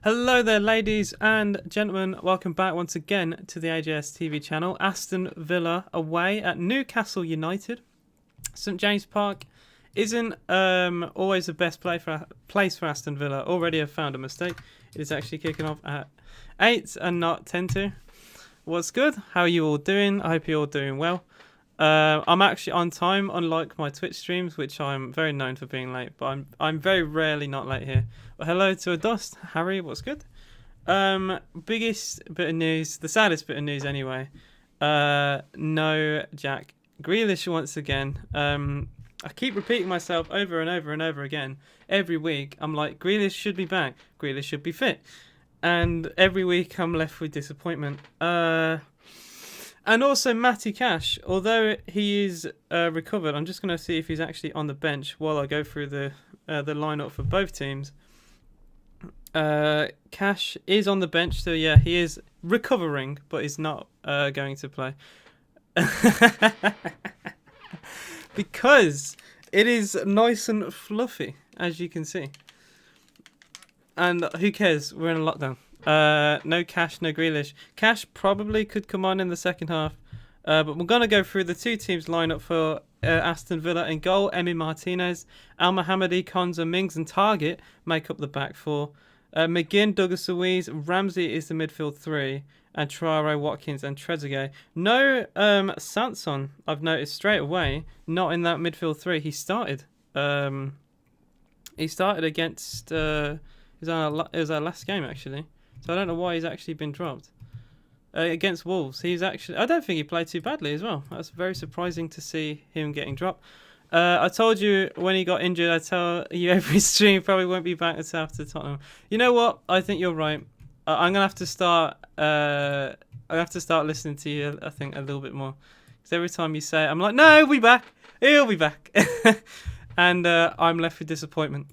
Hello there, ladies and gentlemen. Welcome back once again to the AJS TV channel. Aston Villa away at Newcastle United. St James Park isn't always the best place for Aston Villa. Already have found a mistake. It is actually kicking off at 8 and not 10 to. What's good? How are you all doing? I hope you're all doing well. I'm actually on time, unlike my Twitch streams, which I'm very known for being late. But I'm very rarely not late here. Well, hello to Adust, Harry. What's good? Biggest bit of news, the saddest bit of news anyway. No Jack Grealish once again. I keep repeating myself over and over and over again. Every week, I'm like, Grealish should be back. Grealish should be fit. And every week, I'm left with disappointment. And also Matty Cash, although he is recovered, I'm just going to see if he's actually on the bench while I go through the lineup for both teams. Cash is on the bench, so yeah, he is recovering, but he's not going to play. Because it is nice and fluffy, as you can see. And who cares? We're in a lockdown. No Cash, no Grealish. Cash probably could come on in the second half. But we're going to go through the two teams lineup for Aston Villa. In goal, Emi Martinez, Al Mohammadi, Konza, Mings and Target make up the back four. McGinn, Douglas Luiz, Ramsey is the midfield three. And Traore, Watkins and Trezeguet. No Sanson, I've noticed straight away, not in that midfield three. He started. He started against... it was our last game, actually. So I don't know why he's actually been dropped. Against Wolves, he's actually... I don't think he played too badly as well. That's very surprising to see him getting dropped. I told you when he got injured, I tell you every stream, probably won't be back until after Tottenham. You know what? I think you're right. I'm gonna have to start. I have to start listening to you. I think a little bit more, because every time you say it, I'm like, no, he'll be back. He'll be back, and I'm left with disappointment.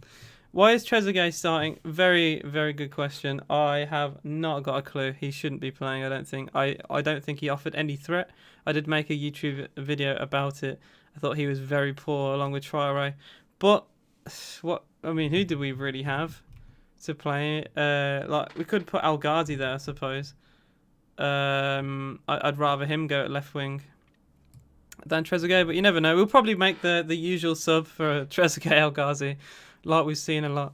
Why is Trezeguet starting? Very, very good question. I have not got a clue. He shouldn't be playing, I don't think. I don't think he offered any threat. I did make a YouTube video about it. I thought he was very poor along with Traore. But, who do we really have to play? We could put Al Ghazi there, I suppose. I'd rather him go at left wing than Trezeguet, but you never know. We'll probably make the usual sub for Trezeguet Al Ghazi, like we've seen a lot.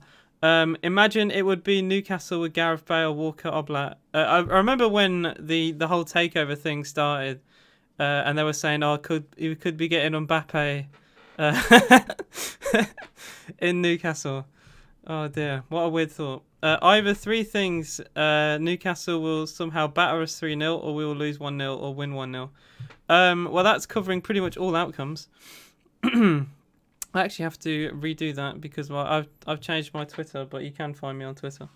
Imagine it would be Newcastle with Gareth Bale, Walker, Oblak. I remember when the whole takeover thing started, and they were saying, we could be getting Mbappe in Newcastle. Oh dear, what a weird thought. Either three things: Newcastle will somehow batter us 3-0, or we will lose 1-0, or win 1-0. Well, that's covering pretty much all outcomes. I actually have to redo that because I've changed my Twitter, but you can find me on Twitter.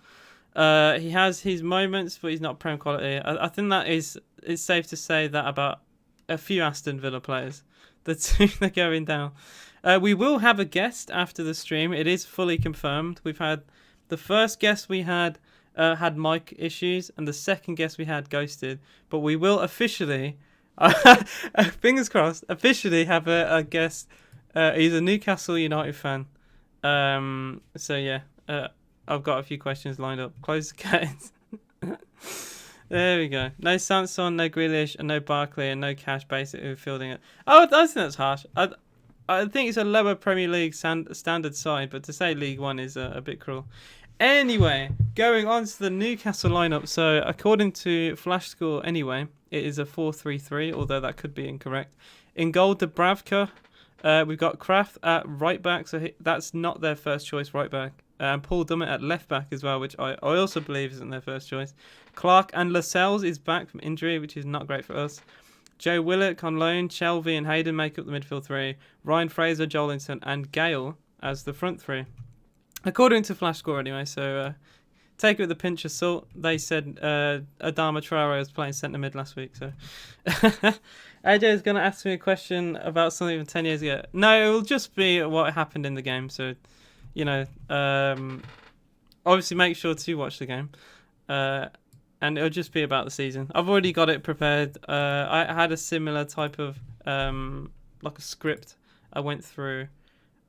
He has his moments, but he's not prem quality. I think that it's safe to say that about a few Aston Villa players. The two that are going down. We will have a guest after the stream. It is fully confirmed. We've had the first guest we had mic issues, and the second guest we had ghosted. But we will officially, fingers crossed, officially have a guest. He's a Newcastle United fan. So yeah, I've got a few questions lined up. Close the curtains. There we go. No Sanson, no Grealish, and no Barkley, and no Cash basically fielding it. Oh, I think that's harsh. I think it's a lower Premier League standard side, but to say League One is a bit cruel. Anyway, going on to the Newcastle lineup. So according to Flash Score, anyway, it is a 4-3-3, although that could be incorrect. In goal, Dubravka. We've got Kraft at right back, so that's not their first choice right back. And Paul Dummett at left back as well, which I also believe isn't their first choice. Clark and Lascelles is back from injury, which is not great for us. Joe Willock on loan, Shelvey and Hayden make up the midfield three. Ryan Fraser, Jolinson and Gale as the front three. According to Flash Score anyway, so take it with a pinch of salt. They said Adama Traore was playing centre mid last week, so... AJ is going to ask me a question about something from 10 years ago. No, it will just be what happened in the game. So, obviously make sure to watch the game. And it'll just be about the season. I've already got it prepared. I had a similar type of, like a script I went through.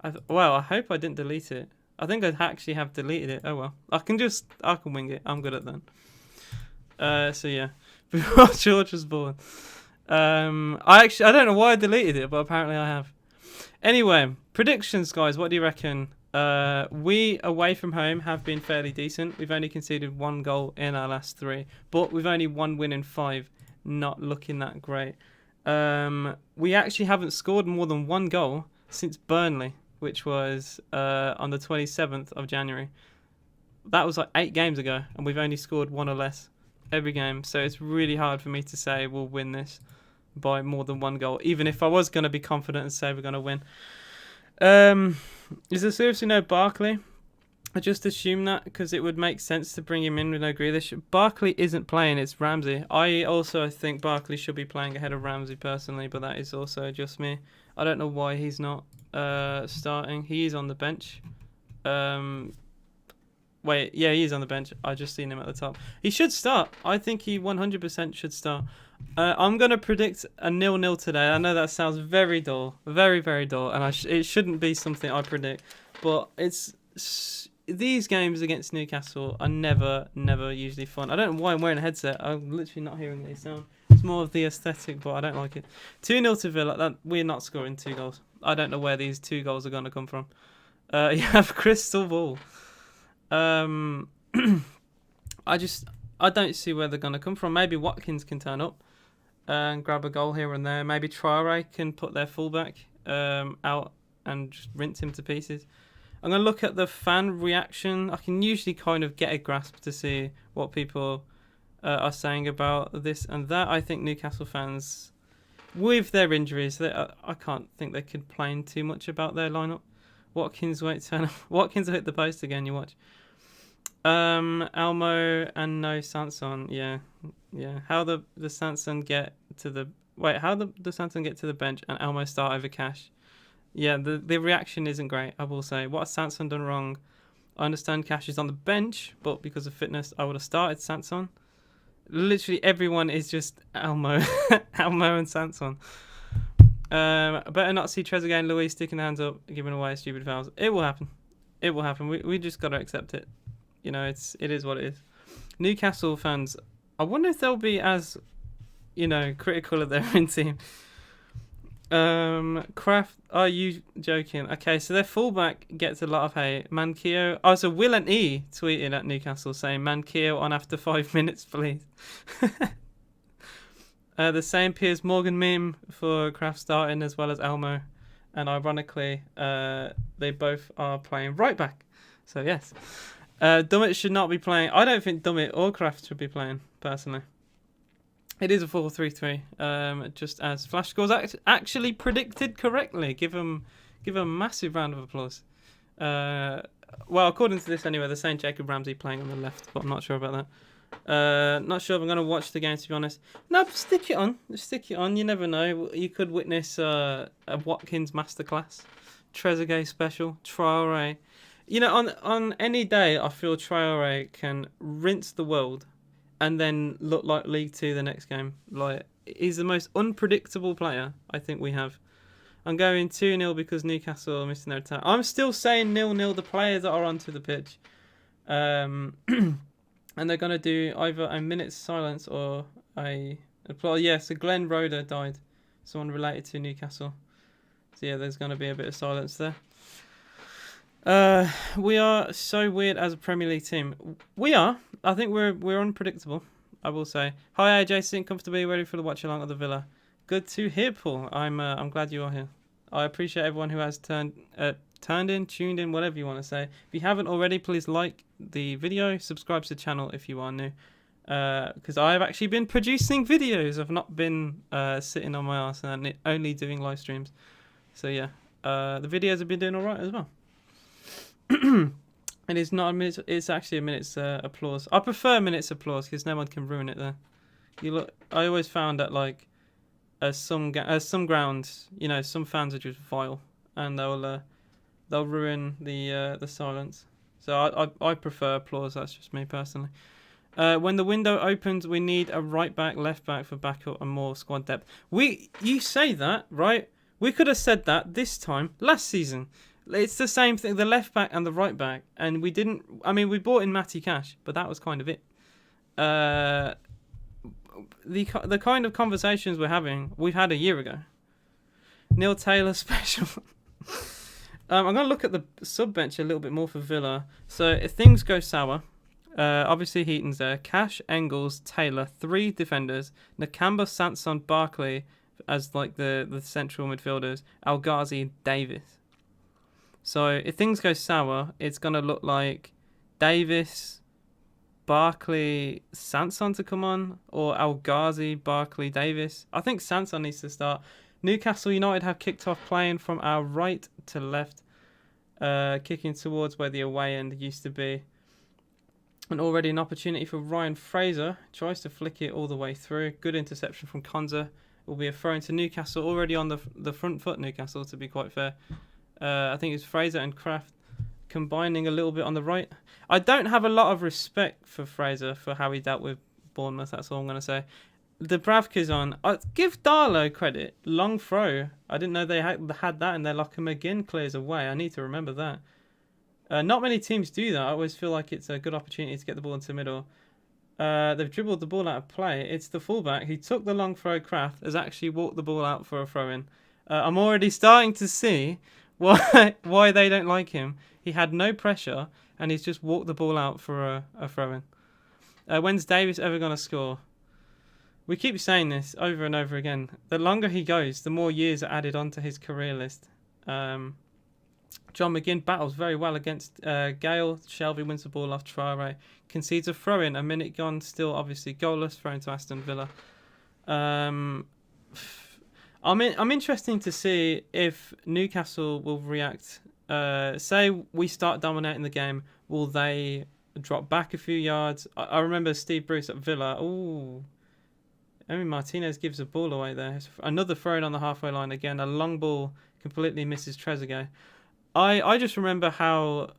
I hope I didn't delete it. I think I actually have deleted it. Oh well. I can wing it. I'm good at that. So yeah. Before George was born. I don't know why I deleted it, but apparently I have. Anyway, predictions, guys. What do you reckon? We away from home have been fairly decent. We've only conceded 1 goal in our last 3, but we've only 1 win in 5. Not looking that great. We actually haven't scored more than 1 goal since Burnley, which was on the 27th of January. That was like 8 games ago, and we've only scored 1 or less every game. So it's really hard for me to say we'll win this by more than 1 goal, even if I was going to be confident and say we're going to win. Is there seriously no Barkley? I just assume that because it would make sense to bring him in with no Grealish. Barkley isn't playing, it's Ramsey. I also think Barkley should be playing ahead of Ramsey personally, but that is also just me. I don't know why he's not starting. He is on the bench. Wait, yeah, he is on the bench. I just seen him at the top. He should start. I think he 100% should start. I'm going to predict a 0-0 today. I know that sounds very dull. Very, very dull. And it shouldn't be something I predict. But these games against Newcastle are never usually fun. I don't know why I'm wearing a headset. I'm literally not hearing any sound. It's more of the aesthetic, but I don't like it. 2-0 to Villa. We're not scoring 2 goals. I don't know where these 2 goals are going to come from. You have Crystal Ball. I don't see where they're going to come from. Maybe Watkins can turn up and grab a goal here and there. Maybe Traore can put their fullback out and just rinse him to pieces. I'm going to look at the fan reaction. I can usually kind of get a grasp to see what people are saying about this and that. I think Newcastle fans, with their injuries, I can't think they could complain too much about their lineup. Watkins will hit the post again, you watch. Elmo and no Sanson, yeah. How the Sanson get to the Sanson get to the bench and Elmo start over Cash? Yeah, the reaction isn't great, I will say. What has Sanson done wrong? I understand Cash is on the bench, but because of fitness, I would have started Sanson. Literally everyone is just Elmo, Elmo and Sanson. Better not see Trezeguet and Luis sticking their hands up, giving away stupid fouls. It will happen. It will happen. We just got to accept it. You know, it is what it is. Newcastle fans, I wonder if they'll be as, critical of their own team. Kraft, are you joking? Okay, so their fullback gets a lot of hate. Mankio. Oh, so Will and E tweeted at Newcastle saying Mankio on after 5 minutes, please. The same Piers Morgan meme for Kraft starting as well as Elmo. And ironically, they both are playing right back. So yes. Dummett should not be playing. I don't think Dummett or Kraft should be playing, personally. It is a 4-3-3, just as Flash Scores actually predicted correctly. Give him a massive round of applause. Well, according to this anyway, they're saying Jacob Ramsey playing on the left, but I'm not sure about that. Not sure if I'm going to watch the game, to be honest. No, but stick it on. Just stick it on. You never know. You could witness a Watkins masterclass. Trezeguet special. Traore. On any day, I feel Traore can rinse the world and then look like League 2 the next game. Like, he's the most unpredictable player I think we have. I'm going 2-0 because Newcastle are missing their attack. I'm still saying 0-0, the players that are onto the pitch. And they're going to do either a minute's silence or a applause. Yeah, so Glenn Roeder died. Someone related to Newcastle. So yeah, there's going to be a bit of silence there. We are so weird as a Premier League team. We are. I think we're unpredictable, I will say. Hi AJ, sitting comfortably, ready for the watch along at the Villa. Good to hear, Paul. I'm glad you are here. I appreciate everyone who has tuned in, whatever you want to say. If you haven't already, please like the video, subscribe to the channel if you are new. Because I have actually been producing videos. I've not been sitting on my ass and only doing live streams. So yeah, the videos have been doing alright as well. It is not a minute. It's actually a minute's applause. I prefer minute's applause because no one can ruin it there. I always found that some grounds, some fans are just vile and they'll ruin the silence. So I prefer applause. That's just me personally. When the window opens, we need a right back, left back for backup and more squad depth. You say that, right? We could have said that this time last season. It's the same thing, the left back and the right back. And we didn't, I mean, we bought in Matty Cash, but that was kind of it. The kind of conversations we're having, we've had a year ago. Neil Taylor special. I'm going to look at the sub bench a little bit more for Villa. So if things go sour, obviously Heaton's there. Cash, Engels, Taylor, 3 defenders. Nakamba, Sanson, Barkley as like the central midfielders. El Ghazi, Davis. So if things go sour, it's going to look like Davis, Barkley, Sanson to come on, or El Ghazi, Barkley, Davis. I think Sanson needs to start. Newcastle United have kicked off playing from our right to left, kicking towards where the away end used to be. And already an opportunity for Ryan Fraser. Tries to flick it all the way through. Good interception from Konza. It will be a throw into Newcastle. Already on the front foot, Newcastle, to be quite fair. I think it's Fraser and Kraft combining a little bit on the right. I don't have a lot of respect for Fraser for how he dealt with Bournemouth. That's all I'm going to say. Dubravka's on. I give Darlow credit. Long throw. I didn't know they had that in their locker. McGinn clears away. I need to remember that. Not many teams do that. I always feel like it's a good opportunity to get the ball into the middle. They've dribbled the ball out of play. It's the fullback. He took the long throw. Kraft has actually walked the ball out for a throw-in. I'm already starting to see why they don't like him. He had no pressure and he's just walked the ball out for a throw-in. When's Davis ever going to score? We keep saying this over and over again. The longer he goes, the more years are added onto his career list. John McGinn battles very well against Gale. Shelby wins the ball off Traore. Concedes a throw-in. A minute gone. Still obviously goalless. Thrown to Aston Villa. I'm interested to see if Newcastle will react. Say we start dominating the game. Will they drop back a few yards? I remember Steve Bruce at Villa. Ooh. Emi Martinez gives the ball away there. Another throw-in on the halfway line again. A long ball completely misses Trezeguet. I just remember how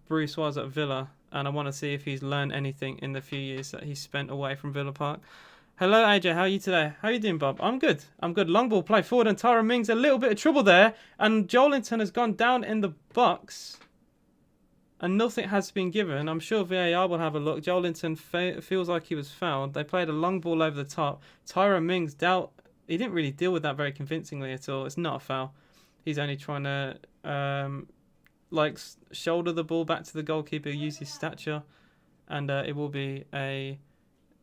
Bruce was at Villa, and I want to see if he's learned anything in the few years that he's spent away from Villa Park. Hello, AJ. How are you today? How are you doing, Bob? I'm good. Long ball play forward, and Tyrone Mings a little bit of trouble there, and Joelinton has gone down in the box, and nothing has been given. I'm sure VAR will have a look. Joelinton feels like he was fouled. They played a long ball over the top. Tyrone Mings he didn't really deal with that very convincingly at all. It's not a foul. He's only trying to shoulder the ball back to the goalkeeper, use his stature, and it will be a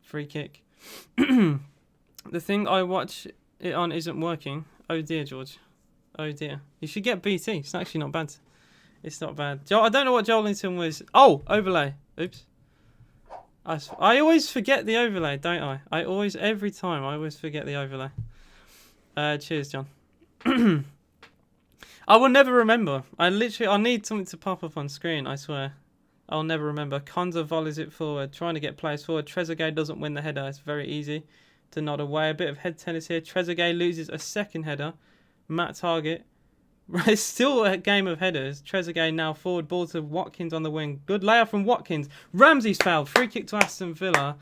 free kick. The thing I watch it on isn't working. Oh dear, George. Oh dear. You should get BT. It's actually not bad. It's not bad. I don't know what Joelinton was. Oh, overlay. Oops. I always forget the overlay, don't I? Every time I always forget the overlay. Cheers, John. I will never remember. I need something to pop up on screen, I swear. I'll never remember. Konza volleys it forward, trying to get players forward. Trezeguet doesn't win the header. It's very easy to nod away. A bit of head tennis here. Trezeguet loses a second header. Matt Target. It's still a game of headers. Trezeguet now forward. Ball to Watkins on the wing. Good layout from Watkins. Ramsey's fouled. Free kick to Aston Villa.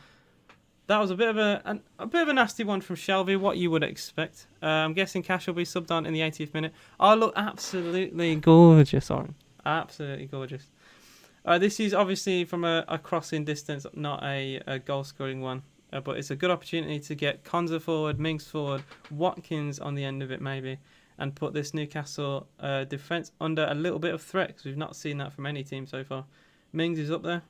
That was a bit of a nasty one from Shelby. What you would expect. I'm guessing Cash will be subbed on in the 80th minute. I look absolutely gorgeous, Oren. Absolutely gorgeous. This is obviously from a crossing distance, not a goal-scoring one. But it's a good opportunity to get Konza forward, Mings forward, Watkins on the end of it maybe, and put this Newcastle defence under a little bit of threat, because we've not seen that from any team so far. Mings is up there.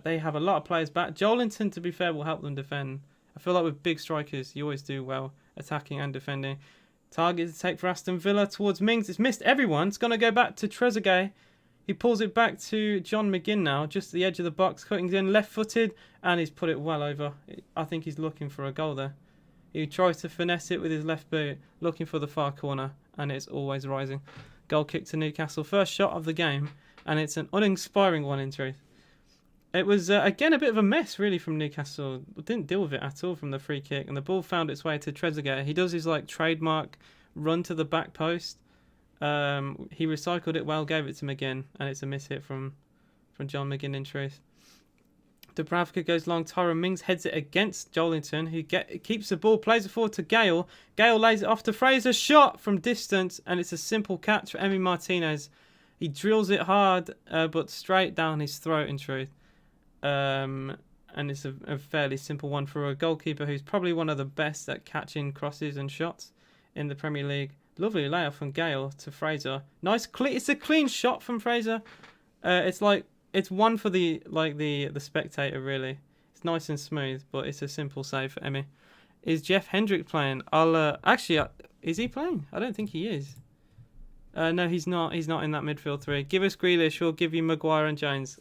They have a lot of players back. Joelinton, to be fair, will help them defend. I feel like with big strikers, you always do well attacking and defending. Target to take for Aston Villa towards Mings. It's missed everyone. It's going to go back to Trezeguet. He pulls it back to John McGinn now, just at the edge of the box, cutting in left-footed, and he's put it well over. I think he's looking for a goal there. He tries to finesse it with his left boot, looking for the far corner, and it's always rising. Goal kick to Newcastle. First shot of the game, and it's an uninspiring one in truth. It was, again, a bit of a mess, really, from Newcastle. Didn't deal with it at all from the free kick, and the ball found its way to Trezeguet. He does his trademark run to the back post. He recycled it well, gave it to McGinn, and it's a miss hit from John McGinn in truth. Dubravka goes long. Tyrone Mings heads it against Jolinton, who keeps the ball, plays it forward to Gale. Gale lays it off to Fraser. Shot from distance, and it's a simple catch for Emi Martinez. He drills it hard, but straight down his throat, in truth. And it's a fairly simple one for a goalkeeper who's probably one of the best at catching crosses and shots in the Premier League. Lovely layoff from Gale to Fraser. Nice, it's a clean shot from Fraser. It's one for the spectator, really. It's nice and smooth, but it's a simple save for Emi. Is Jeff Hendrick playing? Is he playing? I don't think he is. No, he's not. He's not in that midfield three. Give us Grealish. We'll give you Maguire and Jones.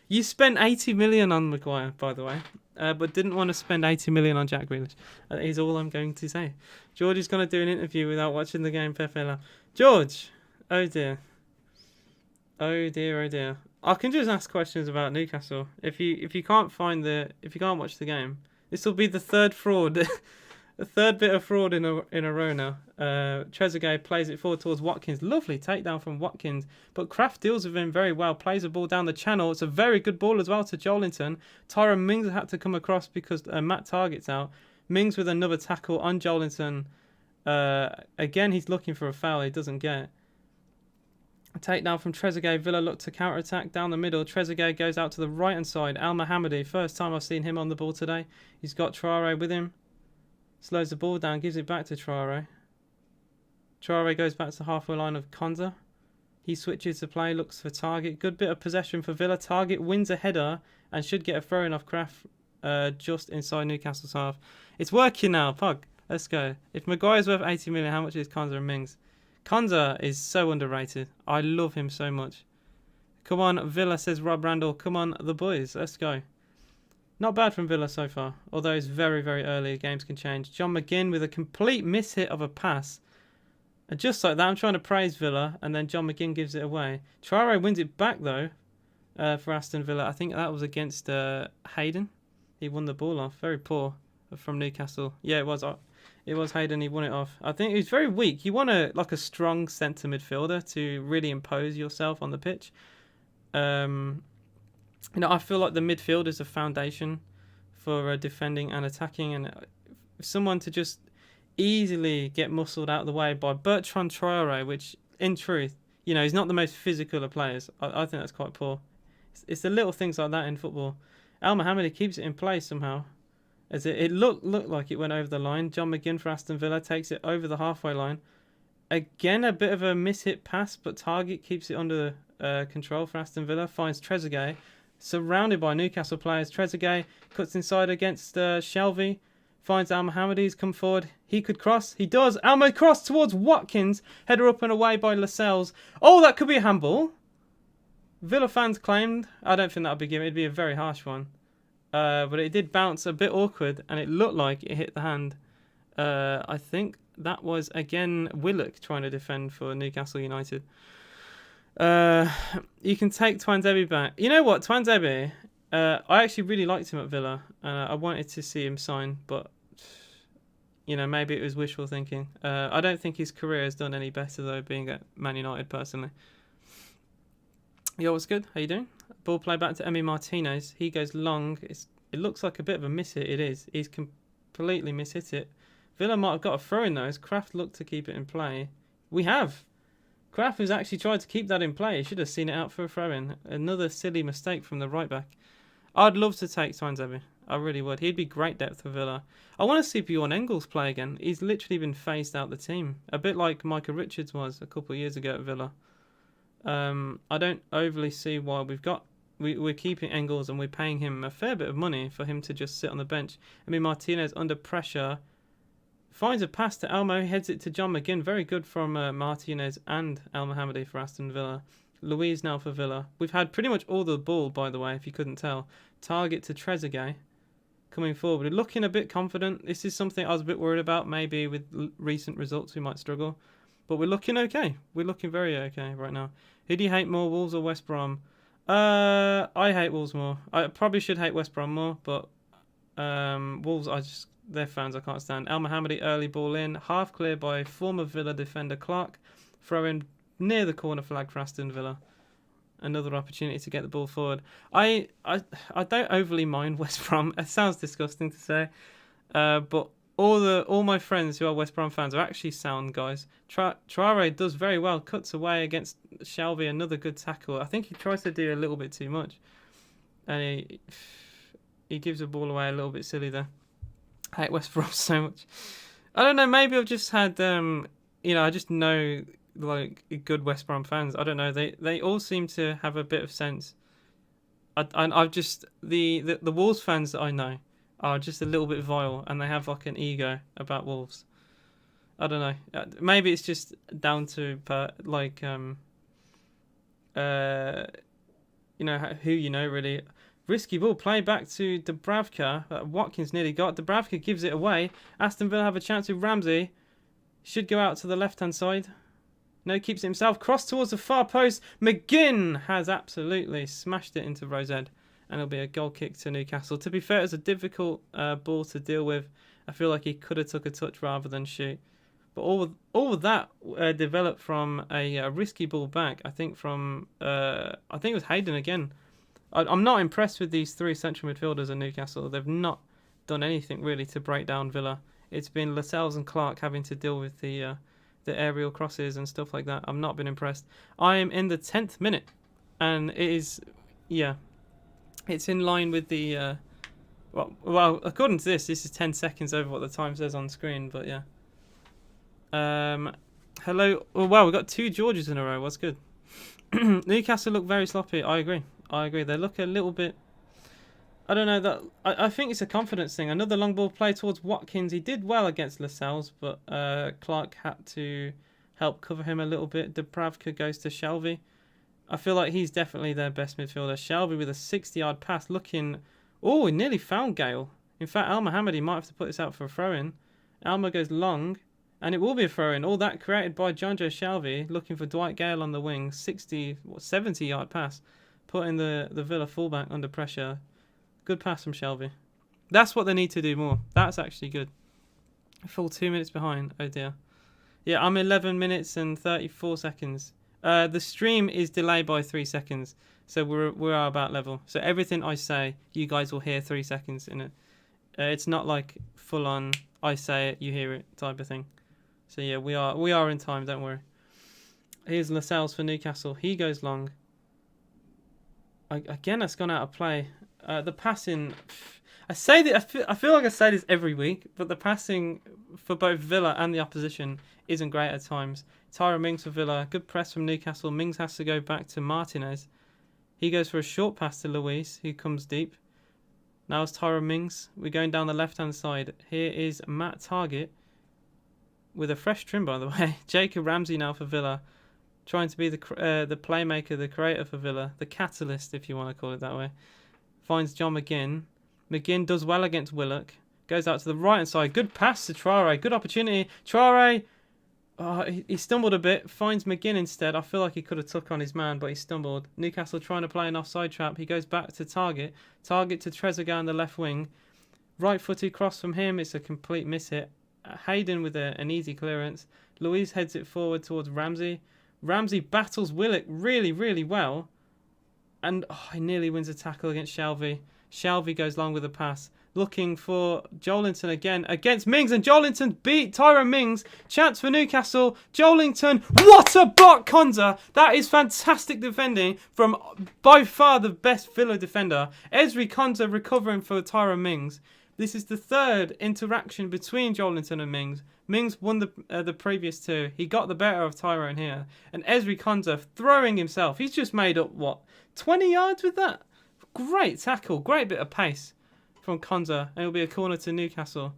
You spent 80 million on Maguire, by the way, but didn't want to spend 80 million on Jack Grealish. That is all I'm going to say. George is going to do an interview without watching the game. Pepe. George. Oh dear. Oh dear. Oh dear. I can just ask questions about Newcastle. If you can't watch the game, this will be the third fraud, the third bit of fraud in a row now. Trezeguet plays it forward towards Watkins. Lovely takedown from Watkins, but Kraft deals with him very well. Plays the ball down the channel. It's a very good ball as well to Jolinton. Tyrone Mings had to come across because Matt Target's out. Mings with another tackle on Jolinton. Again, he's looking for a foul. He doesn't get it. Takedown from Trezeguet. Villa look to counter-attack down the middle. Trezeguet goes out to the right-hand side. Al Mohammadi, first time I've seen him on the ball today. He's got Traore with him. Slows the ball down, gives it back to Traore. Traore goes back to the halfway line of Konza. He switches the play, looks for Target. Good bit of possession for Villa. Target wins a header and should get a throw-in off Kraft just inside Newcastle's half. It's working now, Pug. Let's go. If Maguire's worth 80 million, how much is Konza and Mings? Konza is so underrated. I love him so much. Come on, Villa, says Rob Randall. Come on, the boys. Let's go. Not bad from Villa so far, although it's very, very early. Games can change. John McGinn with a complete mishit of a pass. And just like that, I'm trying to praise Villa, and then John McGinn gives it away. Traore wins it back, though, for Aston Villa. I think that was against Hayden. He won the ball off. Very poor from Newcastle. Yeah, it was. It was Hayden. He won it off. I think he was very weak. You want a strong centre midfielder to really impose yourself on the pitch. I feel like the midfield is a foundation for defending and attacking, and someone to just easily get muscled out of the way by Bertrand Traore, which in truth, he's not the most physical of players. I think that's quite poor. It's the little things like that in football. Al Mohammadi keeps it in place somehow. As it looked like it went over the line. John McGinn for Aston Villa takes it over the halfway line. Again, a bit of a mishit pass, but Target keeps it under control for Aston Villa. Finds Trezeguet, surrounded by Newcastle players. Trezeguet cuts inside against Shelvey. Finds Al Mohammadi's come forward. He could cross. He does. Almo cross towards Watkins. Header up and away by Lascelles. Oh, that could be a handball. Villa fans claimed. I don't think that would be given. It'd be a very harsh one. But it did bounce a bit awkward, and it looked like it hit the hand. I think that was, again, Willock trying to defend for Newcastle United. You can take Twanzebe back. You know what? Twanzebe, I actually really liked him at Villa. I wanted to see him sign, but, maybe it was wishful thinking. I don't think his career has done any better, though, being at Man United, personally. Yo, what's good? How you doing? Ball play back to Emi Martinez. He goes long. It looks like a bit of a miss hit. It is. He's completely mishit it. Villa might have got a throw in though, as Kraft looked to keep it in play. We have. Kraft has actually tried to keep that in play. He should have seen it out for a throw in. Another silly mistake from the right back. I'd love to take Twanzebe. I really would. He'd be great depth for Villa. I want to see Bjorn Engels play again. He's literally been phased out the team. A bit like Micah Richards was a couple of years ago at Villa. I don't overly see why we're keeping Engels and we're paying him a fair bit of money for him to just sit on the bench. I mean, Martinez under pressure finds a pass to Elmo, heads it to John McGinn. Very good from Martinez and Al Mohammadi for Aston Villa. Louise now for Villa. We've had pretty much all the ball, by the way, if you couldn't tell. Target to Trezeguet coming forward. We're looking a bit confident. This is something I was a bit worried about. Maybe with recent results we might struggle. But we're looking okay. We're looking very okay right now. Who do you hate more, Wolves or West Brom? I hate Wolves more. I probably should hate West Brom more, but Wolves, their fans I can't stand. Al Mohammadi early ball in. Half clear by former Villa defender Clark. Throw in near the corner flag for Aston Villa. another opportunity to get the ball forward. I don't overly mind West Brom. It sounds disgusting to say, but all my friends who are West Brom fans are actually sound guys. Traore does very well, cuts away against Shelby, another good tackle. I think he tries to do a little bit too much, and he gives the ball away a little bit silly there. I hate West Brom so much. I don't know. Maybe I've just had I just know like good West Brom fans. I don't know. They all seem to have a bit of sense. I've just the Wolves fans that I know are just a little bit vile, and they have like an ego about Wolves. I don't know. Maybe it's just down to who you know really. Risky ball, play back to Dubravka. Watkins nearly got. Dubravka gives it away. Aston Villa have a chance with Ramsey. Should go out to the left-hand side. No, keeps it himself. Cross towards the far post. McGinn has absolutely smashed it into Rosed. And it'll be a goal kick to Newcastle. To be fair, it's a difficult ball to deal with. I feel like he could have took a touch rather than shoot. But all of that developed from a risky ball back. I think it was Hayden again. I'm not impressed with these three central midfielders at Newcastle. They've not done anything really to break down Villa. It's been Lascelles and Clark having to deal with the aerial crosses and stuff like that. I've not been impressed. I am in the 10th minute, and it is, it's in line with the, well, according to this is 10 seconds over what the time says on screen, but yeah. Hello. Oh, wow, we've got 2 Georges in a row. What's good? Newcastle look very sloppy. I agree. They look a little bit. I don't know that. I think it's a confidence thing. Another long ball play towards Watkins. He did well against Lascelles, but Clark had to help cover him a little bit. Dubravka goes to Shelby. I feel like he's definitely their best midfielder. Shelby with a 60-yard pass, looking. Oh, he nearly found Gale. In fact, Al Mohammadi might have to put this out for a throw-in. Alma goes long, and it will be a throw-in. All that created by John Joe Shelby, looking for Dwight Gale on the wing. 70-yard pass. Putting the Villa fullback under pressure. Good pass from Shelby. That's what they need to do more. That's actually good. Full 2 minutes behind. Oh dear. Yeah, I'm 11 minutes and 34 seconds. The stream is delayed by 3 seconds. So we're about level. So everything I say, you guys will hear 3 seconds in it. It's not like full on, I say it, you hear it type of thing. So yeah, we are in time, don't worry. Here's Lascelles for Newcastle. He goes long. Again, that's gone out of play. The passing, I feel like I say this every week, but the passing for both Villa and the opposition isn't great at times. Tyrone Mings for Villa, good press from Newcastle. Mings has to go back to Martinez. He goes for a short pass to Luis, who comes deep. Now it's Tyrone Mings. We're going down the left-hand side. Here is Matt Targett with a fresh trim, by the way. Jacob Ramsey now for Villa. Trying to be the playmaker, the creator for Villa, the catalyst, if you want to call it that way. Finds John McGinn. McGinn does well against Willock. Goes out to the right-hand side. Good pass to Traore. Good opportunity. Traore, he stumbled a bit. Finds McGinn instead. I feel like he could have took on his man, but he stumbled. Newcastle trying to play an offside trap. He goes back to Target. Target to Trezeguet on the left wing. Right-footed cross from him. It's a complete miss hit. Hayden with an easy clearance. Luis heads it forward towards Ramsey. Ramsey battles Willock really, really well. And he nearly wins a tackle against Shelby. Shelby goes long with a pass. Looking for Joelinton again against Mings. And Joelinton beat Tyrone Mings. Chance for Newcastle. Joelinton. What a block, Konza. That is fantastic defending from by far the best Villa defender. Ezri Konza recovering for Tyrone Mings. This is the third interaction between Joelinton and Mings. Mings won the previous 2. He got the better of Tyrone here. And Ezri Konza throwing himself. He's just made up, 20 yards with that? Great tackle. Great bit of pace from Konza. And it'll be a corner to Newcastle.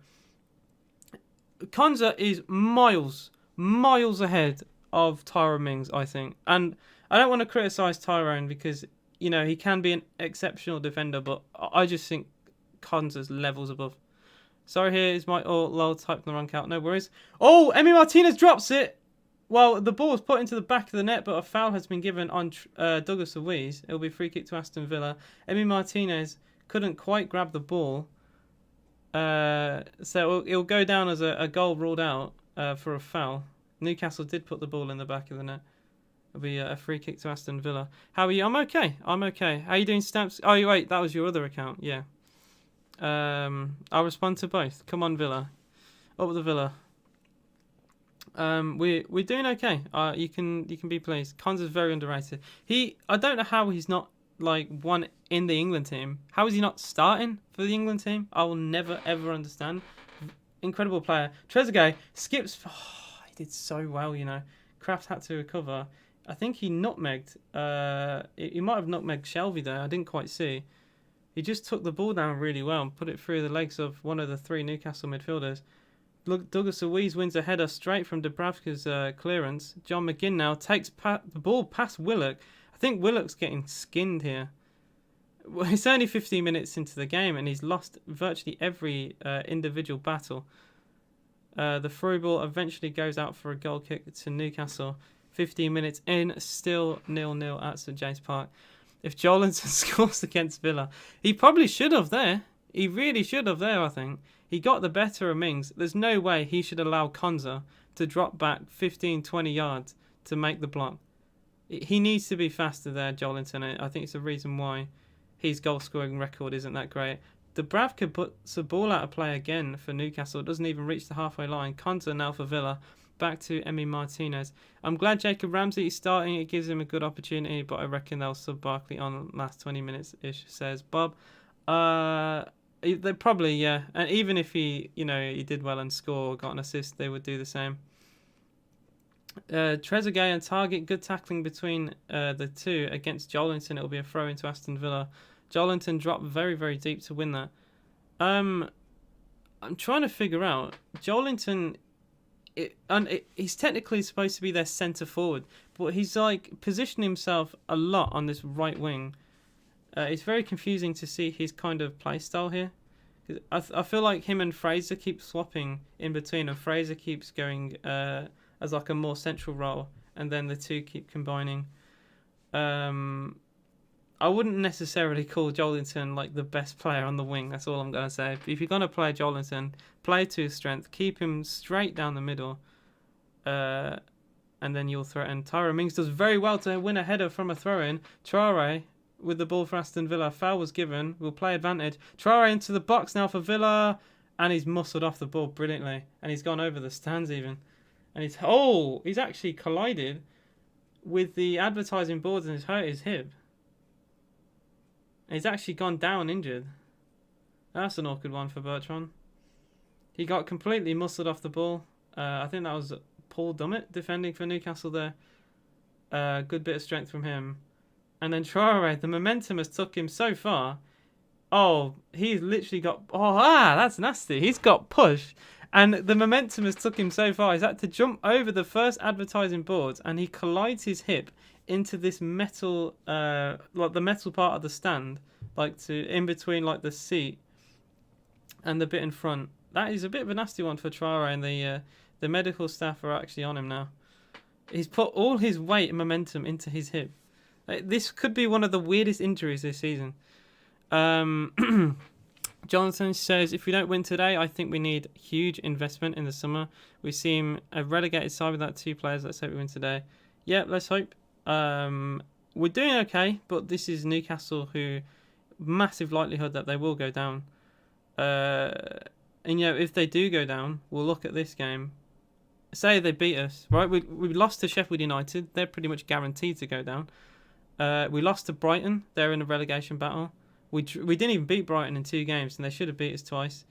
Konza is miles ahead of Tyrone Mings, I think. And I don't want to criticise Tyrone because, he can be an exceptional defender. But I just think Konza's levels above. Sorry, here is my lol typed in the wrong count. No worries. Oh, Emi Martinez drops it. Well, the ball was put into the back of the net, but a foul has been given on Douglas Luiz. It'll be a free kick to Aston Villa. Emi Martinez couldn't quite grab the ball. So it'll go down as a goal ruled out for a foul. Newcastle did put the ball in the back of the net. It'll be a free kick to Aston Villa. How are you? I'm okay. I'm okay. How are you doing, Stamps? Oh, wait, that was your other account. Yeah. I'll respond to both. Come on, Villa. Up with the Villa. We're doing okay. You can be pleased. Cons is very underrated. I don't know how he's not like one in the England team. How is he not starting for the England team? I will never ever understand. Incredible player. Trezeguet skips. Oh, he did so well, you know. Kraft had to recover. I think he nutmegged. He might have nutmegged Shelvey there. I didn't quite see. He just took the ball down really well and put it through the legs of one of the 3 Newcastle midfielders. Look, Douglas Luiz wins a header straight from Dubravka's clearance. John McGinn now takes the ball past Willock. I think Willock's getting skinned here. Well, it's only 15 minutes into the game and he's lost virtually every individual battle. The through ball eventually goes out for a goal kick to Newcastle. 15 minutes in, still 0-0 at St James Park. If Jolinton scores against Villa, he probably should have there. He really should have there, I think. He got the better of Mings. There's no way he should allow Konza to drop back 15, 20 yards to make the block. He needs to be faster there, Jolinton. I think it's the reason why his goal-scoring record isn't that great. Dubravka puts the ball out of play again for Newcastle. It doesn't even reach the halfway line. Konza now for Villa. Back to Emi Martinez. I'm glad Jacob Ramsey is starting. It gives him a good opportunity, but I reckon they'll sub Barkley on last 20 minutes-ish, says Bob. They probably, yeah. And even if he did well and score, got an assist, they would do the same. Trezeguet and Target, good tackling between the two against Jolinton. It'll be a throw into Aston Villa. Jolinton dropped very, very deep to win that. I'm trying to figure out Jolinton. He's technically supposed to be their centre forward, but he's like positioning himself a lot on this right wing. It's very confusing to see his kind of play style here. I feel like him and Fraser keep swapping in between, and Fraser keeps going as like a more central role, and then the two keep combining. I wouldn't necessarily call Jolinton like the best player on the wing. That's all I'm going to say. If you're going to play Jolinton, play to his strength. Keep him straight down the middle. And then you'll threaten. Tyrone Mings does very well to win a header from a throw-in. Traore with the ball for Aston Villa. Foul was given. We'll play advantage. Traore into the box now for Villa. And he's muscled off the ball brilliantly. And he's gone over the stands even. And he's actually collided with the advertising boards and he's hurt his hip. And he's actually gone down injured. That's an awkward one for Bertrand. He got completely muscled off the ball. I think that was Paul Dummett defending for Newcastle there. Good bit of strength from him. And then Traore, the momentum has took him so far. Oh, he's literally got... that's nasty. He's got pushed. And the momentum has took him so far. He's had to jump over the first advertising boards and he collides his hip into this metal, like the metal part of the stand, in between like the seat and the bit in front. That is a bit of a nasty one for Traore, and the medical staff are actually on him now. He's put all his weight and momentum into his hip. This could be one of the weirdest injuries this season. Jonathan says, if we don't win today, I think we need huge investment in the summer. We seem a relegated side without 2 players. Let's hope we win today. Yeah, let's hope. We're doing okay, but this is Newcastle, who massive likelihood that they will go down. And if they do go down, we'll look at this game. Say they beat us, right? We lost to Sheffield United. They're pretty much guaranteed to go down. We lost to Brighton. They're in a relegation battle. We didn't even beat Brighton in 2 games, and they should have beat us twice.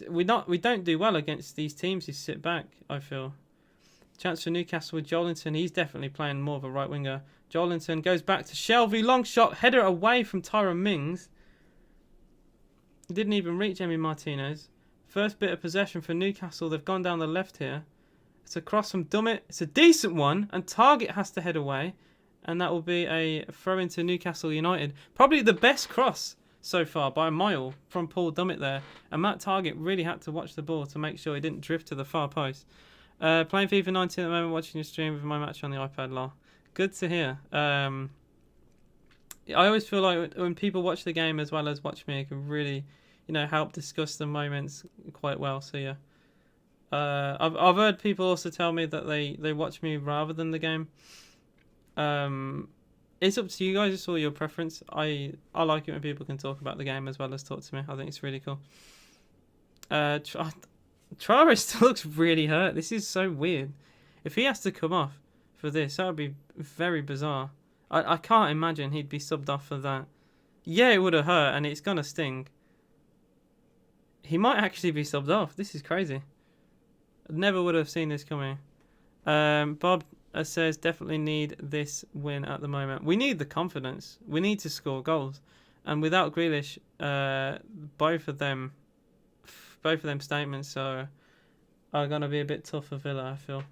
We don't do well against these teams who sit back, I feel. Chance for Newcastle with Jolinton. He's definitely playing more of a right winger. Jolinton goes back to Shelvey. Long shot. Header away from Tyrone Mings. Didn't even reach Emi Martinez. First bit of possession for Newcastle. They've gone down the left here. It's a cross from Dummett. It's a decent one. And Target has to head away. And that will be a throw into Newcastle United. Probably the best cross so far by a mile from Paul Dummett there. And Matt Target really had to watch the ball to make sure he didn't drift to the far post. Playing FIFA 19 at the moment, watching your stream with my match on the iPad, lol. Good to hear. I always feel like when people watch the game as well as watch me, it can really, help discuss the moments quite well. So yeah. I've heard people also tell me that they watch me rather than the game. It's up to you guys. It's all your preference. I like it when people can talk about the game as well as talk to me. I think it's really cool. Traore still looks really hurt. This is so weird. If he has to come off for this, that would be very bizarre. I can't imagine he'd be subbed off for that. Yeah, it would have hurt, and it's gonna sting. He might actually be subbed off. This is crazy. I never would have seen this coming. Bob says definitely need this win at the moment. We need the confidence. We need to score goals, and without Grealish, both of them statements are gonna be a bit tough for Villa, I feel.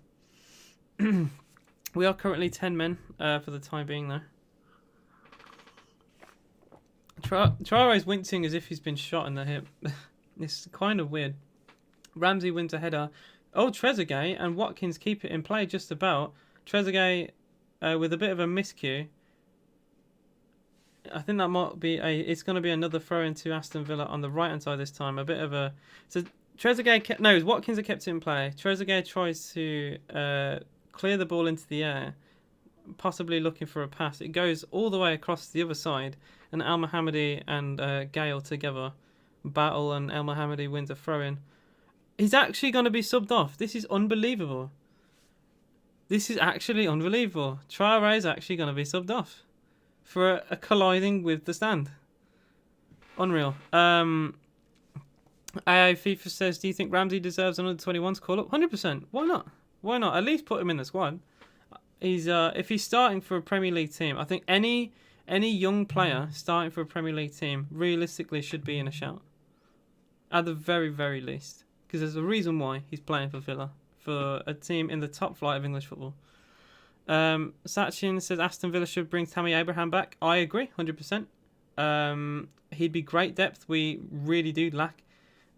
We are currently 10 men for the time being, though. Traore's wincing as if he's been shot in the hip. It's kind of weird. Ramsey wins a header. Oh, Trezeguet and Watkins keep it in play just about. Trezeguet with a bit of a miscue. I think that might be it's going to be another throw into Aston Villa on the right hand side this time. A bit of a... So Trezeguet... No, Watkins have kept it in play. Trezeguet tries to clear the ball into the air, possibly looking for a pass. It goes all the way across the other side, and Al Mohammadi and Gale together battle, and El Mohammadi wins a throw-in. He's actually going to be subbed off. This is unbelievable. This is actually unbelievable. Traore is actually going to be subbed off for a colliding with the stand. Unreal. AA FIFA says, do you think Ramsey deserves an under-21s call-up? 100%. Why not? Why not? At least put him in the squad. He's if he's starting for a Premier League team, I think any young player starting for a Premier League team realistically should be in a shout. At the very, very least. Because there's a reason why he's playing for Villa. For a team in the top flight of English football. Sachin says Aston Villa should bring Tammy Abraham back. I agree, 100%. He'd be great depth. We really do lack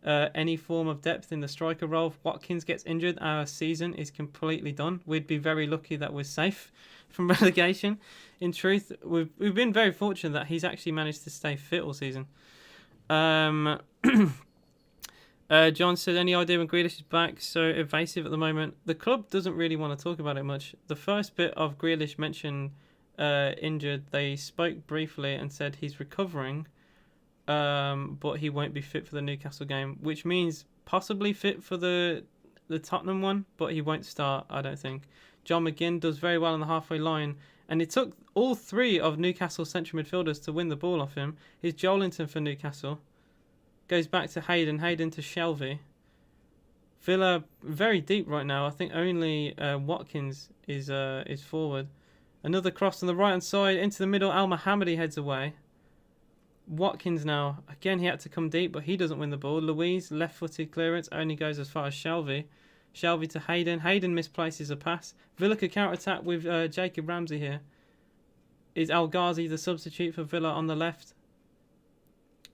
any form of depth in the striker role. If Watkins gets injured, our season is completely done. We'd be very lucky that we're safe from relegation. In truth, we've been very fortunate that he's actually managed to stay fit all season. John said, any idea when Grealish is back? So evasive at the moment. The club doesn't really want to talk about it much. The first bit of Grealish mentioned injured, they spoke briefly and said he's recovering, but he won't be fit for the Newcastle game, which means possibly fit for the Tottenham one, but he won't start, I don't think. John McGinn does very well on the halfway line, and it took all three of Newcastle's central midfielders to win the ball off him. Here's Joelinton for Newcastle. Goes back to Hayden to Shelvey. Villa very deep right now. I think only Watkins is forward. Another cross on the right hand side into the middle. Al Mohammadi heads away. Watkins now. Again, he had to come deep, but he doesn't win the ball. Louise, left-footed clearance, only goes as far as Shelvey. Shelvey to Hayden. Hayden misplaces a pass. Villa could counter-attack with Jacob Ramsey here. Is Al Ghazi the substitute for Villa on the left?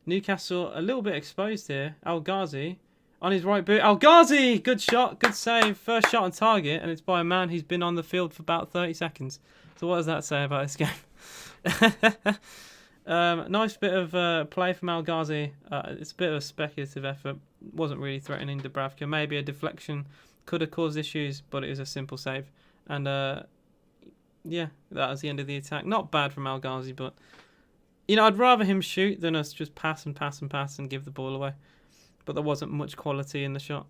Newcastle a little bit exposed here. Al Ghazi on his right boot. Al Ghazi! Good shot, good save. First shot on target, and it's by a man who's been on the field for about 30 seconds. So what does that say about this game? Nice bit of play from Al Ghazi. It's a bit of a speculative effort. Wasn't really threatening Dubravka. Maybe a deflection could have caused issues, but it was a simple save. And yeah, that was the end of the attack. Not bad from Al Ghazi, but you know, I'd rather him shoot than us just pass and give the ball away. But there wasn't much quality in the shot.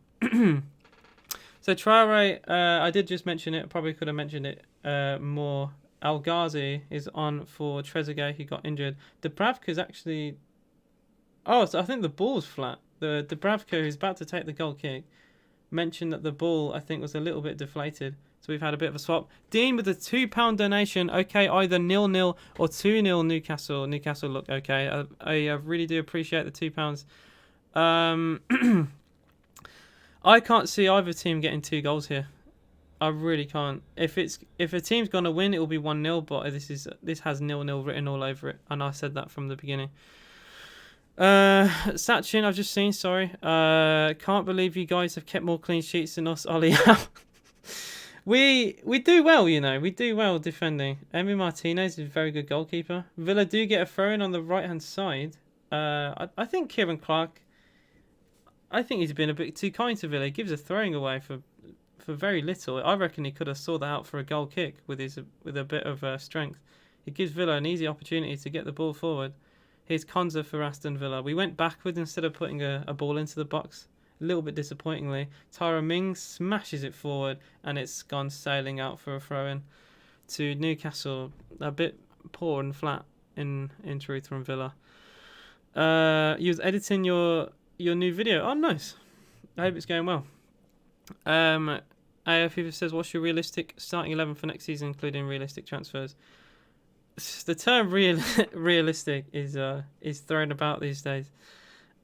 So Traore, I did just mention it. Probably could have mentioned it more. Al Ghazi is on for Trezeguet. He got injured. Dubravka's actually... Oh, so I think the ball's flat. The Dubravka, who's about to take the goal kick, mentioned that the ball, I think, was a little bit deflated. So we've had a bit of a swap. Dean with a £2 donation. Okay, either 0-0 or 2-0 Newcastle. Newcastle look okay. I really do appreciate the £2. I can't see either team getting 2 goals here. I really can't. If a team's gonna win, it will be 1-0. But this has 0-0 written all over it, and I said that from the beginning. Sachin, I've just seen. Sorry. Can't believe you guys have kept more clean sheets than us, Ollie. We do well, you know. We do well defending. Emi Martinez is a very good goalkeeper. Villa do get a throw-in on the right-hand side. I think Kieran Clark... I think he's been a bit too kind to Villa. He gives a throwing away for very little. I reckon he could have saw that out for a goal kick with a bit of strength. It gives Villa an easy opportunity to get the ball forward. Here's Konza for Aston Villa. We went backwards instead of putting a ball into the box. A little bit disappointingly. Tyra Mings smashes it forward and it's gone sailing out for a throw-in to Newcastle. A bit poor and flat in truth from Villa. You was editing your new video. Oh, nice. I hope it's going well. AFIFA says, what's your realistic starting 11 for next season, including realistic transfers? The term realistic is thrown about these days.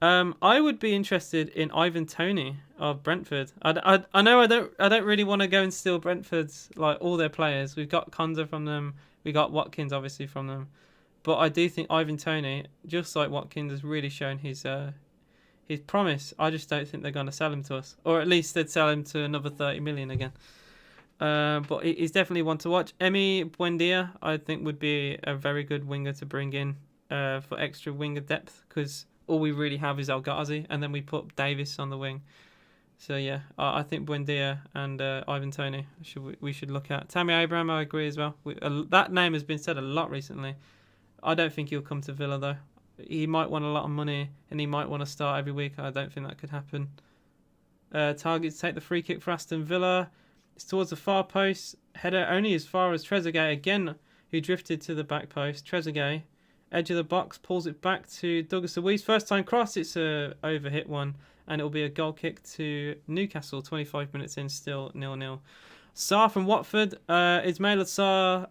I would be interested in Ivan Toney of Brentford. I know I don't really want to go and steal Brentford's like all their players. We've got Konza from them. We got Watkins obviously from them. But I do think Ivan Toney, just like Watkins, has really shown his promise. I just don't think they're going to sell him to us, or at least they'd sell him to another 30 million again. But he's definitely one to watch. Emi Buendia, I think, would be a very good winger to bring in for extra winger depth, because all we really have is El Ghazi, and then we put Davis on the wing. So yeah, I think Buendia and Ivan Toney we should look at. Tammy Abraham, I agree as well. That name has been said a lot recently. I don't think he'll come to Villa though. He might want a lot of money and he might want to start every week. I don't think that could happen. Targets take the free kick for Aston Villa. It's towards the far post. Header only as far as Trezeguet again, who drifted to the back post. Trezeguet, edge of the box, pulls it back to Douglas Luiz. First time cross, it's a overhit one. And it'll be a goal kick to Newcastle. 25 minutes in, still 0-0. Sarr from Watford. Ismail Sarr,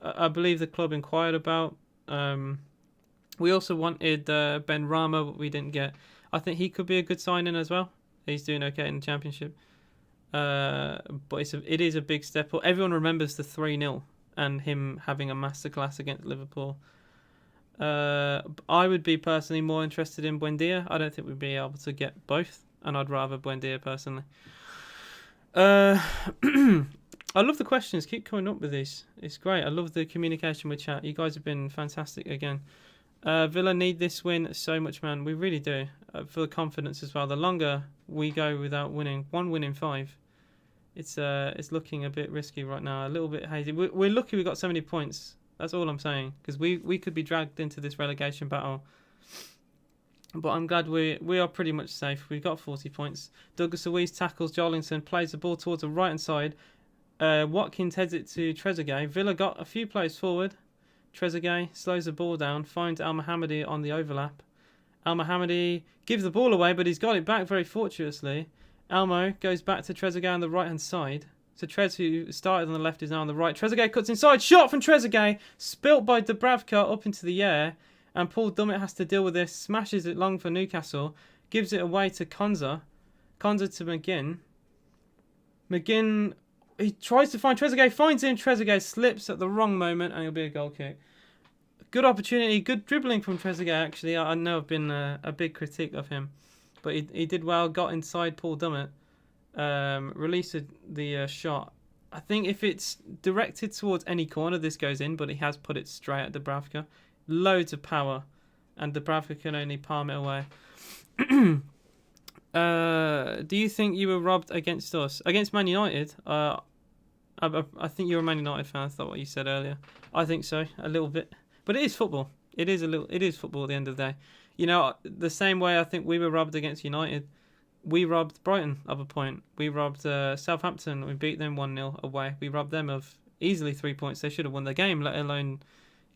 I believe the club inquired about. We also wanted Ben Rama, but we didn't get. I think he could be a good signing as well. He's doing okay in the Championship. But it is a big step up. Everyone remembers the 3-0 and him having a masterclass against Liverpool. I would be personally more interested in Buendia. I don't think we'd be able to get both, and I'd rather Buendia personally. I love the questions. Keep coming up with these. It's great. I love the communication with chat. You guys have been fantastic again. Villa need this win so much, man. We really do. For the confidence as well. The longer we go without winning, 1 win in 5, it's looking a bit risky right now. A little bit hazy. We're lucky we got so many points. That's all I'm saying. Because we could be dragged into this relegation battle. But I'm glad we are pretty much safe. We've got 40 points. Douglas Luiz tackles Jolinton, plays the ball towards the right-hand side. Watkins heads it to Trezeguet. Villa got a few plays forward. Trezeguet slows the ball down, finds Al Mohammadi on the overlap. Al Mohammadi gives the ball away, but he's got it back very fortuitously. Almo goes back to Trezeguet on the right-hand side. So Trez, who started on the left, is now on the right. Trezeguet cuts inside. Shot from Trezeguet. Spilt by Dubravka up into the air. And Paul Dummett has to deal with this. Smashes it long for Newcastle. Gives it away to Konza. Konza to McGinn. McGinn, he tries to find Trezeguet. Finds him. Trezeguet slips at the wrong moment. And it'll be a goal kick. Good opportunity. Good dribbling from Trezeguet, actually. I know I've been a big critique of him. But he did well. Got inside Paul Dummett. Released the shot. I think if it's directed towards any corner, this goes in. But he has put it straight at Dubravka. Loads of power, and Dubravka can only palm it away. Do you think you were robbed against us? Against Man United? I think you're a Man United fan. That's not what you said earlier. I think so, a little bit. But it is football. It is football at the end of the day. You know, the same way I think we were robbed against United. We robbed Brighton of a point. We robbed Southampton. We beat them 1-0 away. We robbed them of easily 3 points. They should have won the game, let alone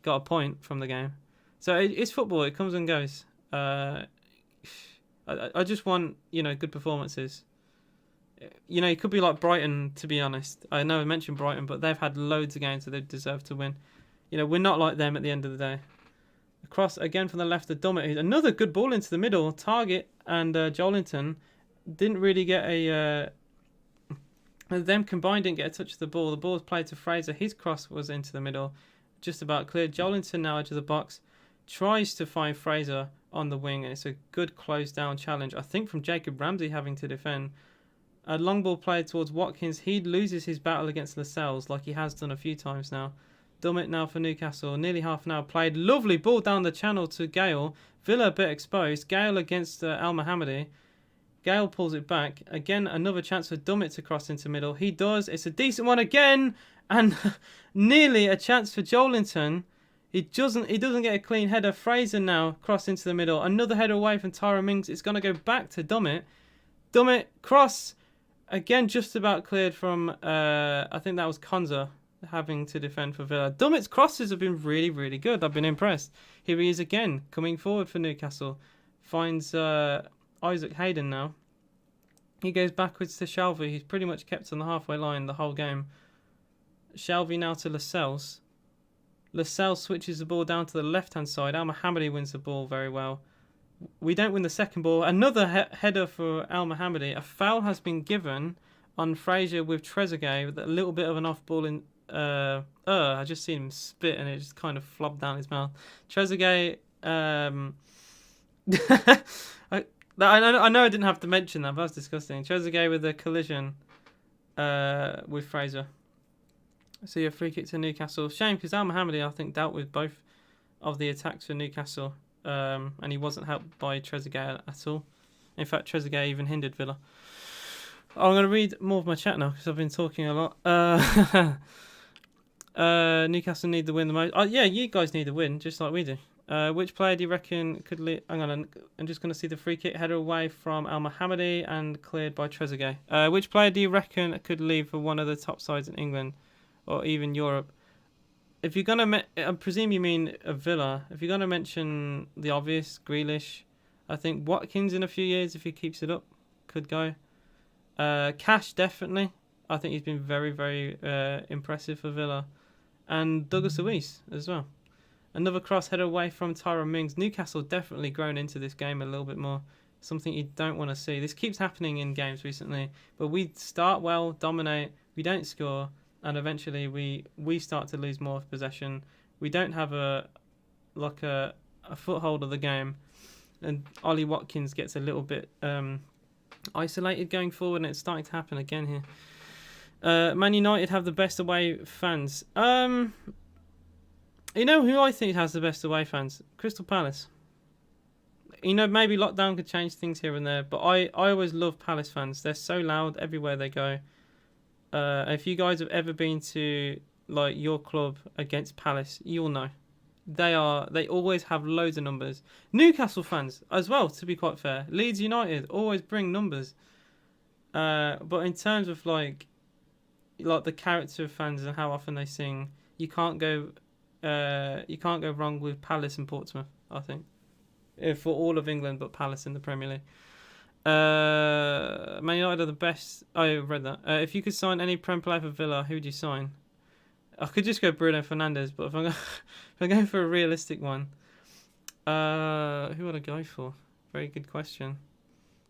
got a point from the game. So it's football. It comes and goes. I just want, good performances. It could be like Brighton, to be honest. I know I mentioned Brighton, but they've had loads of games that they deserve to win. We're not like them at the end of the day. Across again from the left to Dummett. Another good ball into the middle. Target and Jolinton didn't really get them combined didn't get a touch of the ball. The ball was played to Fraser. His cross was into the middle. Just about clear. Jolinton now edge of the box. Tries to find Fraser on the wing. And it's a good closed down challenge. I think from Jacob Ramsey having to defend. A long ball played towards Watkins. He loses his battle against Lascelles like he has done a few times now. Dummett now for Newcastle. Nearly half an hour played. Lovely ball down the channel to Gale. Villa a bit exposed. Gale against Al Mohammadi. Gale pulls it back. Again, another chance for Dummett to cross into middle. He does. It's a decent one again. And nearly a chance for Joelinton. He doesn't get a clean header. Fraser now cross into the middle. Another header away from Tyrone Mings. It's going to go back to Dummett. Dummett, cross. Again, just about cleared from, I think that was Konza having to defend for Villa. Dummett's crosses have been really, really good. I've been impressed. Here he is again, coming forward for Newcastle. Finds Isaac Hayden now. He goes backwards to Shelvey. He's pretty much kept on the halfway line the whole game. Shelvey now to Lascelles. Lascelles switches the ball down to the left-hand side. Al Mohammadi wins the ball very well. We don't win the second ball. Another header for Al Mohammadi. A foul has been given on Fraser with Trezeguet with a little bit of an off ball in. I just seen him spit and it just kind of flopped down his mouth. Trezeguet. I know I didn't have to mention that, but that's disgusting. Trezeguet with a collision with Fraser. So yeah, free kick to Newcastle. Shame because Al Mohammadi I think dealt with both of the attacks for Newcastle. And he wasn't helped by Trezeguet at all. In fact, Trezeguet even hindered Villa. I'm going to read more of my chat now because I've been talking a lot. Newcastle need the win the most. Yeah, you guys need the win, just like we do. Which player do you reckon could lead? Hang on, I'm just going to see the free kick header away from Al Mohammadi and cleared by Trezeguet. Which player do you reckon could leave for one of the top sides in England or even Europe? If you're going to, I presume you mean a Villa. If you're going to mention the obvious, Grealish, I think Watkins in a few years, if he keeps it up, could go. Cash, definitely. I think he's been very, very impressive for Villa. And Douglas Luiz as well. Another cross header away from Tyrone Mings. Newcastle definitely grown into this game a little bit more. Something you don't want to see. This keeps happening in games recently. But we start well, dominate, we don't score. And eventually we start to lose more possession. We don't have a foothold of the game. And Ollie Watkins gets a little bit isolated going forward, and it's starting to happen again here. Man United have the best away fans. You know who I think has the best away fans? Crystal Palace. You know, maybe lockdown could change things here and there, but I always love Palace fans. They're so loud everywhere they go. If you guys have ever been to like your club against Palace, you'll know. They always have loads of numbers. Newcastle fans as well, to be quite fair. Leeds United always bring numbers. But in terms of like the character of fans and how often they sing, you can't go wrong with Palace and Portsmouth, I think. For all of England, but Palace in the Premier League. Man United are the best. I read that. If you could sign any Prem player for Villa, who would you sign? I could just go Bruno Fernandes, but if I'm going for a realistic one, who would I go for? Very good question.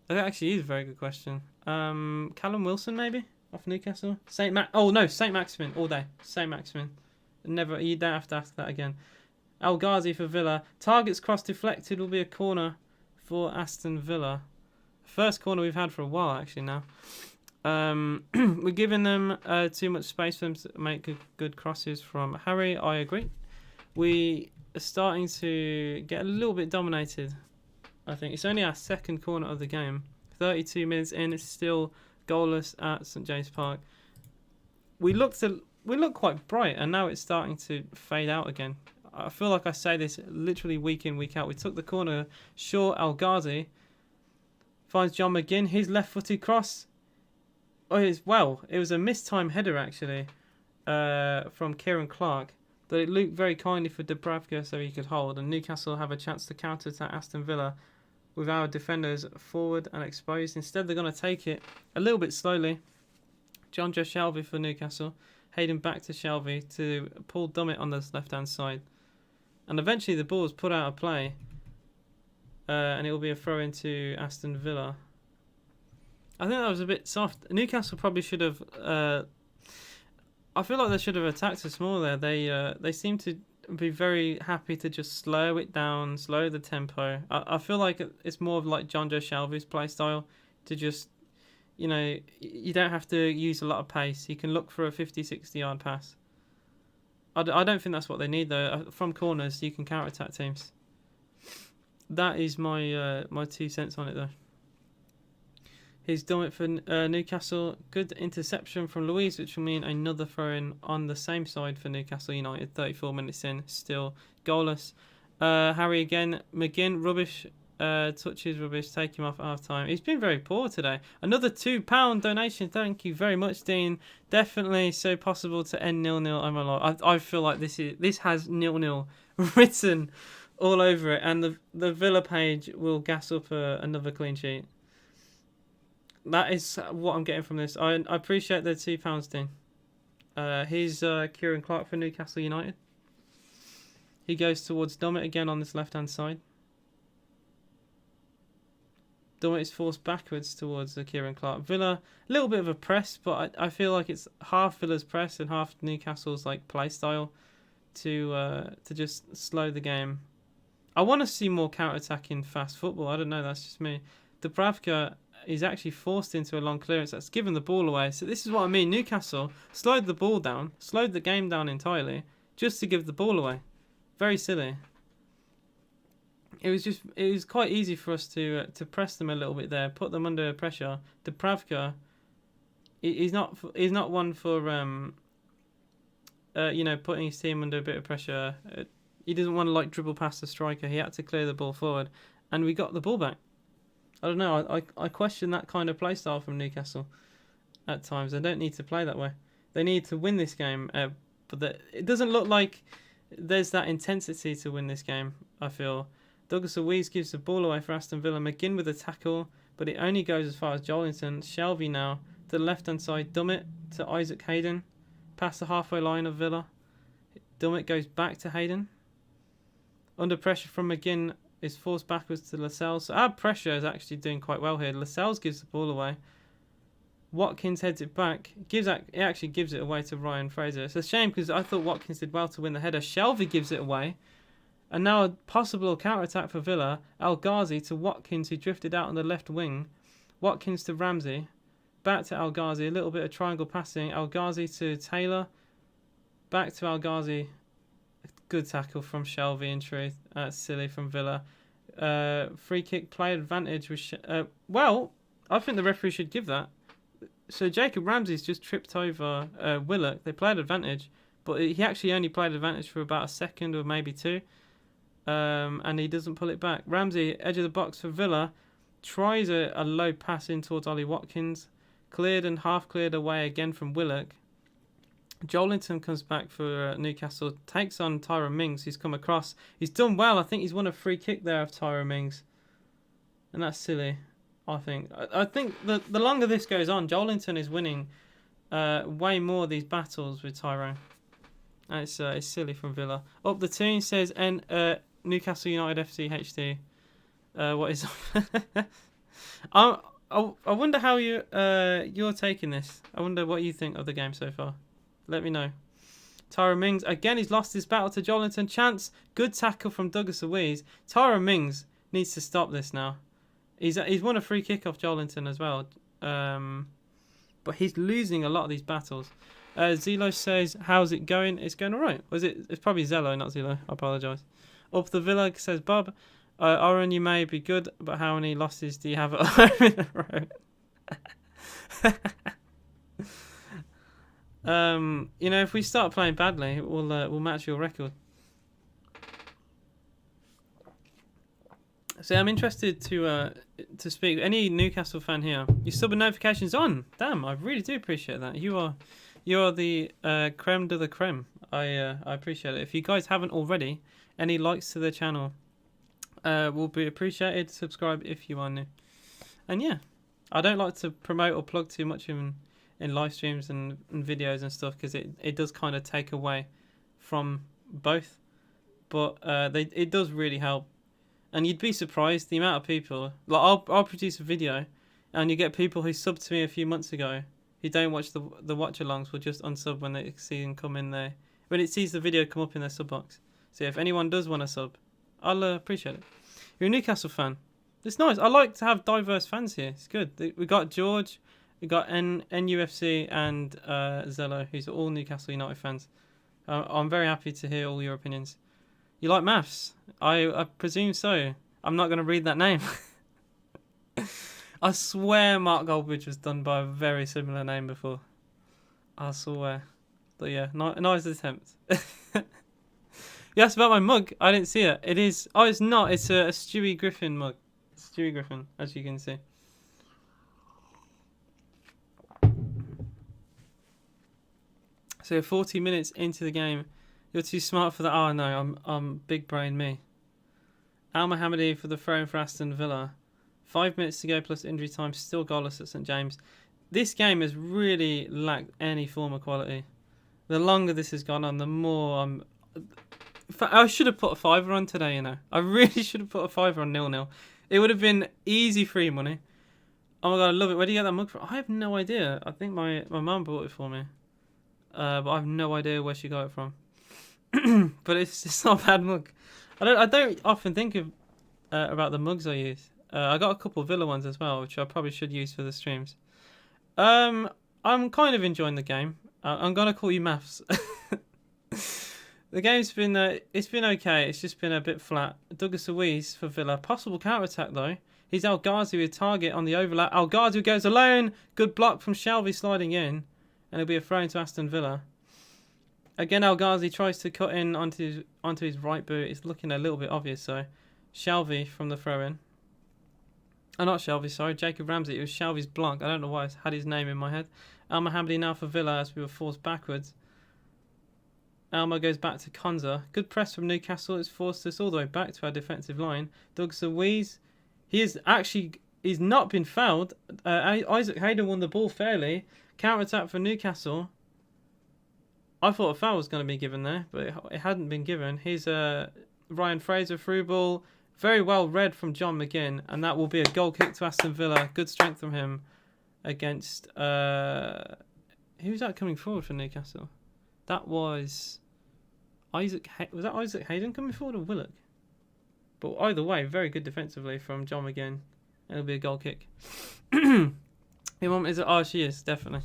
That actually is a very good question. Callum Wilson maybe off Newcastle. Saint Maximin all day. Saint Maximin. Never. You don't have to ask that again. El Ghazi for Villa. Targets cross deflected will be a corner for Aston Villa. First corner we've had for a while actually now. We're giving them too much space for them to make good crosses from Harry. I agree. We are starting to get a little bit dominated. I think it's only our second corner of the game. 32 minutes in, it's still goalless at St James Park. We look quite bright, and now it's starting to fade out again. I feel like I say this literally week in, week out. We took the corner. Shaw El Ghazi finds John McGinn. His left-footed cross. It was a mistime header actually from Kieran Clark, but it looked very kindly for Dubravka so he could hold, and Newcastle have a chance to counter-attack Aston Villa with our defenders forward and exposed. Instead they're going to take it a little bit slowly. John Joe Shelvey for Newcastle. Hayden back to Shelvey to Paul Dummett on the left-hand side. And eventually the ball is put out of play and it will be a throw into Aston Villa. I think that was a bit soft. Newcastle probably should have. I feel like they should have attacked us more there. They seem to be very happy to just slow it down, slow the tempo. I feel like it's more of like John Joe Shelvey's play style to just, you know, you don't have to use a lot of pace. You can look for a 50-60 yard pass. I don't think that's what they need though. From corners, you can counter attack teams. That is my 2 cents on it though. He's done it for Newcastle. Good interception from Luiz, which will mean another throw-in on the same side for Newcastle United. 34 minutes in, still goalless. Harry again. McGinn, rubbish. Touches rubbish. Take him off at half-time. He's been very poor today. Another £2 donation. Thank you very much, Dean. Definitely so possible to end 0-0. I'm alive. I feel like this has 0-0 written all over it, and the Villa page will gas up another clean sheet. That is what I'm getting from this. I appreciate the £2, Dean. Here's Kieran Clark for Newcastle United. He goes towards Dummett again on this left-hand side. Dummett is forced backwards towards Kieran Clark. Villa, a little bit of a press, but I feel like it's half Villa's press and half Newcastle's like play style to just slow the game. I want to see more counter-attacking fast football. I don't know, that's just me. Dubravka is actually forced into a long clearance that's given the ball away. So this is what I mean. Newcastle slowed the ball down, slowed the game down entirely, just to give the ball away. Very silly. It was quite easy for us to press them a little bit there, put them under pressure. Dubravka, he's not one for putting his team under a bit of pressure. He doesn't want to like dribble past the striker. He had to clear the ball forward, and we got the ball back. I don't know. I question that kind of play style from Newcastle at times. They don't need to play that way. They need to win this game, but it doesn't look like there's that intensity to win this game, I feel. Douglas Luiz gives the ball away for Aston Villa. McGinn with a tackle, but it only goes as far as Jolinton. Shelvey now to the left-hand side. Dummett to Isaac Hayden. Past the halfway line of Villa. Dummett goes back to Hayden. Under pressure from McGinn, is forced backwards to Lascelles. So our pressure is actually doing quite well here. Lascelles gives the ball away. Watkins heads it back. It actually gives it away to Ryan Fraser. It's a shame because I thought Watkins did well to win the header. Shelvey gives it away. And now a possible counter-attack for Villa. El Ghazi to Watkins, who drifted out on the left wing. Watkins to Ramsey. Back to El Ghazi. A little bit of triangle passing. El Ghazi to Taylor. Back to El Ghazi. Good tackle from Shelvey, in truth. That's silly from Villa. Free kick, play advantage. Well, I think the referee should give that. So Jacob Ramsey's just tripped over Willock. They played advantage, but he actually only played advantage for about a second or maybe two. And he doesn't pull it back. Ramsey, edge of the box for Villa. Tries a low pass in towards Ollie Watkins. Cleared and half cleared away again from Willock. Jolinton comes back for Newcastle, takes on Tyrone Mings, who's come across. He's done well. I think he's won a free kick there of Tyrone Mings. And that's silly, I think. I think the longer this goes on, Jolinton is winning way more of these battles with Tyrone. And it's silly from Villa. Up the tune says Newcastle United FC HD. What is I wonder how you're taking this. I wonder what you think of the game so far. Let me know. Tyrone Mings, again, he's lost his battle to Jolinton. Chance, good tackle from Douglas Luiz. Tyrone Mings needs to stop this now. He's won a free kick off Jolinton as well. But he's losing a lot of these battles. Zelo says, how's it going? It's going all right. It's probably Zello, not Zelo. I apologise. Up the Villa says, Bob, Oren, you may be good, but how many losses do you have at home in a row? If we start playing badly, we'll match your record. So I'm interested to speak. Any Newcastle fan here? Your sub and notifications on. Damn, I really do appreciate that. You are the creme de la creme. I appreciate it. If you guys haven't already, any likes to the channel will be appreciated. Subscribe if you are new. And yeah, I don't like to promote or plug too much in live streams and videos and stuff because it does kind of take away from both. But it does really help. And you'd be surprised the amount of people. Like I'll produce a video, and you get people who subbed to me a few months ago who don't watch the watch-alongs will just unsub when they see them come in there. When it sees the video come up in their sub box. So if anyone does want to sub, I'll appreciate it. You're a Newcastle fan. It's nice. I like to have diverse fans here. It's good. We got George, we got NUFC, and Zello, who's all Newcastle United fans. I'm very happy to hear all your opinions. You like maths? I presume so. I'm not going to read that name. I swear Mark Goldbridge was done by a very similar name before. I swear. But yeah, nice attempt. You asked about my mug. I didn't see it. It is... Oh, it's not. It's a Stewie Griffin mug. Stewie Griffin, as you can see. So 40 minutes into the game. You're too smart for that. Oh, no. I'm big brain me. Al Mohammadi for the throw-in for Aston Villa. 5 minutes to go plus injury time. Still goalless at St James. This game has really lacked any form of quality. The longer this has gone on, the more I'm... I should have put a fiver on today, you know. I really should have put a fiver on 0-0. It would have been easy free money. Oh my god, I love it. Where do you get that mug from? I have no idea. I think my mum bought it for me. But I have no idea where she got it from. But it's not a bad mug. I don't often think of about the mugs I use. I got a couple of Villa ones as well, which I probably should use for the streams. I'm kind of enjoying the game. I'm gonna call you Maths. The game's been it's been okay. It's just been a bit flat. Douglas Luiz for Villa. Possible counter attack though. He's El Ghazi with target on the overlap. El Ghazi goes alone. Good block from Shelvey sliding in, and it'll be a throw into Aston Villa. Again, El Ghazi tries to cut in onto his right boot. It's looking a little bit obvious. So, Shelvey from the throw in. Oh, not Shelvey, sorry. Jacob Ramsey. It was Shelvey's block. I don't know why I had his name in my head. Al Mohammadi now for Villa as we were forced backwards. Alma goes back to Konza. Good press from Newcastle. It's forced us all the way back to our defensive line. Douglas Luiz. He's not been fouled. Isaac Hayden won the ball fairly. Counter attack for Newcastle. I thought a foul was going to be given there, but it hadn't been given. Here's Ryan Fraser through ball. Very well read from John McGinn, and that will be a goal kick to Aston Villa. Good strength from him against... who's that coming forward for Newcastle? That was... Isaac Hayden coming forward or Willock? But either way, very good defensively from John McGinn. And it'll be a goal kick. Your mum is... Oh, she is, definitely.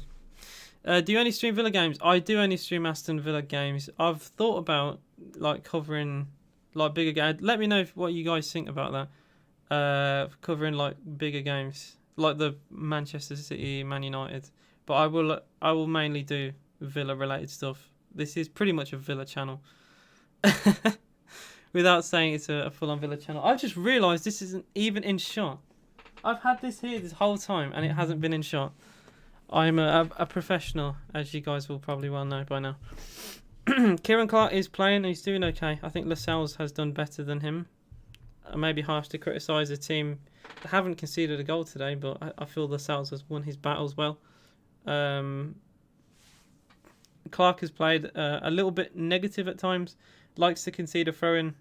Do you only stream Villa games? I do only stream Aston Villa games. I've thought about like covering like bigger games. Let me know what you guys think about that. Covering like bigger games, like the Manchester City, Man United. But I will mainly do Villa related stuff. This is pretty much a Villa channel. Without saying it's a full-on Villa channel. I've just realised this isn't even in shot. I've had this here this whole time and it hasn't been in shot. I'm a professional, as you guys will probably well know by now. Kieran Clark is playing and he's doing okay. I think Lascelles has done better than him. Maybe harsh to criticise a team that haven't conceded a goal today, but I feel Lascelles has won his battles well. Clark has played a little bit negative at times. Likes to concede a throw-in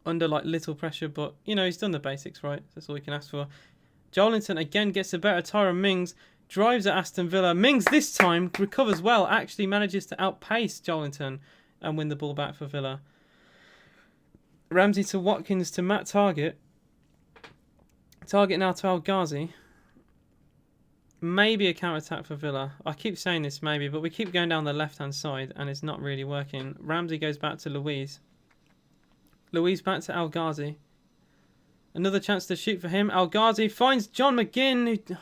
under like little pressure, but you know he's done the basics right. That's all we can ask for. Joelinton again gets a better. Tyrone Mings drives at Aston Villa. Mings this time recovers well. Actually manages to outpace Joelinton and win the ball back for Villa. Ramsey to Watkins to Matt Target. Target now to El Ghazi. Maybe a counter-attack for Villa. I keep saying this maybe, but we keep going down the left-hand side and it's not really working. Ramsey goes back to Luiz. Luiz back to El Ghazi. Another chance to shoot for him. El Ghazi finds John McGinn.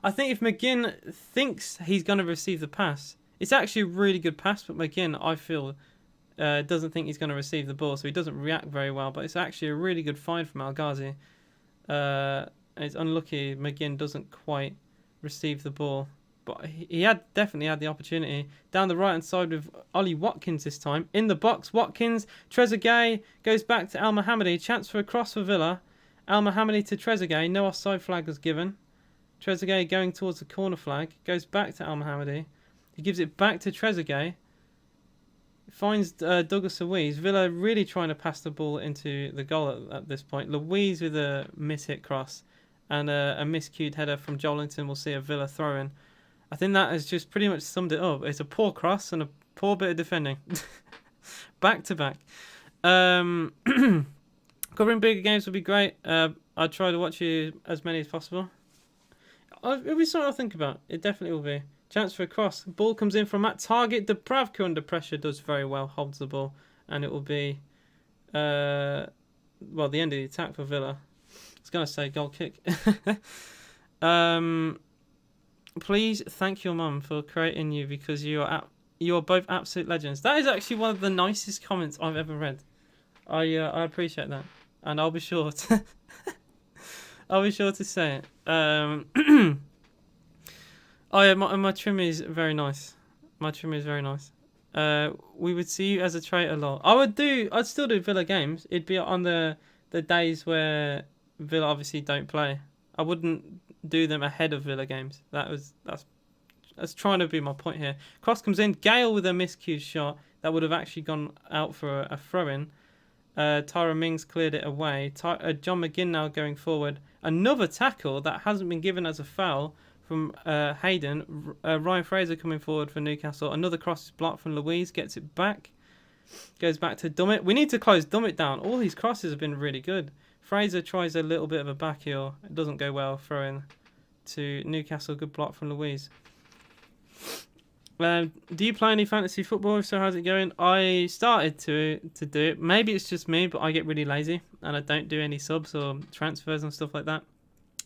I think if McGinn thinks he's going to receive the pass, it's actually a really good pass, but McGinn, I feel, doesn't think he's going to receive the ball, so he doesn't react very well, but it's actually a really good find from El Ghazi. It's unlucky McGinn doesn't quite receive the ball, but he definitely had the opportunity. Down the right hand side with Ollie Watkins this time. In the box, Watkins, Trezeguet goes back to Al Mohammadi. Chance for a cross for Villa. Al Mohammadi to Trezeguet. No offside flag was given. Trezeguet going towards the corner flag. Goes back to Al Mohammadi. He gives it back to Trezeguet. Finds Douglas Luiz. Villa really trying to pass the ball into the goal at this point. Luiz with a miss-hit cross. And a miscued header from Joelinton. We'll see a Villa throw-in. I think that has just pretty much summed it up. It's a poor cross and a poor bit of defending. Back to back. Covering bigger games would be great. I'd try to watch you as many as possible. It'll be something I'll think about. It definitely will be. Chance for a cross. Ball comes in from that target. Dubravka under pressure does very well. Holds the ball. And it will be the end of the attack for Villa. was going to say goal kick. Please thank your mum for creating you because you are both absolute legends. That is actually one of the nicest comments I've ever read. I appreciate that, and I'll be sure to say it. Oh yeah, my trim is very nice. My trim is very nice. We would see you as a traitor a lot. I'd still do Villa games. It'd be on the days where Villa obviously don't play. I wouldn't do them ahead of Villa games. That's trying to be my point here. Cross comes in. Gale with a miscued shot that would have actually gone out for a throw-in. Tyra Mings cleared it away. John McGinn now going forward. Another tackle that hasn't been given as a foul from Hayden. Ryan Fraser coming forward for Newcastle. Another cross is blocked from Louise. Gets it back. Goes back to Dummett. We need to close Dummett down. All these crosses have been really good. Fraser tries a little bit of a back heel. It doesn't go well. Throwing to Newcastle. Good block from Louise. Do you play any fantasy football? If so, how's it going? I started to do it. Maybe it's just me, but I get really lazy and I don't do any subs or transfers and stuff like that.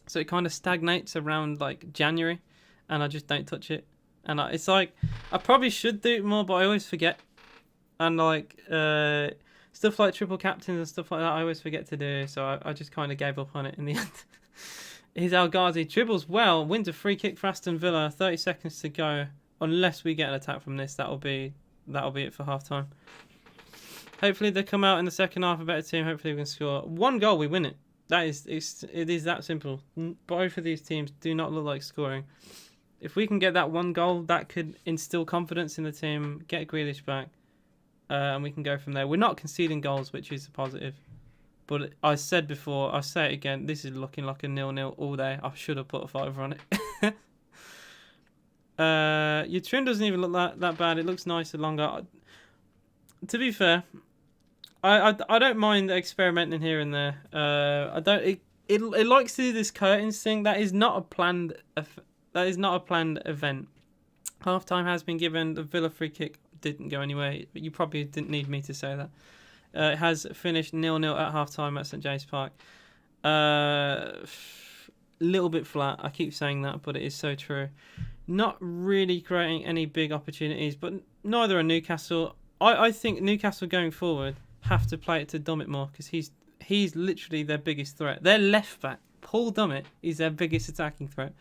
So it kind of stagnates around like January, and I just don't touch it. And it's like I probably should do it more, but I always forget. And like stuff like triple captains and stuff like that, I always forget to do. So I just kind of gave up on it in the end. Here's El Ghazi, dribbles well, wins a free kick for Aston Villa. 30 seconds to go. Unless we get an attack from this, that'll be it for half time. Hopefully they come out in the second half a better team. Hopefully we can score one goal. We win it. It is that simple. Both of these teams do not look like scoring. If we can get that one goal, that could instill confidence in the team. Get Grealish back, and we can go from there. We're not conceding goals, which is a positive. But I said before, I'll say it again. This is looking like a 0-0 all day. I should have put a 5 on it. Your trim doesn't even look that bad. It looks nicer, longer. To be fair, I don't mind experimenting here and there. I don't. It likes to do this curtains thing. That is not a planned. That is not a planned event. Half time has been given. The Villa free kick didn't go anywhere. But you probably didn't need me to say that. It has finished 0-0 at half time at St James Park. Little bit flat. I keep saying that, but it is so true. Not really creating any big opportunities, but neither are Newcastle. I think Newcastle going forward have to play it to Dummett more because he's literally their biggest threat. Their left back, Paul Dummett, is their biggest attacking threat.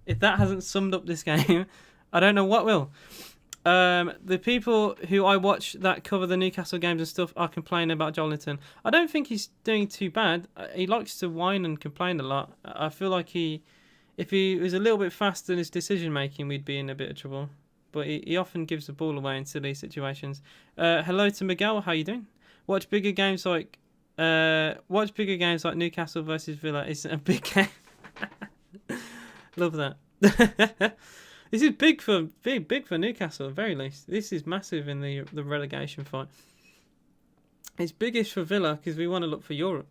If that hasn't summed up this game, I don't know what will. The people who I watch that cover the Newcastle games and stuff are complaining about Jolinton. I don't think he's doing too bad. He likes to whine and complain a lot. I feel like if he was a little bit faster in his decision making, we'd be in a bit of trouble. But he often gives the ball away in silly situations. Hello to Miguel. How you doing? Watch bigger games like Newcastle versus Villa. It's a big game. Love that. This is big for Newcastle at the very least. This is massive in the relegation fight. It's biggish for Villa because we want to look for Europe.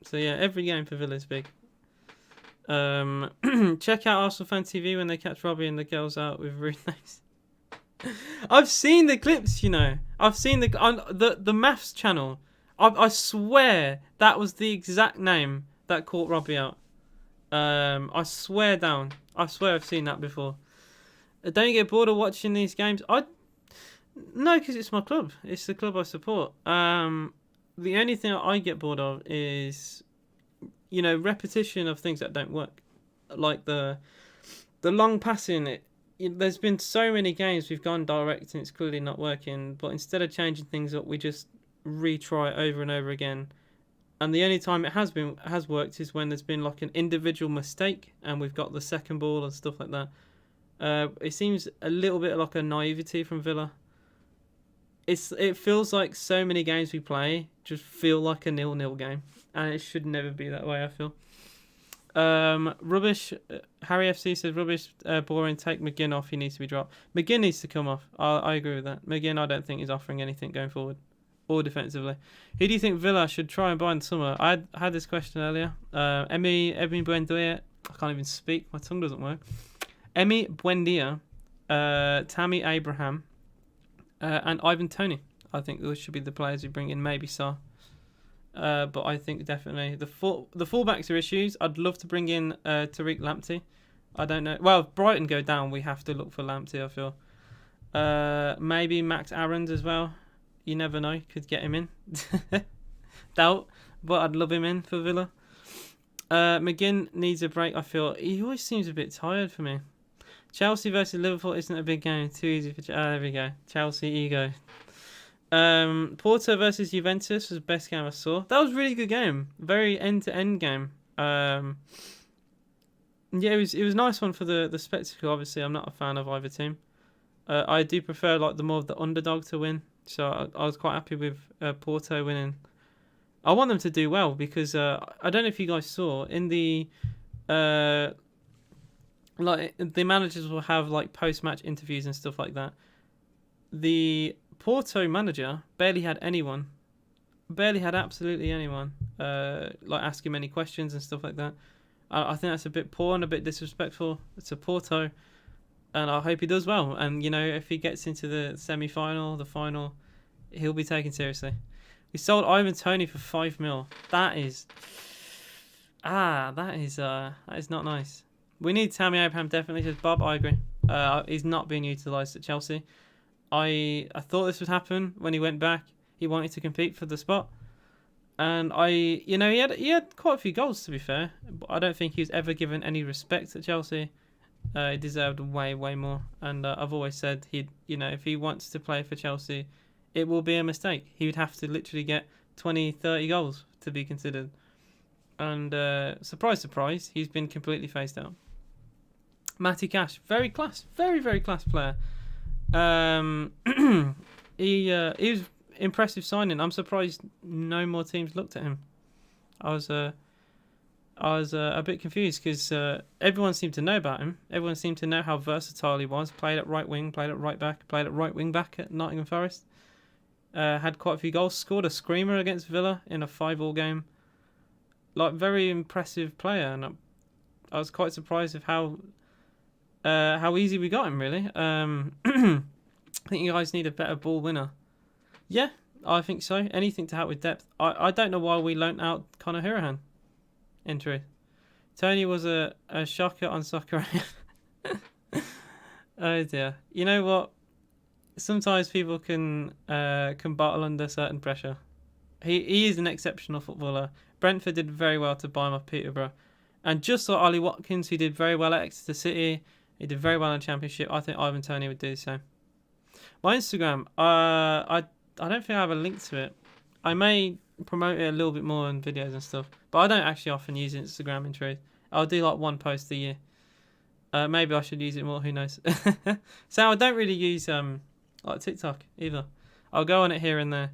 So yeah, every game for Villa is big. Check out Arsenal Fan TV when they catch Robbie and the girls out with rude names. I've seen the clips, you know. I've seen the maths channel. I swear that was the exact name that caught Robbie out. I swear down. I swear I've seen that before. Don't you get bored of watching these games? No, because it's my club. It's the club I support. The only thing I get bored of is, you know, repetition of things that don't work, like the long passing. There's been so many games we've gone direct and it's clearly not working. But instead of changing things up, we just retry over and over again. And the only time it has worked is when there's been like an individual mistake and we've got the second ball and stuff like that. It seems a little bit like a naivety from Villa. It feels like so many games we play just feel like a 0-0 game, and it should never be that way, I feel. Rubbish. Harry FC says rubbish, boring. Take McGinn off. He needs to be dropped. McGinn needs to come off. I agree with that. McGinn, I don't think is offering anything going forward or defensively. Who do you think Villa should try and buy in the summer? I had this question earlier. Emi Buendia. I can't even speak. My tongue doesn't work. Emi Buendia, Tammy Abraham, and Ivan Toney. I think those should be the players we bring in. Maybe Sarr. But I think definitely the fullbacks are issues. I'd love to bring in Tariq Lamptey. I don't know. Well, if Brighton go down, we have to look for Lamptey, I feel. Maybe Max Aarons as well. You never know. Could get him in. Doubt. But I'd love him in for Villa. McGinn needs a break, I feel. He always seems a bit tired for me. Chelsea versus Liverpool isn't a big game. Too easy for... there we go. Chelsea ego. Porto versus Juventus was the best game I saw. That was a really good game. Very end-to-end game. Yeah, it was a nice one for the spectacle. Obviously, I'm not a fan of either team. I do prefer like the more of the underdog to win. So I was quite happy with Porto winning. I want them to do well because I don't know if you guys saw in the like the managers will have like post-match interviews and stuff like that. The Porto manager barely had anyone, barely had absolutely anyone like ask him any questions and stuff like that. I think that's a bit poor and a bit disrespectful to Porto, and I hope he does well. And you know, if he gets into the semi-final, the final, he'll be taken seriously. We sold Ivan Toney for 5 mil. That is not nice. We need Tammy Abraham definitely, says Bob. I agree. He's not being utilised at Chelsea. I thought this would happen when he went back. He wanted to compete for the spot, and he had quite a few goals to be fair. But I don't think he was ever given any respect at Chelsea. He deserved way more. And I've always said if he wants to play for Chelsea, it will be a mistake. He would have to literally get 20, 30 goals to be considered. And surprise, surprise, he's been completely phased out. Matty Cash, very class, very class player. He was impressive signing. I'm surprised no more teams looked at him. I was a bit confused because everyone seemed to know about him. Everyone seemed to know how versatile he was. Played at right wing, played at right back, played at right wing back at Nottingham Forest. Had quite a few goals. Scored a screamer against Villa in a 5-5 game. Like, very impressive player, and I was quite surprised of how easy we got him. Really, I think you guys need a better ball winner. Yeah, I think so. Anything to help with depth. I don't know why we loaned out Conor Hourihane. In truth, Tony was a shocker on soccer. Oh dear. You know what? Sometimes people can bottle under certain pressure. He is an exceptional footballer. Brentford did very well to buy him off Peterborough. And just like Ollie Watkins, who did very well at Exeter City, he did very well in the Championship, I think Ivan Toney would do the same. My Instagram, I don't think I have a link to it. I may promote it a little bit more in videos and stuff, but I don't actually often use Instagram in truth. I'll do like one post a year. Maybe I should use it more, who knows. So I don't really use like TikTok either. I'll go on it here and there,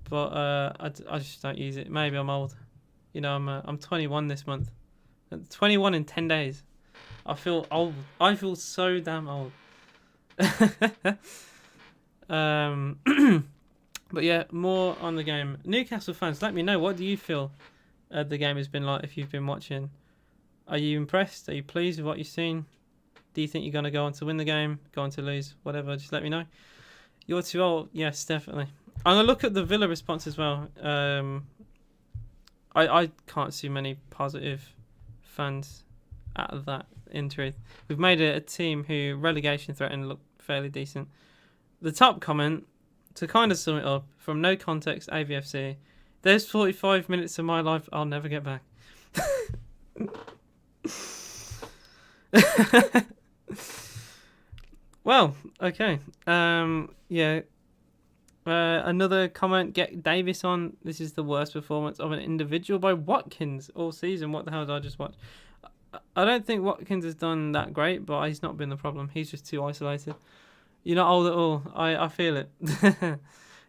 but I just don't use it. Maybe I'm old. You know, I'm 21 this month. 21 in 10 days. I feel old. I feel so damn old. But yeah, more on the game. Newcastle fans, let me know, what do you feel the game has been like if you've been watching? Are you impressed? Are you pleased with what you've seen? Do you think you're going to go on to win the game, go on to lose, whatever? Just let me know. You're too old. Yes, definitely. I'm going to look at the Villa response as well. I can't see many positive fans out of that, in truth. We've made a team who relegation threatened look fairly decent. The top comment, to kind of sum it up, from No Context AVFC, there's 45 minutes of my life I'll never get back. Well, okay. Yeah. Another comment, get Davis on. This is the worst performance of an individual by Watkins all season. What the hell did I just watch? I don't think Watkins has done that great, but he's not been the problem. He's just too isolated. You're not old at all. I feel it.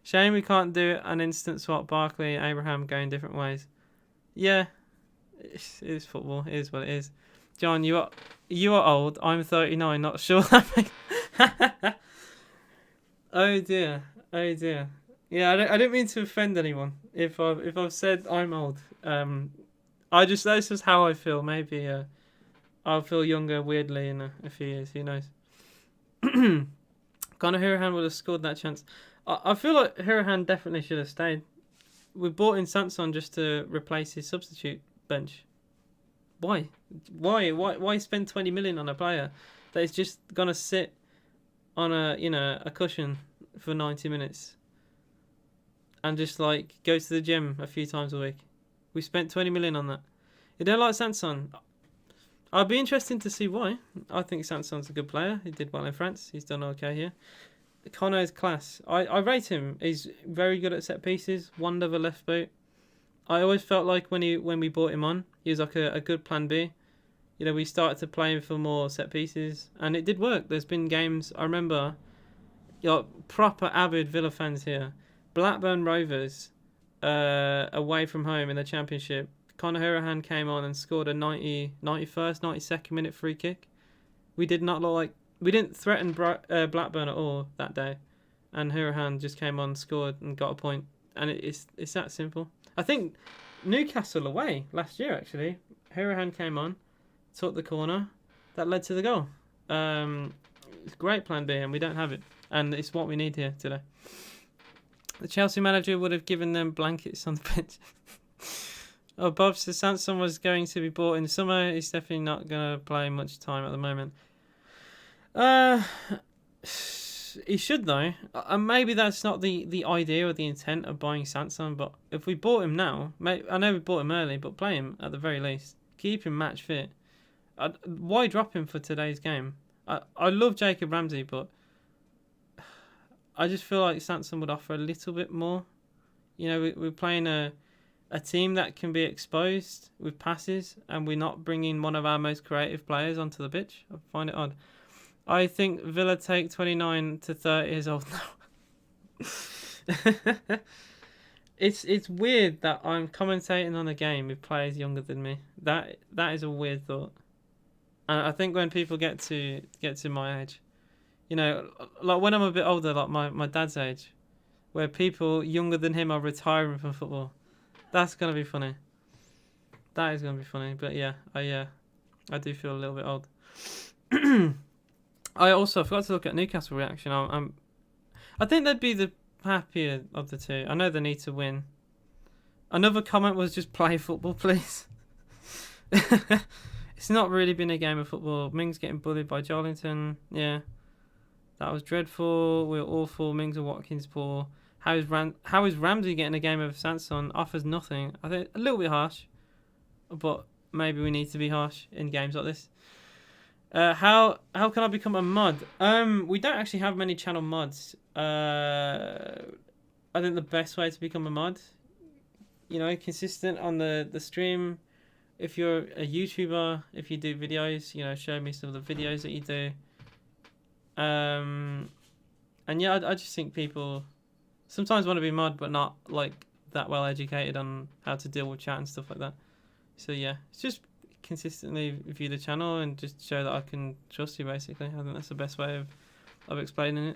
Shame we can't do an instant swap. Barkley and Abraham going different ways. Yeah, it is football. It is what it is. John, you are old. I'm 39. Not sure that makes... Oh dear. Yeah, I didn't mean to offend anyone. If I've said I'm old, that's just how I feel. Maybe I'll feel younger weirdly in a few years. Who knows? Conor Hourihane would have scored that chance. I feel like Hourihane definitely should have stayed. we bought in Sanson just to replace his substitute bench. Why? Why spend 20 million on a player that is just gonna sit on a cushion for 90 minutes and just like go to the gym a few times a week? We spent 20 million on that. You don't like Sanson? I'd be interested to see why. I think Sanson's a good player. He did well in France. He's done okay here. Connor's class. I rate him. He's very good at set pieces. Wonder the left boot. I always felt like when we brought him on, he was like a good plan B. You know, we started to play him for more set pieces, and it did work. There's been games, I remember, proper avid Villa fans here. Blackburn Rovers, away from home in the Championship. Conor Hourihane came on and scored a 91st, 92nd minute free kick. We did not look like... We didn't threaten Blackburn at all that day. And Hourihane just came on, scored and got a point. And it's that simple. I think Newcastle away last year, actually. Hourihane came on, took the corner. That led to the goal. It's a great plan B, and we don't have it. And it's what we need here today. The Chelsea manager would have given them blankets on the bench. Oh, Bob says Sanson was going to be bought in summer. He's definitely not going to play much time at the moment. He should though. And maybe that's not the idea or the intent of buying Sanson. But if we bought him now, I know we bought him early, but play him at the very least. Keep him match fit. Why drop him for today's game? I love Jacob Ramsey, but I just feel like Sanson would offer a little bit more. You know, we're playing a team that can be exposed with passes, and we're not bringing one of our most creative players onto the pitch. I find it odd. I think Villa take 29 to 30 years old now. It's weird that I'm commentating on a game with players younger than me. That is a weird thought. And I think when people get to my age, you know, like when I'm a bit older, like my dad's age, where people younger than him are retiring from football. That's going to be funny. That is going to be funny. But yeah, I do feel a little bit old. I also forgot to look at Newcastle reaction. I think they'd be the happier of the two. I know they need to win. Another comment was just play football, please. It's not really been a game of football. Mings getting bullied by Jolinton. Yeah. That was dreadful. We're awful. Mings and Watkins poor. How is Ramsey getting a game of Sanson? Offers nothing. I think a little bit harsh, but maybe we need to be harsh in games like this. How can I become a mod? We don't actually have many channel mods. I think the best way to become a mod, you know, consistent on the stream. If you're a YouTuber, if you do videos, you know, show me some of the videos that you do. And yeah, I just think people sometimes want to be mod, but not like that well educated on how to deal with chat and stuff like that. So yeah, it's just consistently view the channel and just show that I can trust you. Basically, I think that's the best way of explaining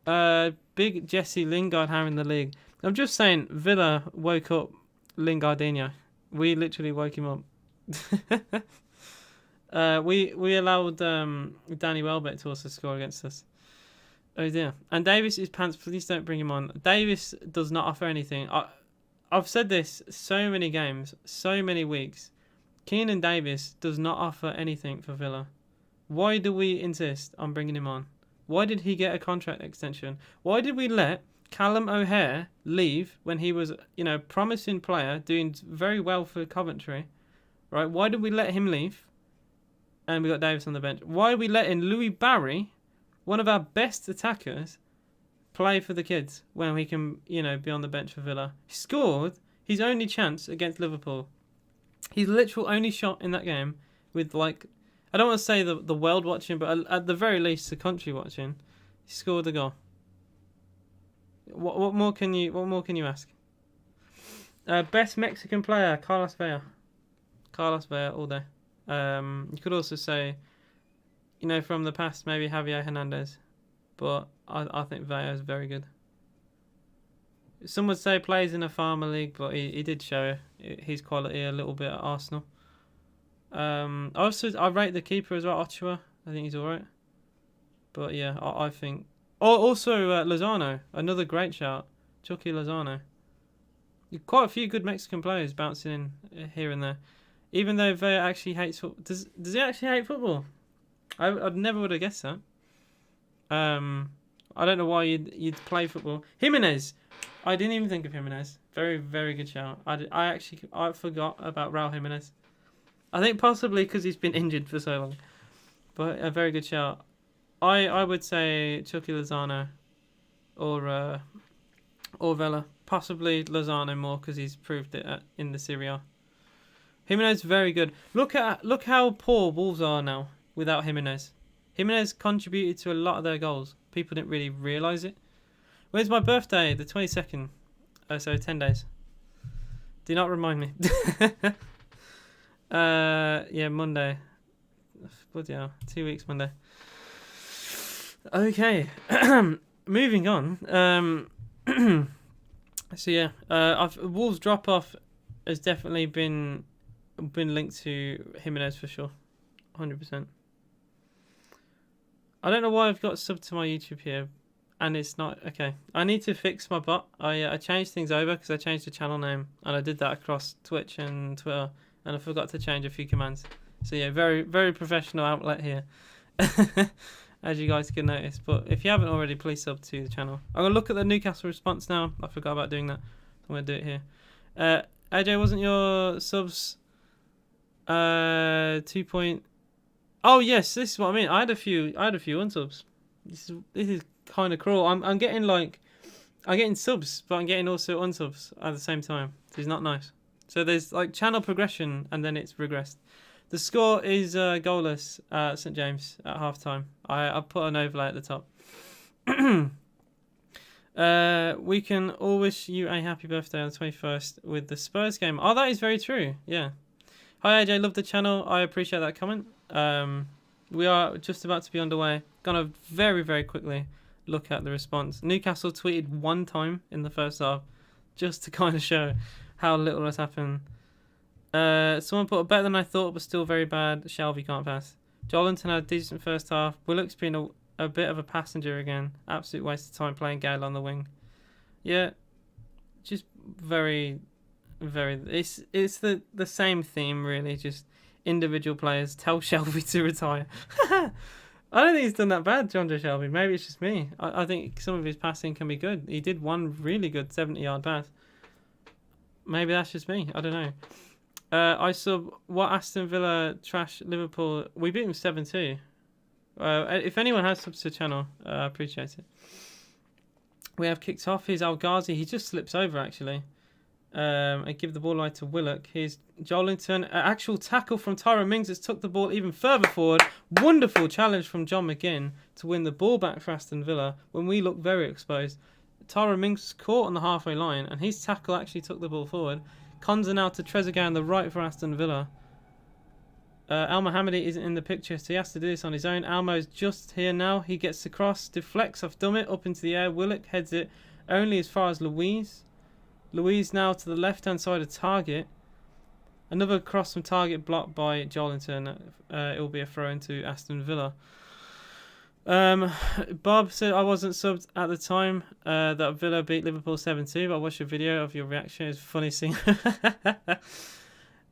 it. Big Jesse Lingard hammer in the league. I'm just saying, Villa woke up Lingardinho. We literally woke him up. We allowed Danny Welbeck to also score against us. Oh dear. And Davis is pants. Please don't bring him on. Davis does not offer anything. I've said this so many games, so many weeks. Keenan Davis does not offer anything for Villa. Why do we insist on bringing him on? Why did he get a contract extension? Why did we let Callum O'Hare leave when he was, you know, promising player, doing very well for Coventry? Right? Why did we let him leave? And we got Davis on the bench. Why are we letting Louis Barry, one of our best attackers, play for the kids when we can, you know, be on the bench for Villa? He scored his only chance against Liverpool. His literal only shot in that game with, like, I don't want to say the world watching, but at the very least the country watching. He scored a goal. What more can you ask? Best Mexican player, Carlos Vela. Carlos Vela all day. You could also say, you know, from the past, maybe Javier Hernandez, but I think Vela is very good. Some would say plays in a farmer league, but he did show his quality a little bit at Arsenal. I rate the keeper as well, Ochoa. I think he's alright. But yeah, I think... Oh, also Lozano, another great shout. Chucky Lozano. Quite a few good Mexican players bouncing in here and there. Even though Villa actually hates football. Does he actually hate football? I'd never would have guessed that. I don't know why you'd play football. Jimenez. I didn't even think of Jimenez. Very, very good shout. I forgot about Raul Jimenez. I think possibly because he's been injured for so long. But a very good shout. I would say Chucky Lozano or Vela. Possibly Lozano more because he's proved it in the Serie A. Jimenez very good. Look how poor Wolves are now without Jimenez. Jimenez contributed to a lot of their goals. People didn't really realise it. When's my birthday? The 22nd. So 10 days. Do not remind me. Yeah, Monday. Bloody hell. 2 weeks Monday. Okay. Moving on. So yeah, Wolves drop off has definitely been linked to Jimenez for sure. 100%. I don't know why I've got subbed to my YouTube here, and it's not okay. I need to fix my bot. I changed things over because I changed the channel name, and I did that across Twitch and Twitter, and I forgot to change a few commands. So yeah, very very professional outlet here, as you guys can notice. But if you haven't already, please sub to the channel. I'm gonna look at the Newcastle response now. I forgot about doing that. I'm gonna do it here. AJ, wasn't your subs 2 Oh yes, this is what I mean. I had a few unsubs. This is kind of cruel. I'm getting subs, but I'm getting also unsubs at the same time. This is not nice. So there's like channel progression, and then it's regressed. The score is goalless at St James at half time. I put an overlay at the top. We can all wish you a happy birthday on the 21st with the Spurs game. Oh, that is very true. Yeah. Hi AJ, love the channel. I appreciate that comment. We are just about to be underway. Gonna very, very quickly look at the response. Newcastle tweeted one time in the first half, just to kind of show how little has happened. Someone put better than I thought, but still very bad. Shelby can't pass. Jolinton had a decent first half. Willock's been a bit of a passenger again. Absolute waste of time playing Gale on the wing. Yeah, just very, very. It's the same theme really. Just individual players tell Shelby to retire. I don't think he's done that bad, John Joe Shelby. Maybe it's just me. I think some of his passing can be good. He did one really good 70-yard pass. Maybe that's just me. I don't know. I sub what Aston Villa trash Liverpool. We beat them 7-2. If anyone has subs to the channel, I appreciate it. We have kicked off. Here's Al Ghazi. He just slips over actually. And give the ball away to Willock. Here's Jolinton. An actual tackle from Tyrone Mings has took the ball even further forward. Wonderful challenge from John McGinn to win the ball back for Aston Villa when we look very exposed. Tyrone Mings was caught on the halfway line and his tackle actually took the ball forward. Konza now to Trezeguet on the right for Aston Villa. Al Mohammadi isn't in the picture, so he has to do this on his own. Almo's just here now. He gets the cross, deflects off Dummett up into the air. Willock heads it only as far as Louise. Louise now to the left-hand side of target. Another cross from target blocked by Jolinton. It will be a throw into Aston Villa. Bob said I wasn't subbed at the time that Villa beat Liverpool 7-2, but I watched a video of your reaction. It's funny seeing.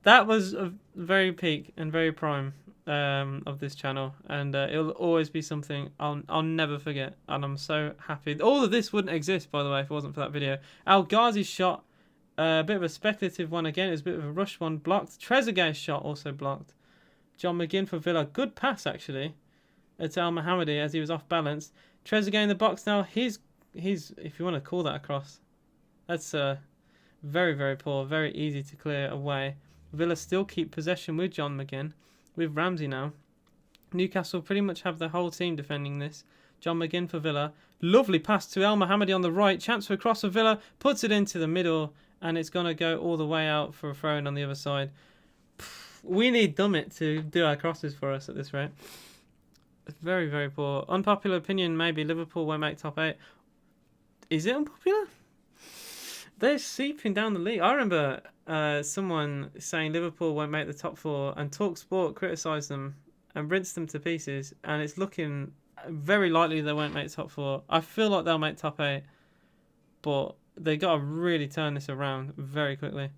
That was a very peak and very prime of this channel, and it'll always be something I'll never forget, and I'm so happy. All of this wouldn't exist, by the way, if it wasn't for that video. Al Ghazi's shot, a bit of a speculative one again. It was a bit of a rush one, blocked. Trezeguet's shot also blocked. John McGinn for Villa, good pass actually. It's Al Mohammadi as he was off balance. Trezeguet in the box now. He's if you want to call that a cross, that's very very poor, very easy to clear away. Villa still keep possession with John McGinn, with Ramsey now. Newcastle pretty much have the whole team defending this. John McGinn for Villa. Lovely pass to Al Mohammadi on the right. Chance for a cross for Villa. Puts it into the middle, and it's going to go all the way out for a throw-in on the other side. We need Dummett to do our crosses for us at this rate. Very, very poor. Unpopular opinion, maybe Liverpool won't make top 8. Is it unpopular? They're seeping down the league. I remember someone saying Liverpool won't make the top 4, and TalkSport criticised them and rinsed them to pieces, and it's looking very likely they won't make top 4. I feel like they'll make top 8, but they got to really turn this around very quickly.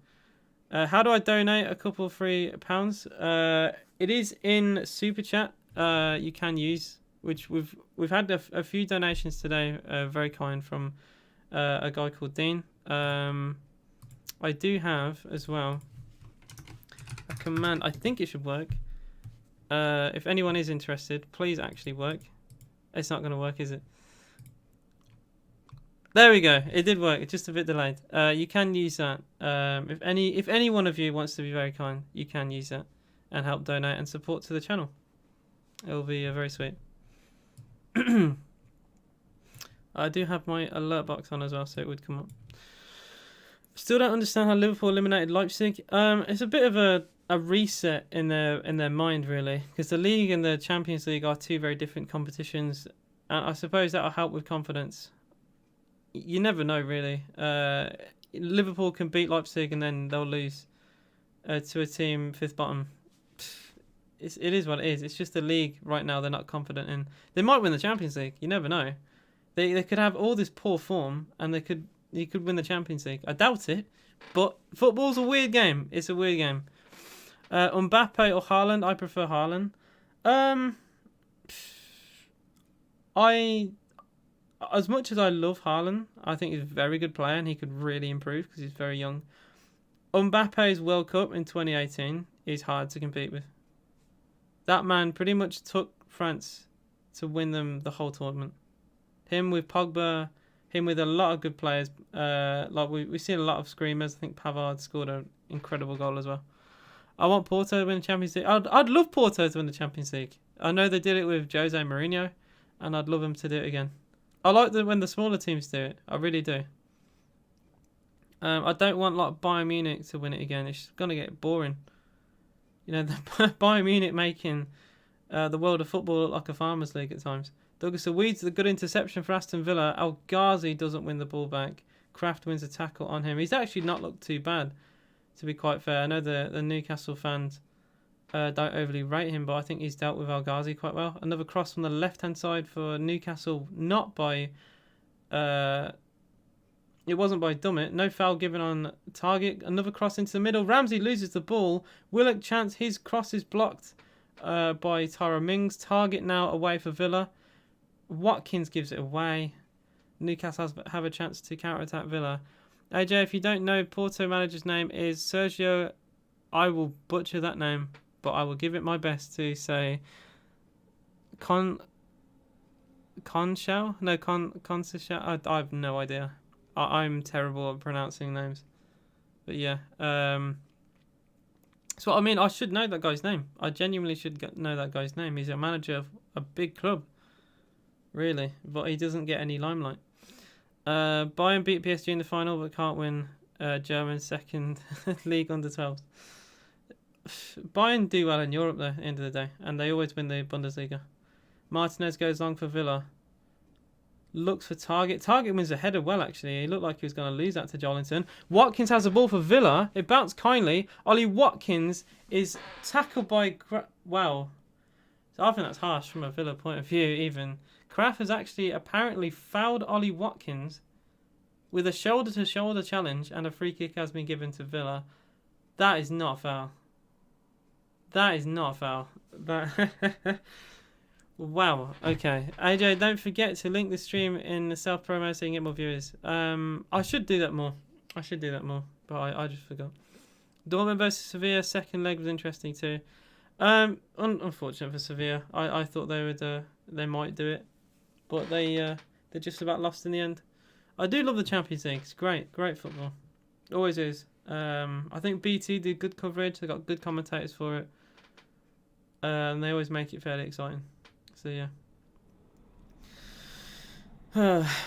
How do I donate a couple of £3? It is in Super Chat. You can use, which we've had a few donations today. Very kind from a guy called Dean. I do have as well a command. I think it should work. If anyone is interested, please actually work. It's not going to work, is it? There we go. It did work. It's just a bit delayed. You can use that. If any one of you wants to be very kind, you can use that and help donate and support to the channel. It will be very sweet. I do have my alert box on as well, so it would come up. Still don't understand how Liverpool eliminated Leipzig. It's a bit of a reset in their mind, really, because the league and the Champions League are two very different competitions, and I suppose that'll help with confidence. You never know, really. Liverpool can beat Leipzig and then they'll lose to a team fifth bottom. It is what it is. It's just the league right now they're not confident in. They might win the Champions League. You never know. They could have all this poor form and you could win the Champions League. I doubt it, but football's a weird game. It's a weird game. Mbappe or Haaland? I prefer Haaland. As much as I love Haaland, I think he's a very good player and he could really improve because he's very young. Mbappe's World Cup in 2018 is hard to compete with. That man pretty much took France to win them the whole tournament. Him with Pogba, him with a lot of good players. Like we've seen a lot of screamers. I think Pavard scored an incredible goal as well. I want Porto to win the Champions League. I'd love Porto to win the Champions League. I know they did it with Jose Mourinho, and I'd love them to do it again. I like when the smaller teams do it. I really do. I don't want like Bayern Munich to win it again. It's gonna get boring. You know, the Bayern Munich making the world of football look like a farmers' league at times. Douglas Weeds, the good interception for Aston Villa. El Ghazi doesn't win the ball back. Kraft wins a tackle on him. He's actually not looked too bad, to be quite fair. I know the Newcastle fans don't overly rate him, but I think he's dealt with El Ghazi quite well. Another cross from the left-hand side for Newcastle, not by... it wasn't by Dummett. No foul given on target. Another cross into the middle. Ramsey loses the ball. Willock chance his cross is blocked by Tara Mings. Target now away for Villa. Watkins gives it away. Newcastle have a chance to counter-attack Villa. AJ, if you don't know, Porto manager's name is Sergio. I will butcher that name, but I will give it my best to say Conceição? No, Conceição. I have no idea. I'm terrible at pronouncing names. But yeah. So I mean, I should know that guy's name. I genuinely should know that guy's name. He's a manager of a big club. Really. But he doesn't get any limelight. Bayern beat PSG in the final, but can't win German second league under 12s. Bayern do well in Europe, though, at the end of the day. And they always win the Bundesliga. Martinez goes long for Villa. Looks for Target. Target wins a header well, actually. He looked like he was going to lose that to Jolinton. Watkins has the ball for Villa. It bounced kindly. Ollie Watkins is tackled by... Wow. So I think that's harsh from a Villa point of view, even. Kraft has actually apparently fouled Ollie Watkins with a shoulder-to-shoulder challenge, and a free kick has been given to Villa. That is not a foul. That is not a foul. That... Wow. Okay. AJ, don't forget to link the stream in the self-promo so you can get more viewers. I should do that more. But I just forgot. Dortmund versus Sevilla, second leg was interesting too. Unfortunate for Sevilla. I thought they might do it, but they just about lost in the end. I do love the Champions League. It's great football. Always is. I think BT did good coverage. They got good commentators for it, and they always make it fairly exciting. So yeah.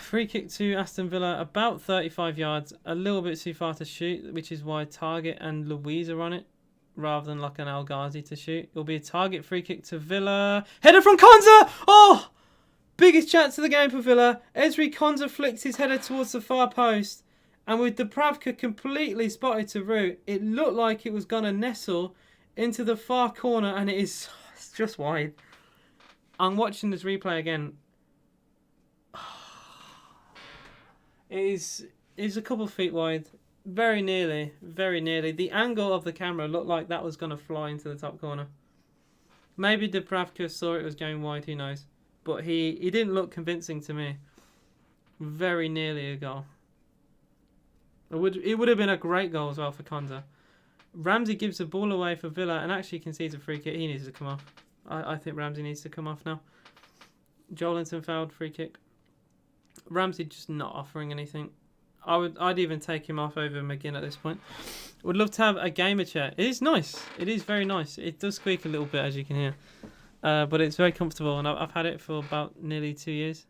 Free kick to Aston Villa, about 35 yards, a little bit too far to shoot, which is why Target and Louise are on it, rather than like an El Ghazi to shoot. It'll be a Target free kick to Villa. Header from Konza! Oh! Biggest chance of the game for Villa. Ezri Konza flicks his header towards the far post, and with Dubravka completely spotted to root, it looked like it was going to nestle into the far corner, and it's just wide. I'm watching this replay again. It's He's a couple feet wide. Very nearly. Very nearly. The angle of the camera looked like that was going to fly into the top corner. Maybe Dubravka saw it was going wide, who knows. But he didn't look convincing to me. Very nearly a goal. It would have been a great goal as well for Konza. Ramsey gives the ball away for Villa and actually concedes a free kick. He needs to come off. I think Ramsey needs to come off now. Jolinton fouled, free kick. Ramsey just not offering anything. I'd even take him off over McGinn at this point. Would love to have a gamer chair. It is nice. It is very nice. It does squeak a little bit, as you can hear. But it's very comfortable, and I've had it for about nearly 2 years.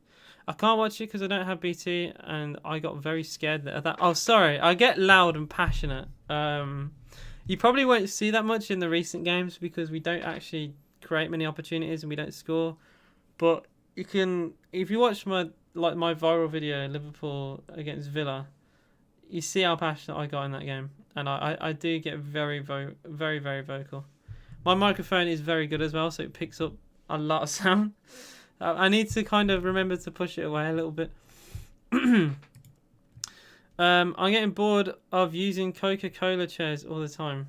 I can't watch it because I don't have BT, and I got very scared of that. Oh, sorry. I get loud and passionate. You probably won't see that much in the recent games because we don't actually create many opportunities and we don't score. But you can, if you watch my viral video, Liverpool against Villa, you see how passionate I got in that game. And I do get very, very, very, very vocal. My microphone is very good as well, so it picks up a lot of sound. I need to kind of remember to push it away a little bit. I'm getting bored of using Coca-Cola chairs all the time.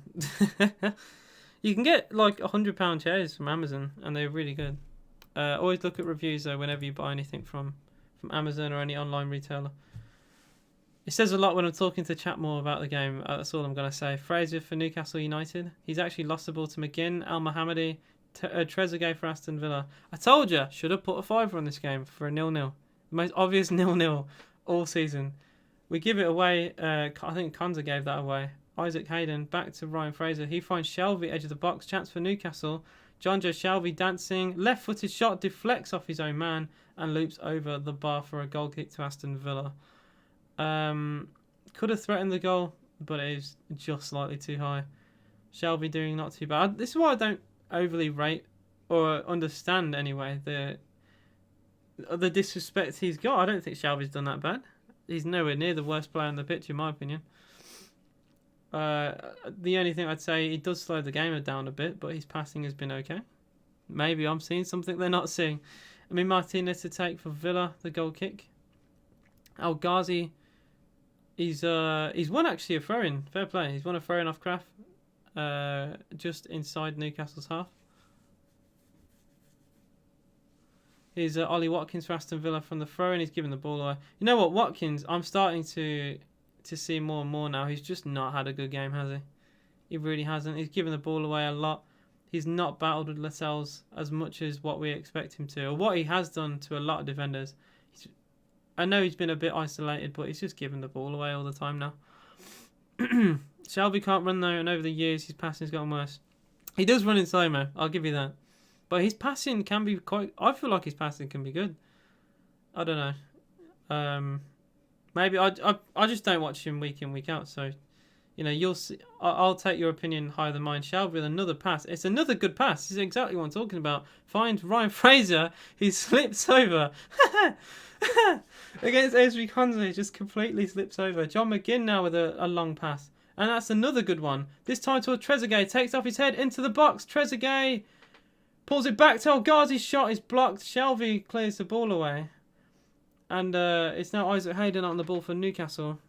You can get like £100 chairs from Amazon, and they're really good. Always look at reviews though whenever you buy anything from Amazon or any online retailer. It says a lot when I'm talking to chat more about the game. That's all I'm going to say. Fraser for Newcastle United. He's actually lost the ball to McGinn, Al Mohammadi, Trezeguet for Aston Villa. I told you, should have put a fiver on this game for a 0-0. The most obvious 0-0 all season. We give it away. I think Konza gave that away. Isaac Hayden back to Ryan Fraser. He finds Shelvey, edge of the box. Chance for Newcastle. Jonjo Shelvey dancing. Left-footed shot deflects off his own man and loops over the bar for a goal kick to Aston Villa. Could have threatened the goal, but it is just slightly too high. Shelvey doing not too bad. This is why I don't overly rate or understand anyway the disrespect he's got. I don't think Shelvey's done that bad. He's nowhere near the worst player on the pitch in my opinion. The only thing I'd say, he does slow the game down a bit, but his passing has been okay. Maybe I'm seeing something they're not seeing. I mean, Martinez to take for Villa, the goal kick. El Ghazi, he's won actually a throw-in. Fair play. He's won a throw-in off Kraft, just inside Newcastle's half. Here's Ollie Watkins for Aston Villa from the throw-in. He's given the ball away. You know what, Watkins, I'm starting to see more and more now. He's just not had a good game, has he? He really hasn't. He's given the ball away a lot. He's not battled with Lascelles as much as what we expect him to, or what he has done to a lot of defenders. I know he's been a bit isolated, but he's just given the ball away all the time now. Shelby can't run though, and over the years his passing's gotten worse. He does run in slow-mo, I'll give you that. But his passing can be quite... I feel like his passing can be good. I don't know. Maybe I just don't watch him week in, week out. So, you know, you'll see. I'll take your opinion higher than mine. Shelby with another pass. It's another good pass. This is exactly what I'm talking about. Finds Ryan Fraser. He slips over. Against Ezri Konza, he just completely slips over. John McGinn now with a long pass. And that's another good one. This time toward Trezeguet. Takes off his head into the box. Trezeguet pulls it back to El Ghazi's shot is blocked. Shelby clears the ball away. And it's now Isaac Hayden on the ball for Newcastle.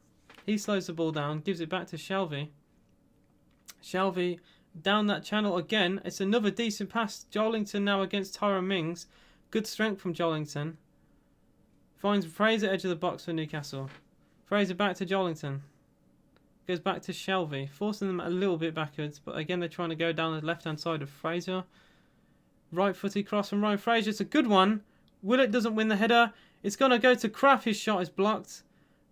He slows the ball down, gives it back to Shelby. Shelby down that channel again. It's another decent pass. Jolinton now against Tyrone Mings. Good strength from Jolinton. Finds Fraser edge of the box for Newcastle. Fraser back to Jolinton. Goes back to Shelby. Forcing them a little bit backwards. But again, they're trying to go down the left-hand side of Fraser. Right-footed cross from Ryan Fraser. It's a good one. Willett doesn't win the header. It's going to go to Kraft. His shot is blocked.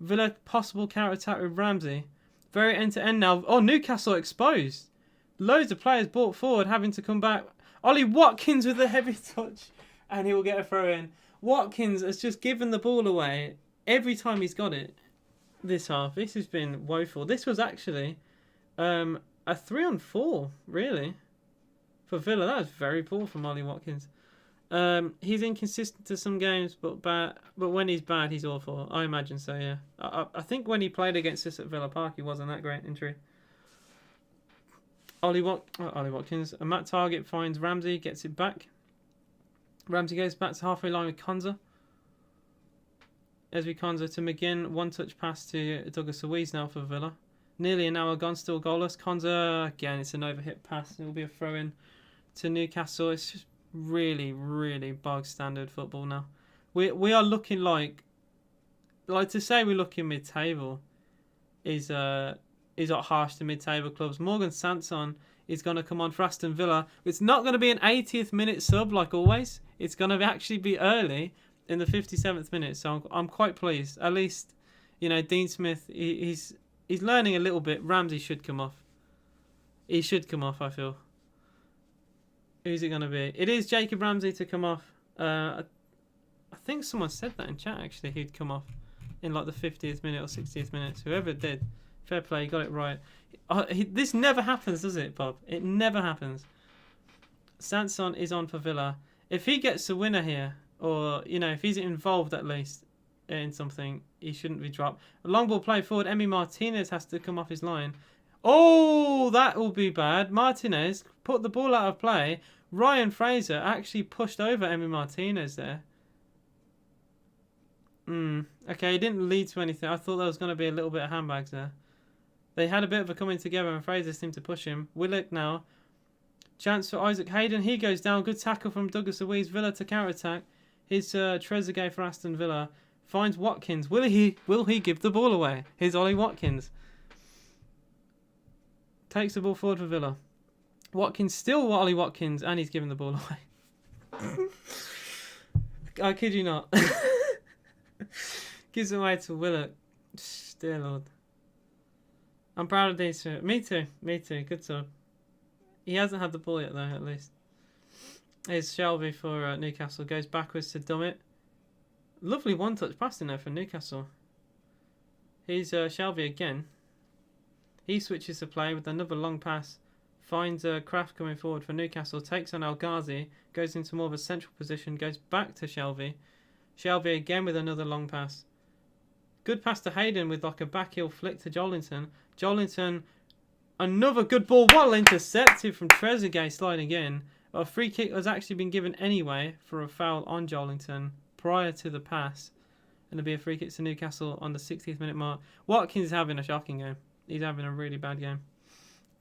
Villa possible counter-attack with Ramsey. Very end-to-end now. Oh, Newcastle exposed. Loads of players brought forward having to come back. Ollie Watkins with a heavy touch. And he will get a throw-in. Watkins has just given the ball away every time he's got it this half. This has been woeful. This was actually a 3-on-4, really, for Villa. That was very poor from Ollie Watkins. He's inconsistent to some games, but when he's bad, he's awful. I imagine so, yeah. I think when he played against us at Villa Park, he wasn't that great in truth. Ollie Watkins. A Matt Target finds Ramsey, gets it back. Ramsey goes back to halfway line with Konza. Ezri Konsa to McGinn. One touch pass to Douglas Luiz now for Villa. Nearly an hour gone, still goalless. Konsa, again, it's an overhit pass. It will be a throw-in to Newcastle. It's just really, really bog standard football now. We are looking like to say we're looking mid-table is harsh to mid-table clubs. Morgan Sanson is going to come on for Aston Villa. It's not going to be an 80th minute sub like always. It's going to actually be early in the 57th minute. So I'm quite pleased. At least, Dean Smith, he's learning a little bit. Ramsey should come off. He should come off, I feel. Who's it going to be? It is Jacob Ramsey to come off. I think someone said that in chat, actually, he'd come off in like the 50th minute or 60th minute. Whoever did, fair play, got it right. This never happens, does it, Bob? It never happens. Sanson is on for Villa. If he gets a winner here, or, if he's involved at least in something, he shouldn't be dropped. A long ball play forward. Emi Martinez has to come off his line. Oh, that will be bad. Martinez put the ball out of play. Ryan Fraser actually pushed over Emi Martinez there. Okay, it didn't lead to anything. I thought there was going to be a little bit of handbags there. They had a bit of a coming together and Fraser seemed to push him. Willock now. Chance for Isaac Hayden. He goes down. Good tackle from Douglas Luiz. Villa to counter-attack. Here's Trezeguet for Aston Villa. Finds Watkins. Will he give the ball away? Here's Ollie Watkins. Takes the ball forward for Villa. Watkins, still Ollie Watkins, and he's giving the ball away. I kid you not. Gives it away to Willock. Dear Lord. I'm proud of these two. Me too. Good sub. He hasn't had the ball yet, though, at least. Here's Shelby for Newcastle. Goes backwards to Dummett. Lovely one-touch pass in there for Newcastle. Here's Shelby again. He switches to play with another long pass. Finds Kraft coming forward for Newcastle. Takes on El Ghazi. Goes into more of a central position. Goes back to Shelby. Shelby again with another long pass. Good pass to Hayden with like a back heel flick to Jolinton. Jolinton, another good ball. Well intercepted from Trezeguet sliding in. A free kick has actually been given anyway for a foul on Jolinton prior to the pass. And there'll be a free kick to Newcastle on the 60th minute mark. Watkins is having a shocking game. He's having a really bad game.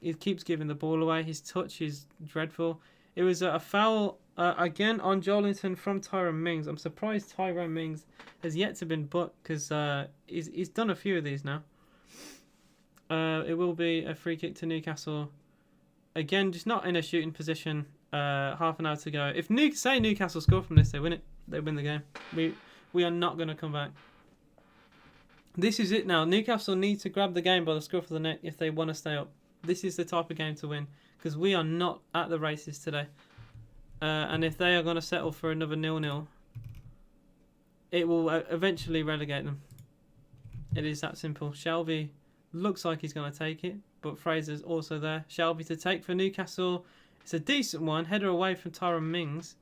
He keeps giving the ball away. His touch is dreadful. It was a foul again on Jolinton from Tyrone Mings. I'm surprised Tyrone Mings has yet to been booked because he's done a few of these now. It will be a free kick to Newcastle. Again, just not in a shooting position. Half an hour to go. If Newcastle score from this, they win it. They win the game. We are not going to come back. This is it now. Newcastle need to grab the game by the scruff of the neck if they want to stay up. This is the type of game to win because we are not at the races today. And if they are going to settle for another 0-0, it will eventually relegate them. It is that simple. Shelby looks like he's going to take it, but Fraser's also there. Shelby to take for Newcastle. It's a decent one. Header away from Tyrone Mings.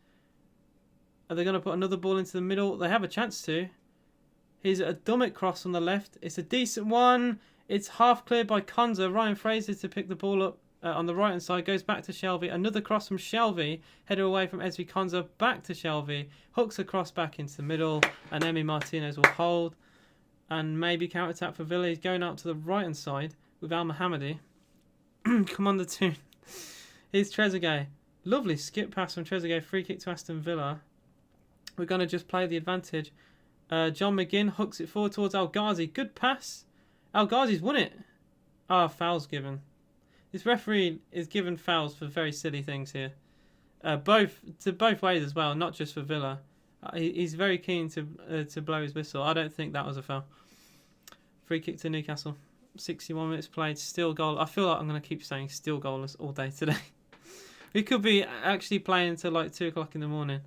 Are they going to put another ball into the middle? They have a chance to. Here's a Dummett cross on the left. It's a decent one. It's half cleared by Konsa. Ryan Fraser to pick the ball up on the right hand side. Goes back to Shelby. Another cross from Shelby. Header away from Ezri Konsa. Back to Shelby. Hooks a cross back into the middle. And Emi Martinez will hold. And maybe counter attack for Villa. He's going out to the right hand side with Al Mohammadi. Come on, the tune. Here's Trezeguet. Lovely skip pass from Trezeguet. Free kick to Aston Villa. We're going to just play the advantage. John McGinn hooks it forward towards El Ghazi. Good pass. El Ghazi's won it. Foul's given. This referee is given fouls for very silly things here. Both ways as well, not just for Villa. He's very keen to blow his whistle. I don't think that was a foul. Free kick to Newcastle. 61 minutes played. Still goal. I feel like I'm going to keep saying still goalless all day today. We could be actually playing until like 2 o'clock in the morning.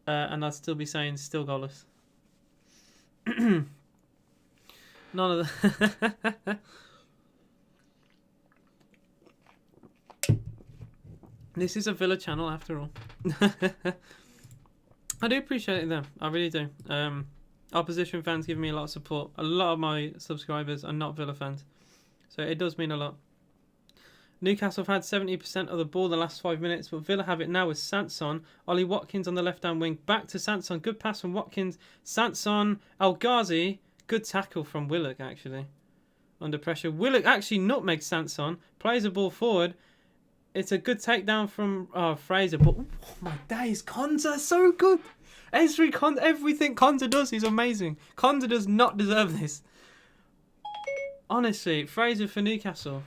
And I'd still be saying still goalless. None of the... This is a Villa channel after all. I do appreciate it though. I really do. Opposition fans give me a lot of support. A lot of my subscribers are not Villa fans. So it does mean a lot. Newcastle have had 70% of the ball the last 5 minutes, but Villa have it now with Sanson. Ollie Watkins on the left-hand wing. Back to Sanson. Good pass from Watkins. Sanson. El Ghazi. Good tackle from Willock, actually. Under pressure. Willock actually nutmegs Sanson. Plays the ball forward. It's a good takedown from Fraser. But, oh my days. Konza, so good. Everything Konza does is amazing. Konza does not deserve this. Honestly, Fraser for Newcastle.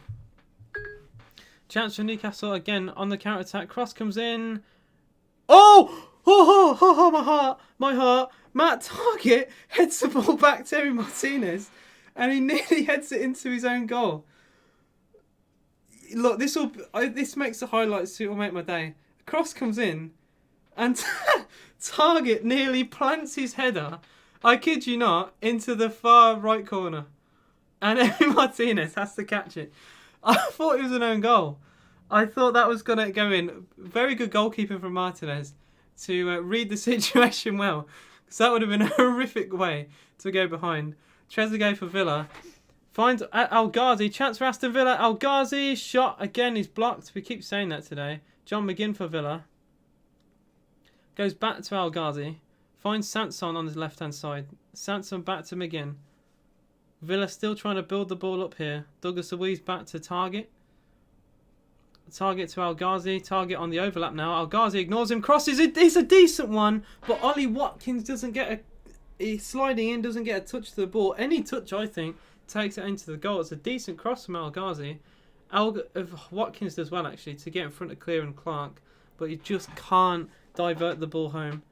Chance for Newcastle again on the counter attack. Cross comes in. Oh! My heart. Matt Target heads the ball back to Emi Martinez, and he nearly heads it into his own goal. Look, this makes the highlights. It will make my day. Cross comes in, and Target nearly plants his header. I kid you not, into the far right corner, and Emi Martinez has to catch it. I thought it was an own goal. I thought that was going to go in. Very good goalkeeping from Martinez to read the situation well. Because that would have been a horrific way to go behind. Trezeguet for Villa. Finds El Ghazi. Chance for Aston Villa. El Ghazi. Shot again is blocked. We keep saying that today. John McGinn for Villa. Goes back to El Ghazi. Finds Sanson on his left-hand side. Sanson back to McGinn. Villa still trying to build the ball up here. Douglas Luiz back to Target. Target to El Ghazi. Target on the overlap now. El Ghazi ignores him. Crosses it. It's a decent one. But Ollie Watkins doesn't get he's sliding in, doesn't get a touch to the ball. Any touch, I think, takes it into the goal. It's a decent cross from El Ghazi. Watkins does well, actually, to get in front of Clear and Clark. But he just can't divert the ball home.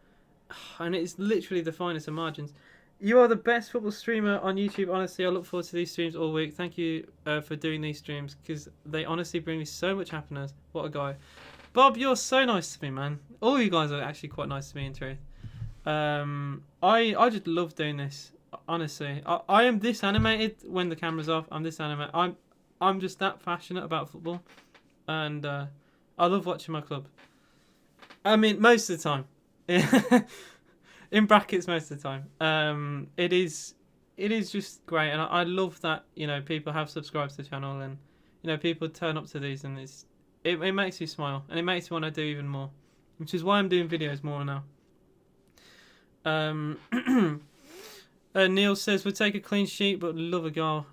And it's literally the finest of margins. You are the best football streamer on YouTube. Honestly, I look forward to these streams all week. Thank you for doing these streams because they honestly bring me so much happiness. What a guy. Bob, you're so nice to me, man. All you guys are actually quite nice to me, in truth. I just love doing this. Honestly, I am this animated when the camera's off. I'm this animated. I'm just that passionate about football, and I love watching my club. I mean, most of the time. In brackets, most of the time. It is just great, and I love that people have subscribed to the channel, and people turn up to these, and it makes me smile, and it makes me want to do even more, which is why I'm doing videos more now. Neil says we'll take a clean sheet, but love a goal.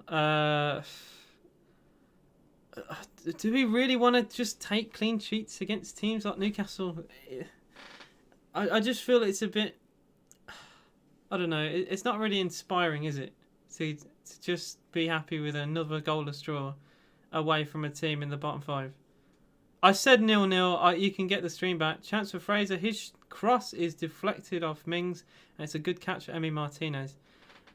Do we really want to just take clean sheets against teams like Newcastle? I just feel it's a bit. I don't know. It's not really inspiring, is it? To just be happy with another goalless draw away from a team in the bottom 5. I said 0-0. You can get the stream back. Chance for Fraser. His cross is deflected off Mings, and it's a good catch for Emi Martinez.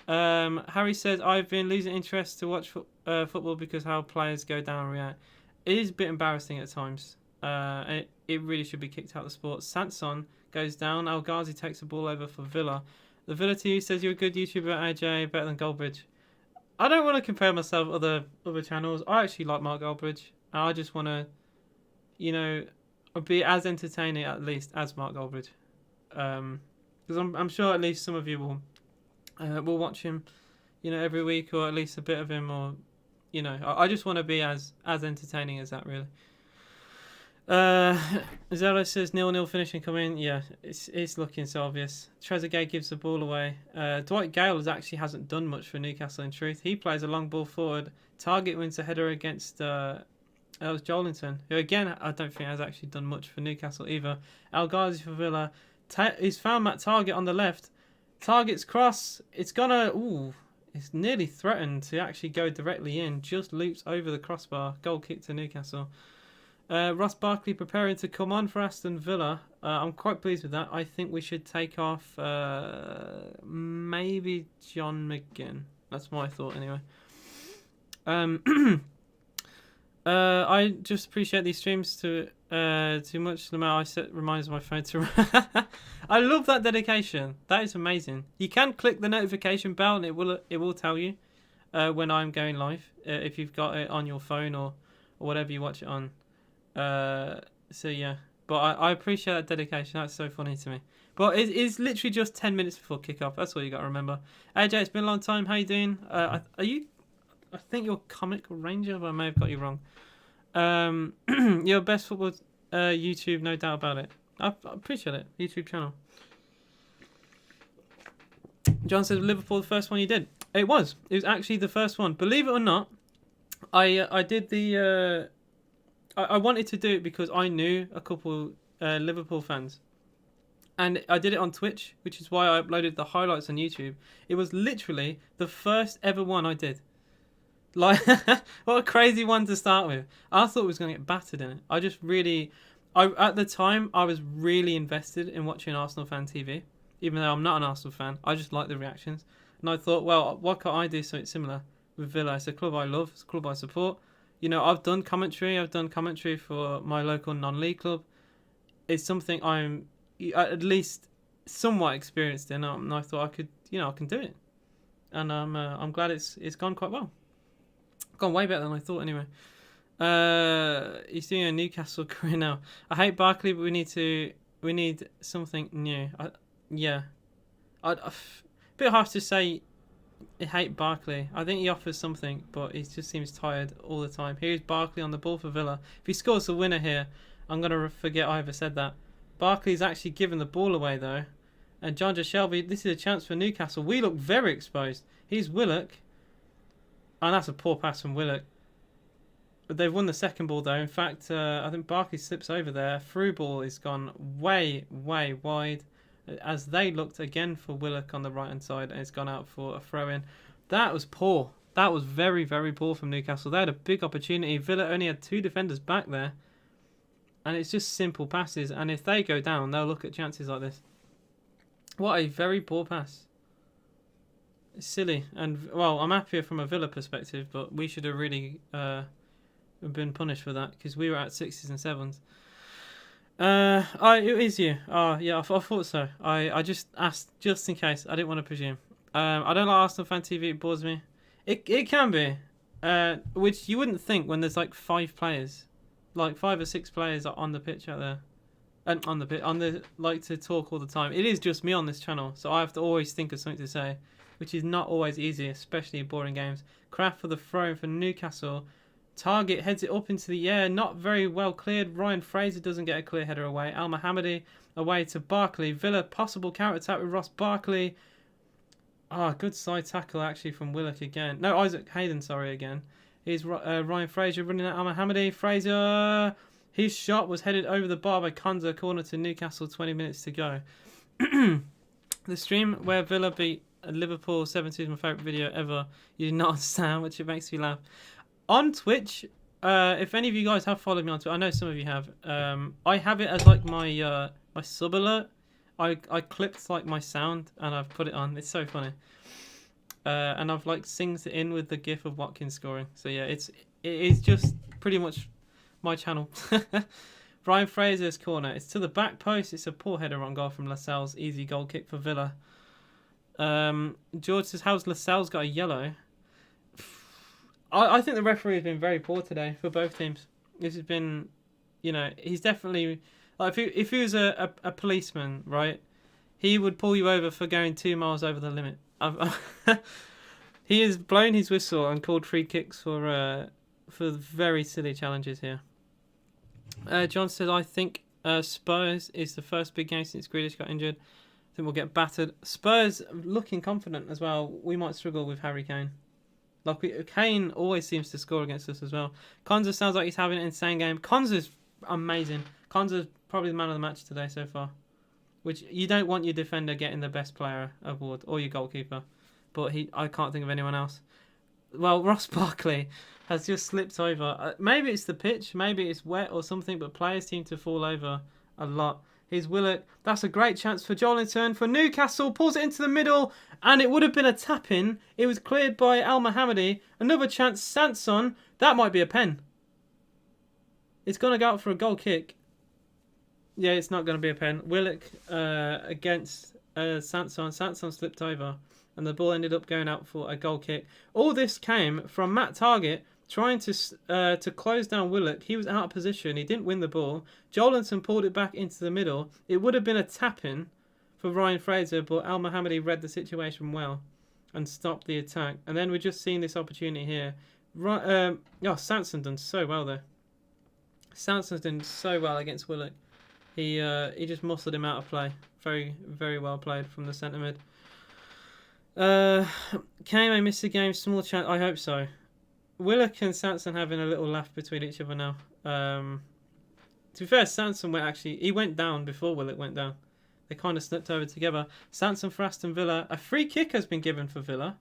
Harry says, I've been losing interest to watch football because how players go down and react. It is a bit embarrassing at times. It really should be kicked out of the sport. Sanson goes down. El Ghazi takes the ball over for Villa. The Villa TV says you're a good YouTuber, AJ, better than Goldbridge. I don't want to compare myself to other channels. I actually like Mark Goldbridge. I just want to, be as entertaining at least as Mark Goldbridge. Because I'm sure at least some of you will watch him, every week, or at least a bit of him, or I just want to be as entertaining as that, really. Zella says 0-0 finishing coming. Yeah, it's looking so obvious. Trezeguet gives the ball away. Dwight Gale hasn't done much for Newcastle, in truth. He plays a long ball forward. Target wins a header against that was Jolinton, who again I don't think has actually done much for Newcastle either. El Ghazi for Villa. He's found Matt Target on the left. Target's cross. It's nearly threatened to actually go directly in. Just loops over the crossbar. Goal kick to Newcastle. Ross Barkley preparing to come on for Aston Villa. I'm quite pleased with that. I think we should take off maybe John McGinn. That's my thought anyway. I just appreciate these streams too much. I set reminders on my phone to. I love that dedication. That is amazing. You can click the notification bell and it will tell you when I'm going live if you've got it on your phone or whatever you watch it on. So yeah, but I appreciate that dedication. That's so funny to me. But it's literally just 10 minutes before kickoff. That's all you got to remember. AJ, it's been a long time. How you doing? Are you? I think you're Comic Ranger, but I may have got you wrong. Your best football YouTube, no doubt about it. I appreciate it. YouTube channel. John says Liverpool the first one you did. It was. It was actually the first one. Believe it or not, I did the. I wanted to do it because I knew a couple Liverpool fans, and I did it on Twitch, which is why I uploaded the highlights on YouTube. It was literally the first ever one I did. Like, what a crazy one to start with. I thought I was going to get battered in it. I just really, at the time, I was really invested in watching Arsenal fan TV. Even though I'm not an Arsenal fan, I just like the reactions. And I thought, well, what can I do something similar with Villa? It's a club I love. It's a club I support. You know, I've done commentary. I've done commentary for my local non-league club. It's something I'm at least somewhat experienced in. And I thought I could, I can do it. And I'm glad it's gone quite well. Gone way better than I thought anyway. He's doing a Newcastle career now. I hate Barkley, but we need something new. Yeah. A bit harsh to say I hate Barkley. I think he offers something, but he just seems tired all the time. Here's Barkley on the ball for Villa. If he scores the winner here, I'm going to forget I ever said that. Barkley's actually given the ball away, though. And John J. Shelby, this is a chance for Newcastle. We look very exposed. Here's Willock. And that's a poor pass from Willock. But they've won the second ball, though. In fact, I think Barkley slips over there. Through ball is gone way, way wide. As they looked again for Willock on the right-hand side. And it's gone out for a throw-in. That was poor. That was very, very poor from Newcastle. They had a big opportunity. Villa only had 2 defenders back there. And it's just simple passes. And if they go down, they'll look at chances like this. What a very poor pass. It's silly. And, well, I'm happier from a Villa perspective, but we should have really been punished for that because we were at 6s and 7s. It is you. Oh, yeah, I thought so. I just asked just in case. I didn't want to presume. I don't like Arsenal fan TV. It bores me. It can be. Which you wouldn't think when there's like 5 players. Like 5 or 6 players are on the pitch out there. And on the like to talk all the time. It is just me on this channel, so I have to always think of something to say, which is not always easy, especially in boring games. Kraft for the throw for Newcastle. Target heads it up into the air, not very well cleared. Ryan Fraser doesn't get a clear header away. Al Mohammadi away to Barkley. Villa possible counter attack with Ross Barkley. Good side tackle actually from Willock again. No, Isaac Hayden, sorry, again. Here's Ryan Fraser running at Al Mohammadi. Fraser, his shot was headed over the bar by Konza. Corner to Newcastle, 20 minutes to go. The stream where Villa beat Liverpool 7-2 is my favourite video ever. You did not understand, which it makes me laugh. On Twitch, if any of you guys have followed me on Twitch, I know some of you have. I have it as like my my sub alert. I clipped like my sound and I've put it on. It's so funny. And I've like synced it in with the GIF of Watkins scoring. So yeah, it is just pretty much my channel. Ryan Fraser's corner. It's to the back post. It's a poor header on goal from Lascelles. Easy goal kick for Villa. George says, how's Lascelles got a yellow? I think the referee has been very poor today for both teams. This has been, he's definitely, like if he was a policeman, right, he would pull you over for going 2 miles over the limit. He has blown his whistle and called free kicks for very silly challenges here. John says, I think Spurs is the first big game since Grealish got injured. I think we'll get battered. Spurs looking confident as well. We might struggle with Harry Kane. Kane always seems to score against us as well. Konza sounds like he's having an insane game. Konza's amazing. Konza's probably the man of the match today so far. Which you don't want your defender getting the best player award or your goalkeeper. But I can't think of anyone else. Well, Ross Barkley has just slipped over. Maybe it's the pitch. Maybe it's wet or something. But players seem to fall over a lot. Here's Willock. That's a great chance for Jolinton for Newcastle. Pulls it into the middle. And it would have been a tap-in. It was cleared by Al Mohammadi. Another chance. Sanson. That might be a pen. It's going to go out for a goal kick. Yeah, it's not going to be a pen. Willock against Sanson. Sanson slipped over. And the ball ended up going out for a goal kick. All this came from Matt Target trying to close down Willock. He was out of position. He didn't win the ball. Jolinton pulled it back into the middle. It would have been a tap-in for Ryan Fraser, but Al Mohammadi read the situation well and stopped the attack. And then we're just seeing this opportunity here. Sanson done so well there. Sanson's done so well against Willock. He just muscled him out of play. Very, very well played from the centre mid. Kame missed the game. Small chance. I hope so. Willock and Sanson having a little laugh between each other now. To be fair, Sanson went down before Willock went down. They kind of slipped over together. Sanson for Aston Villa. A free kick has been given for Villa.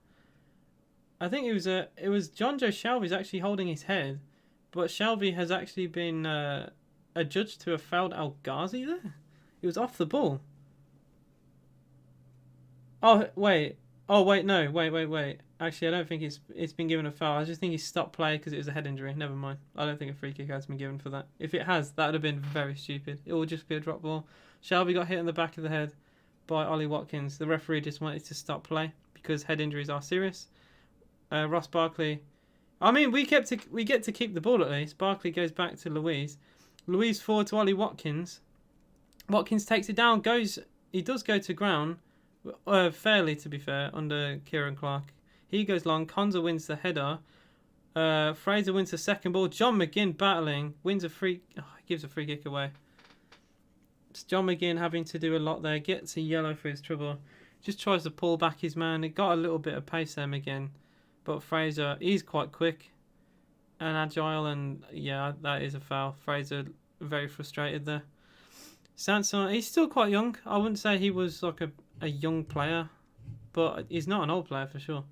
I think it was John Joe Shelby's actually holding his head, but Shelby has actually been adjudged to have fouled Al Ghazi there. He was off the ball. Oh wait. No. Wait. Actually, I don't think it's been given a foul. I just think he stopped play because it was a head injury. Never mind. I don't think a free kick has been given for that. If it has, that would have been very stupid. It will just be a drop ball. Shelby got hit in the back of the head by Ollie Watkins. The referee just wanted to stop play because head injuries are serious. Ross Barkley. I mean, we get to keep the ball at least. Barkley goes back to Louise. Louise forward to Ollie Watkins. Watkins takes it down. He does go to ground. Fairly, to be fair, under Kieran Clark. He goes long. Konza wins the header. Fraser wins the second ball. John McGinn battling. Wins gives a free kick away. It's John McGinn having to do a lot there. Gets a yellow for his trouble. Just tries to pull back his man. It got a little bit of pace there, McGinn. But Fraser, he's quite quick and agile. And yeah, that is a foul. Fraser very frustrated there. Sanson, he's still quite young. I wouldn't say he was like a young player, but he's not an old player for sure.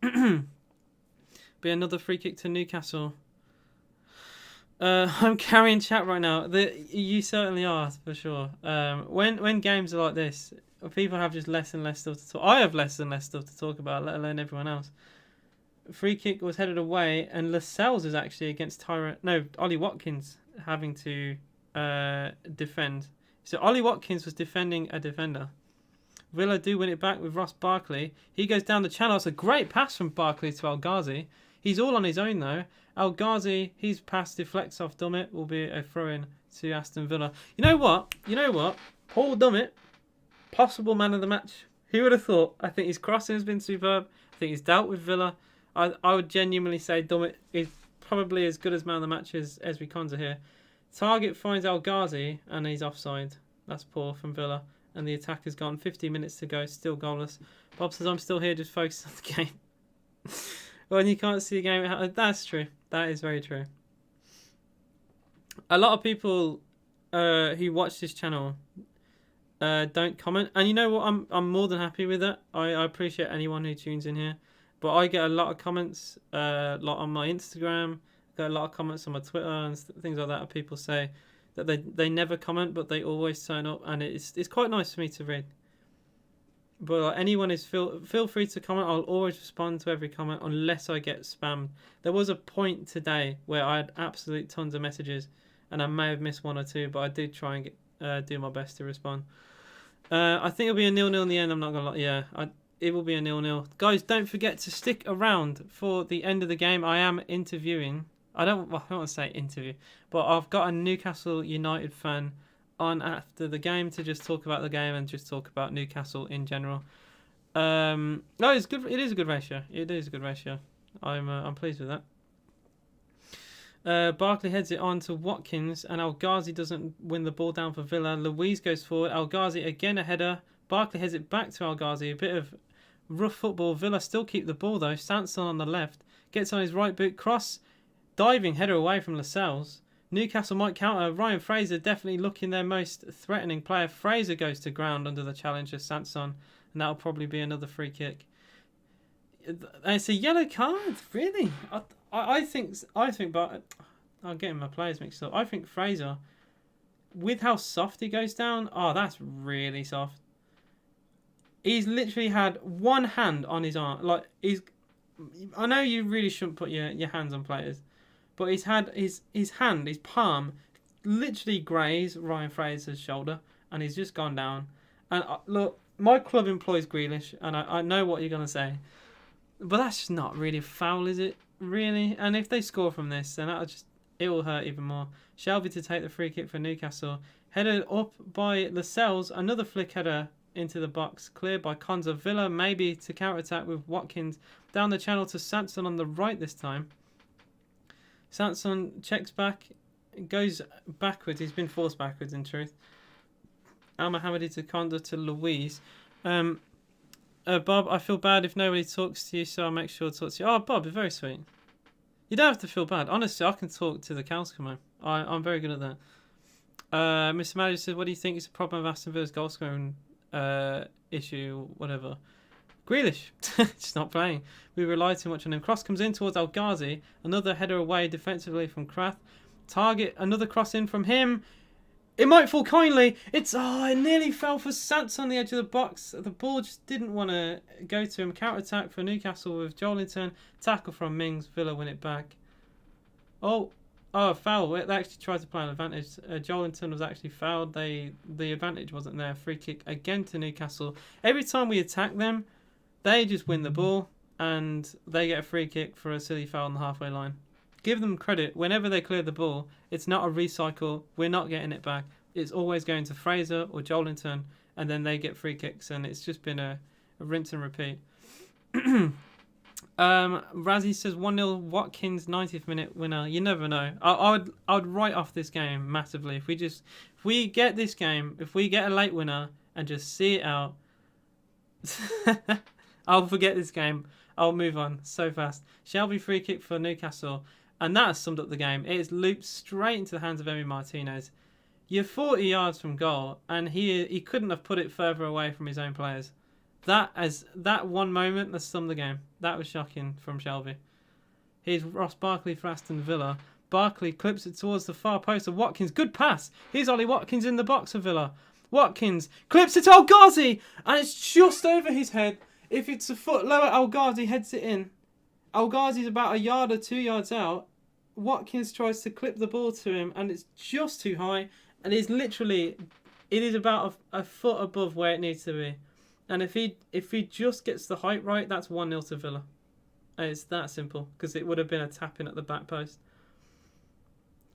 Be another free kick to Newcastle. I'm carrying chat right now. You certainly are for sure. When games are like this, people have just less and less stuff to talk. I have less and less stuff to talk about, let alone everyone else. Free kick was headed away, and Lascelles is actually against Ollie Watkins having to defend. So Ollie Watkins was defending a defender. Villa do win it back with Ross Barkley. He goes down the channel. It's a great pass from Barkley to El Ghazi. He's all on his own though. El Ghazi, his pass deflects off Dummett. Will be a throw-in to Aston Villa. You know what? Paul Dummett, possible man of the match. Who would have thought? I think his crossing has been superb. I think he's dealt with Villa. I would genuinely say Dummett is probably as good as man of the match as Esri Konza here. Target finds El Ghazi and he's offside. That's poor from Villa. And the attack has gone. 15 minutes to go, still goalless. Bob says, I'm still here, just focused on the game. When you can't see the game, that's true. That is very true. A lot of people who watch this channel don't comment. And you know what? I'm more than happy with that. I appreciate anyone who tunes in here. But I get a lot of comments, a lot on my Instagram. I get a lot of comments on my Twitter and things like that. Of people say that they never comment, but they always turn up, and it's quite nice for me to read. But anyone is feel free to comment. I'll always respond to every comment unless I get spammed. There was a point today where I had absolute tons of messages, and I may have missed one or two, but I did try and do my best to respond. I think it'll be a 0-0 in the end. I'm not gonna lie. Yeah, it will be a 0-0. Guys, don't forget to stick around for the end of the game. I am interviewing. I don't want to say interview, but I've got a Newcastle United fan on after the game to just talk about the game and just talk about Newcastle in general. No, it's good. It is a good ratio. It is a good ratio. I'm pleased with that. Barkley heads it on to Watkins, and El Ghazi doesn't win the ball down for Villa. Louise goes forward. El Ghazi again a header. Barkley heads it back to El Ghazi. A bit of rough football. Villa still keep the ball though. Sanson on the left gets on his right boot. Cross, diving header away from Lascelles. Newcastle might counter. Ryan Fraser definitely looking their most threatening player. Fraser goes to ground under the challenge of Sanson, and that'll probably be another free kick. It's a yellow card, really. I think, but I'm getting my players mixed up. I think Fraser, with how soft he goes down, that's really soft. He's literally had one hand on his arm. I know you really shouldn't put your hands on players, but he's had his palm, literally graze Ryan Fraser's shoulder, and he's just gone down. And look, my club employs Grealish, and I know what you're going to say, but that's just not really foul, is it? Really? And if they score from this, then it will hurt even more. Shelby to take the free kick for Newcastle. Headed up by Lascelles, another flick header into the box, cleared by Konza. Villa maybe to counter-attack with Watkins down the channel to Sanson on the right this time. Sanson checks back. goes backwards. He's been forced backwards, in truth. Al Mohammadi to Conda to Louise. Bob, I feel bad if nobody talks to you, so I'll make sure to talk to you. Oh, Bob, you're very sweet. You don't have to feel bad. Honestly, I can talk to the cows come home. I'm very good at that. Mr. Manager says, what do you think is the problem with Aston Villa's goal scoring issue, whatever? Grealish, just not playing. We rely too much on him. Cross comes in towards El Ghazi. Another header away defensively from Krath. Target, another cross in from him. It might fall kindly. It nearly fell for Sants on the edge of the box. The ball just didn't want to go to him. Counter attack for Newcastle with Joelinton. Tackle from Mings. Villa win it back. Oh, foul. They actually tried to play an advantage. Joelinton was actually fouled. The advantage wasn't there. Free kick again to Newcastle. Every time we attack them, they just win the ball and they get a free kick for a silly foul on the halfway line. Give them credit. Whenever they clear the ball, it's not a recycle. We're not getting it back. It's always going to Fraser or Joelinton, and then they get free kicks, and it's just been a rinse and repeat. Razzie says 1-0 Watkins 90th minute winner. You never know. I'd write off this game massively if we get this game, if we get a late winner and just see it out. I'll forget this game. I'll move on so fast. Shelby free kick for Newcastle. And that has summed up the game. It is looped straight into the hands of Emi Martinez. You're 40 yards from goal, and he couldn't have put it further away from his own players. That one moment has summed the game. That was shocking from Shelby. Here's Ross Barkley for Aston Villa. Barkley clips it towards the far post of Watkins. Good pass. Here's Ollie Watkins in the box for Villa. Watkins clips it to El Ghazi, and it's just over his head. If it's a foot lower, El Ghazi heads it in. El Ghazi's about a yard or 2 yards out. Watkins tries to clip the ball to him, and it's just too high. And it is about a foot above where it needs to be. And if he just gets the height right, that's 1-0 to Villa. And it's that simple, because it would have been a tap in at the back post.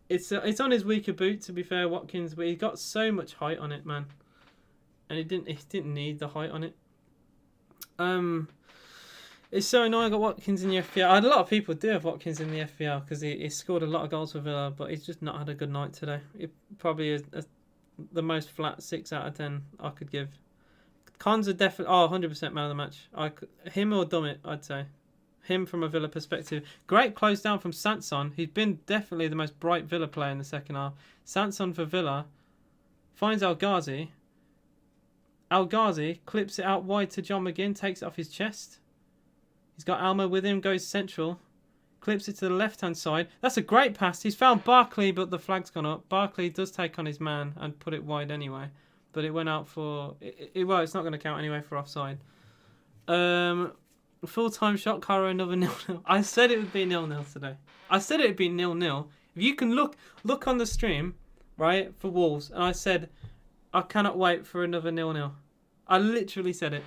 It's on his weaker boot, to be fair, Watkins, but he got so much height on it, man. And he didn't need the height on it. It's so annoying I got Watkins in the FPL. A lot of people do have Watkins in the FPL because he scored a lot of goals for Villa, but he's just not had a good night today. It probably is the most flat 6 out of 10 I could give. Cons are definitely 100% man of the match. Him or Dummett, I'd say. Him from a Villa perspective. Great close down from Sanson. He's been definitely the most bright Villa player in the second half. Sanson for Villa. Finds El Ghazi. El Ghazi clips it out wide to John McGinn. Takes it off his chest. He's got Almo with him. Goes central. Clips it to the left-hand side. That's a great pass. He's found Barkley, but the flag's gone up. Barkley does take on his man and put it wide anyway. But it went out for... well, it's not going to count anyway for offside. Full-time shot, Cairo, another 0-0. I said it would be 0-0 today. I said it would be 0-0. If you can look on the stream, right, for Wolves, and I said, I cannot wait for another 0-0. I literally said it.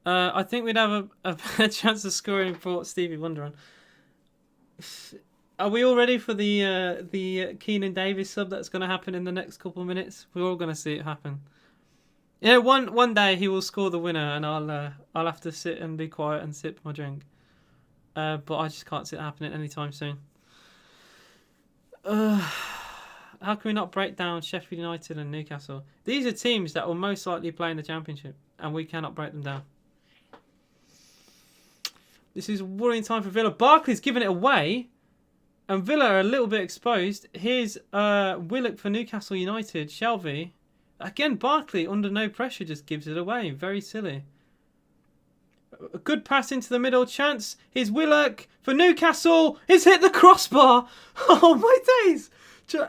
I think we'd have a better chance of scoring for Stevie Wonder on. Are we all ready for the Keenan Davis sub that's going to happen in the next couple of minutes? We're all going to see it happen. Yeah, one day he will score the winner, and I'll have to sit and be quiet and sip my drink. But I just can't see it happening anytime soon. How can we not break down Sheffield United and Newcastle? These are teams that will most likely play in the Championship, and we cannot break them down. This is a worrying time for Villa. Barkley's given it away, and Villa are a little bit exposed. Here's Willock for Newcastle United. Shelby. Again, Barkley, under no pressure, just gives it away. Very silly. A good pass into the middle. Chance. Here's Willock for Newcastle. He's hit the crossbar. Oh, my days.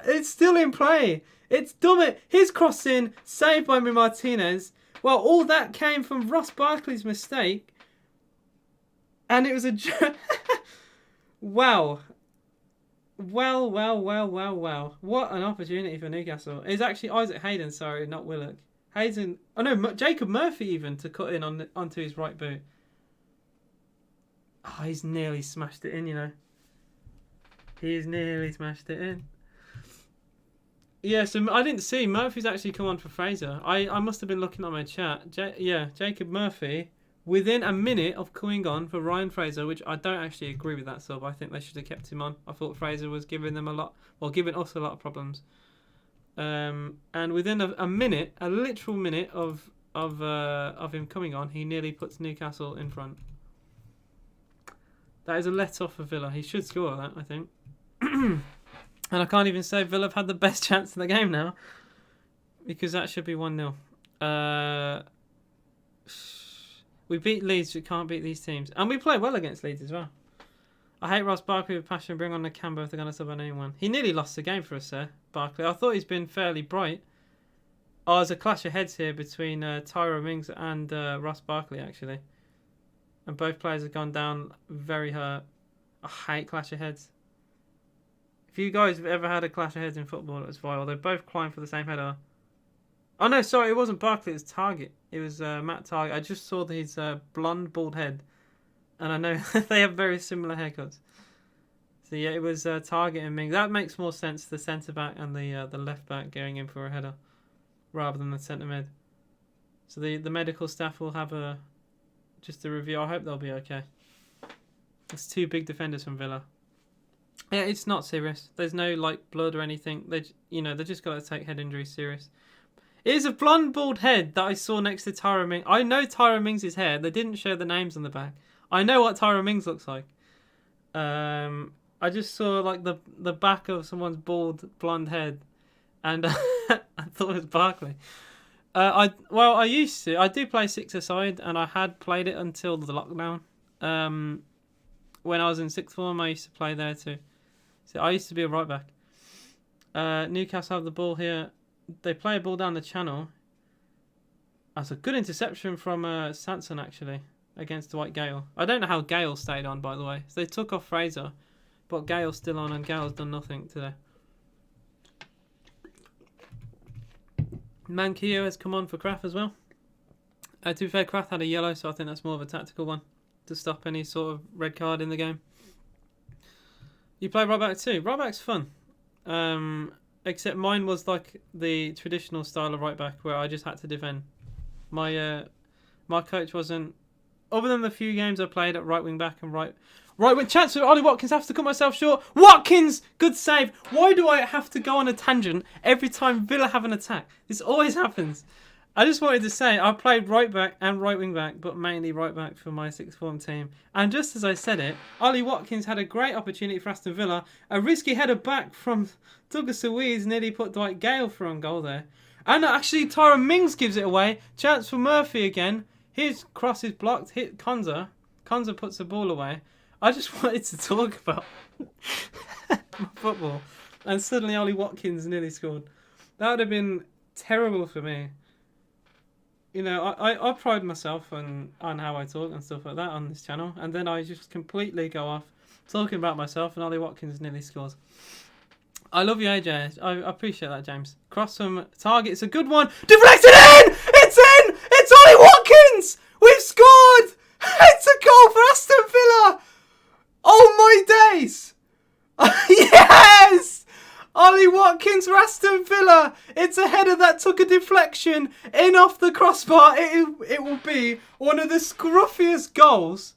It's still in play. It's Dummett. His cross in. Saved by Martinez. Well, all that came from Ross Barkley's mistake. And it was a... Wow. Well. What an opportunity for Newcastle. It's actually Isaac Hayden, sorry, not Willock. Hayden... Oh, no, Jacob Murphy even to cut in onto his right boot. Oh, he's nearly smashed it in, you know. He's nearly smashed it in. Yeah, so I didn't see. Murphy's actually come on for Fraser. I must have been looking at my chat. Jacob Murphy within a minute of coming on for Ryan Fraser, which I don't actually agree with that sub. I think they should have kept him on. I thought Fraser was giving them giving us a lot of problems. And within a minute, a literal minute of him coming on, he nearly puts Newcastle in front. That is a let-off for Villa. He should score that, I think. And I can't even say Villa have had the best chance in the game now, because that should be 1-0. We beat Leeds, we can't beat these teams. And we play well against Leeds as well. I hate Ross Barkley with passion. Bring on Nakamba if they're going to sub on anyone. He nearly lost the game for us there, Barkley. I thought he's been fairly bright. Oh, there's a clash of heads here between Tyro Mings and Ross Barkley, actually. And both players have gone down very hurt. I hate clash of heads. If you guys have ever had a clash of heads in football, it was vile. They both climbed for the same header. Oh no, sorry, it wasn't Barkley, it was Target. It was Matt Target. I just saw his blonde, bald head. And I know they have very similar haircuts. So yeah, it was Target and Mings. That makes more sense, the centre-back and the left-back going in for a header, rather than the centre-mid. So the medical staff will have just a review. I hope they'll be okay. It's two big defenders from Villa. Yeah, it's not serious. There's no blood or anything. They just got to take head injuries serious. It is a blonde, bald head that I saw next to Tyro Mings. I know Tyro Mings' hair. They didn't show the names on the back. I know what Tyro Mings looks like. I just saw the back of someone's bald, blonde head, and I thought it was Barkley. I do play six-a-side, and I had played it until the lockdown. When I was in sixth form, I used to play there too. So I used to be a right back. Newcastle have the ball here. They play a ball down the channel. That's a good interception from Sanson, actually, against Dwight Gale. I don't know how Gale stayed on, by the way. So they took off Fraser, but Gale's still on, and Gale's done nothing today. Manquillo has come on for Kraft as well. To be fair, Kraft had a yellow, so I think that's more of a tactical one to stop any sort of red card in the game. You play right back too. Right back's fun. Except mine was the traditional style of right back where I just had to defend. My coach wasn't, other than the few games I played at right wing back and right wing chance for Ollie Watkins. Have to cut myself short. Watkins, good save. Why do I have to go on a tangent every time Villa have an attack? This always happens. I just wanted to say I played right back and right wing back, but mainly right back for my sixth form team. And just as I said it, Ollie Watkins had a great opportunity for Aston Villa. A risky header back from Douglas Luiz nearly put Dwight Gale for on goal there. And actually Tyro Mings gives it away. Chance for Murphy again. His cross is blocked. Hit Konza. Konza puts the ball away. I just wanted to talk about football. And suddenly Ollie Watkins nearly scored. That would have been terrible for me. You know, I pride myself on how I talk and stuff like that on this channel. And then I just completely go off talking about myself, and Ollie Watkins nearly scores. I love you, AJ. I appreciate that, James. Cross from Target. It's a good one. Deflected in! It's in! It's Ollie Watkins! We've scored! It's a goal for Aston Villa! Oh, my days! Yes! Ollie Watkins for Aston Villa. It's a header that took a deflection in off the crossbar. It will be one of the scruffiest goals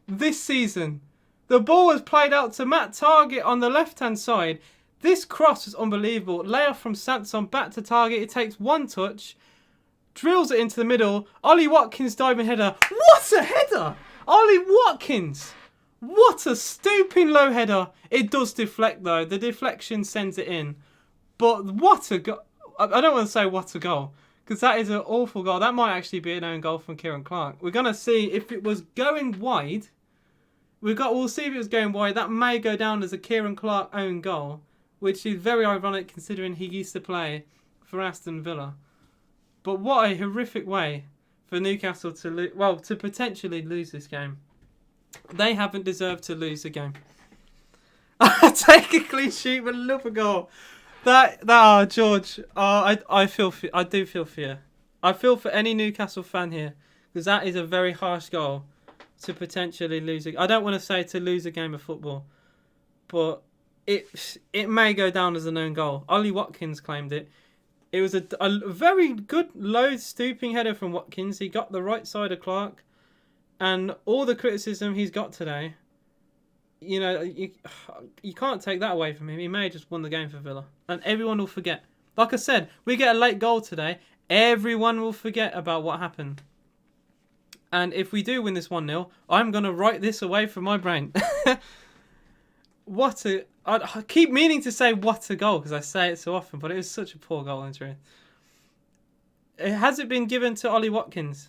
this season. The ball was played out to Matt Target on the left-hand side. This cross was unbelievable. Layoff from Sanson back to Target. It takes one touch, drills it into the middle. Ollie Watkins diving header. What a header! Ollie Watkins! What a stooping low header. It does deflect though. The deflection sends it in. But what a goal. I don't want to say what a goal, because that is an awful goal. That might actually be an own goal from Kieran Clark. We're going to see if it was going wide. We'll see if it was going wide. That may go down as a Kieran Clark own goal, which is very ironic considering he used to play for Aston Villa. But what a horrific way for Newcastle to potentially lose this game. They haven't deserved to lose the game. Take a clean sheet but love a goal. George. I do feel fear. I feel for any Newcastle fan here, because that is a very harsh goal to potentially lose. I don't want to say to lose a game of football, but it may go down as an own goal. Ollie Watkins claimed it. It was a very good low stooping header from Watkins. He got the right side of Clark. And all the criticism he's got today, you know, you can't take that away from him. He may have just won the game for Villa. And everyone will forget. Like I said, we get a late goal today. Everyone will forget about what happened. And if we do win this 1-0, I'm going to write this away from my brain. I keep meaning to say what a goal because I say it so often, but it was such a poor goal in truth. Has it been given to Ollie Watkins?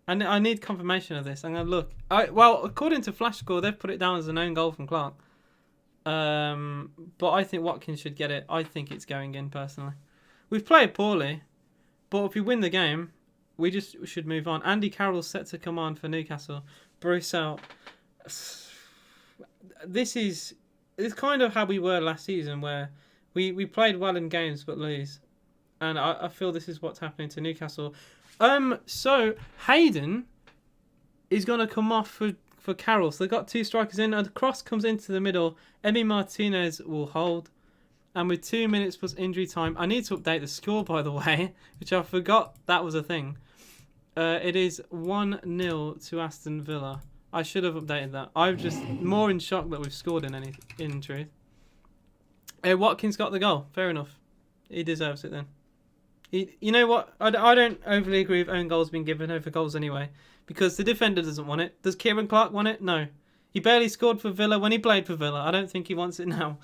And I need confirmation of this. I'm going to look. Well, according to Flash Score, they've put it down as an own goal from Clark. But I think Watkins should get it. I think it's going in, personally. We've played poorly, but if we win the game, we should move on. Andy Carroll's set to command for Newcastle. Bruce out. It's kind of how we were last season, where we played well in games but lose. And I feel this is what's happening to Newcastle. So Hayden is going to come off for Carroll. So they've got 2 strikers in. And the cross comes into the middle. Emi Martinez will hold. And with 2 minutes plus injury time, I need to update the score, by the way, which I forgot that was a thing. It is 1-0 to Aston Villa. I should have updated that. I'm just more in shock that we've scored in truth. Watkins got the goal. Fair enough. He deserves it then. You know what? I don't overly agree with own goals being given over goals anyway, because the defender doesn't want it. Does Kieran Clark want it? No. He barely scored for Villa when he played for Villa. I don't think he wants it now.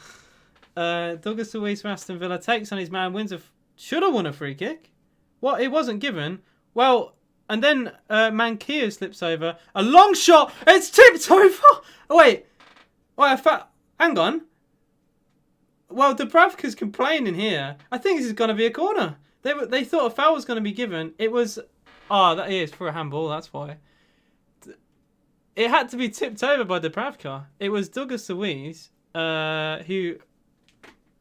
Douglas Luiz for Aston Villa takes on his man, should have won a free kick. What? It wasn't given. Well, and then Mankia slips over. A long shot. It's tipped over. Wait, hang on. Well, Dubravka's complaining here. I think this is going to be a corner. They thought a foul was going to be given. It was... that is for a handball, that's why. It had to be tipped over by Dubravka. It was Douglas Luiz who...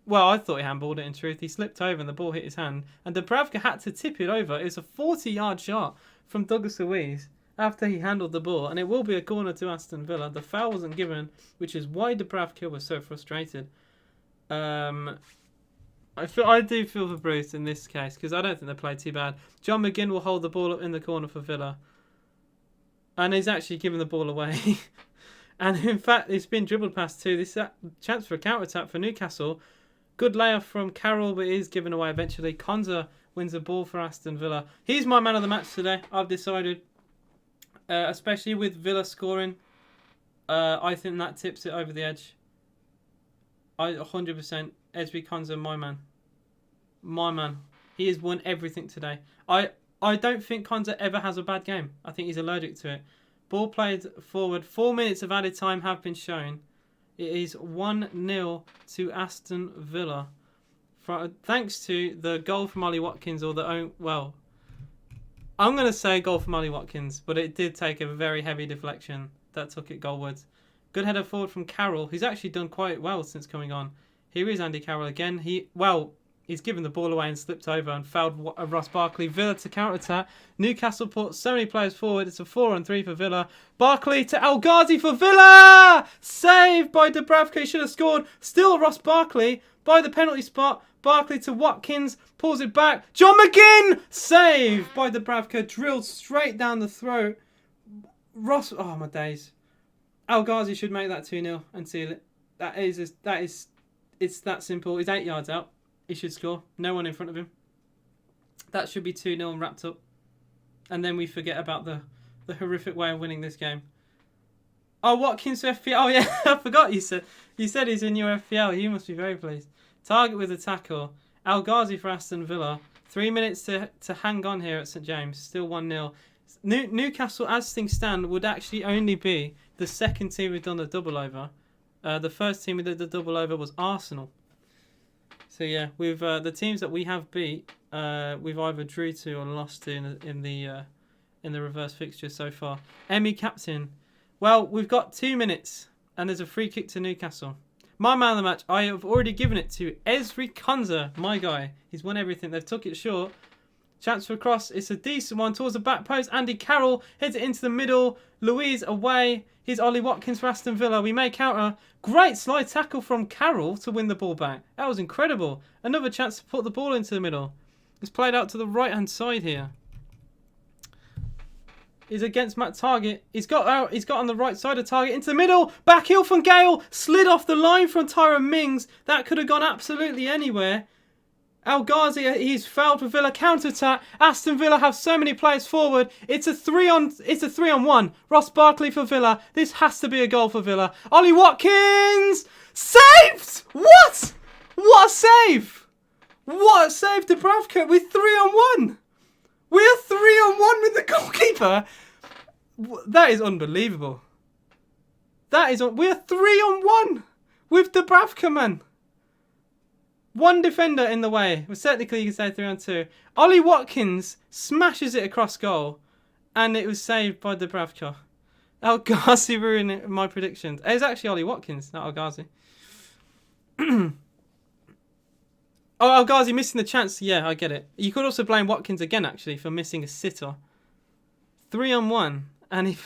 Well, I thought he handballed it in truth. He slipped over and the ball hit his hand. And Dubravka had to tip it over. It was a 40-yard shot from Douglas Luiz after he handled the ball. And it will be a corner to Aston Villa. The foul wasn't given, which is why Dubravka was so frustrated. I do feel for Bruce in this case because I don't think they played too bad. John McGinn will hold the ball up in the corner for Villa. And he's actually given the ball away. And in fact, it's been dribbled past too. This chance for a counter-attack for Newcastle. Good layoff from Carroll, but it is given away eventually. Konza wins the ball for Aston Villa. He's my man of the match today, I've decided. Especially with Villa scoring. I think that tips it over the edge. 100%. Esby Konza, my man. My man. He has won everything today. I don't think Konza ever has a bad game. I think he's allergic to it. Ball played forward. 4 minutes of added time have been shown. It is 1-0 to Aston Villa. Thanks to the goal from Ollie Watkins, I'm going to say goal from Ollie Watkins, but it did take a very heavy deflection that took it goalwards. Good header forward from Carroll, who's actually done quite well since coming on. Here is Andy Carroll again. He's given the ball away and slipped over and fouled Ross Barkley. Villa to counter-attack. Newcastle put so many players forward. It's a 4-on-3 for Villa. Barkley to El Ghazi for Villa! Saved by Dubravka. He should have scored. Still Ross Barkley by the penalty spot. Barkley to Watkins. Pulls it back. John McGinn! Saved by Dubravka. Drilled straight down the throat. Ross... Oh, my days. El Ghazi should make that 2-0 and seal it. It's that simple. He's 8 yards out. He should score. No one in front of him. That should be 2-0 and wrapped up. And then we forget about the horrific way of winning this game. Oh, Watkins for FPL. Oh, yeah. I forgot you said he's in your FPL. You must be very pleased. Target with a tackle. El Ghazi for Aston Villa. 3 minutes to hang on here at St James. Still 1-0. Newcastle, as things stand, would actually only be the second team who've done the double over. The first team who did the double over was Arsenal. So yeah, with the teams that we have beat, we've either drew to or lost to in the reverse fixture so far. Emmy captain. Well, we've got 2 minutes and there's a free kick to Newcastle. My man of the match, I have already given it to Esri Konza, my guy. He's won everything. They've took it short. Chance for a cross. It's a decent one towards the back post. Andy Carroll heads it into the middle. Louise away. Here's Ollie Watkins for Aston Villa. We may counter. Great slide tackle from Carroll to win the ball back. That was incredible. Another chance to put the ball into the middle. It's played out to the right-hand side here. is against Matt Target. He's got out. He's got on the right side of Target into the middle. Back heel from Gale. Slid off the line from Tyrone Mings. That could have gone absolutely anywhere. El Ghazi, he's fouled for Villa. Counter attack. Aston Villa have so many players forward. It's a 3-on-1. Ross Barkley for Villa. This has to be a goal for Villa. Ollie Watkins saved. What? What a save! What a save, Dubravka with 3-on-1. We're 3-on-1 with the goalkeeper. That is unbelievable. We're 3-on-1 with Dubravka, man. One defender in the way. Well, technically, you can say 3-on-2. Ollie Watkins smashes it across goal, and it was saved by Dubravka. El Ghazi ruined my predictions. It was actually Ollie Watkins, not El Ghazi. Oh, El Ghazi missing the chance. Yeah, I get it. You could also blame Watkins again, actually, for missing a sitter. 3-on-1, and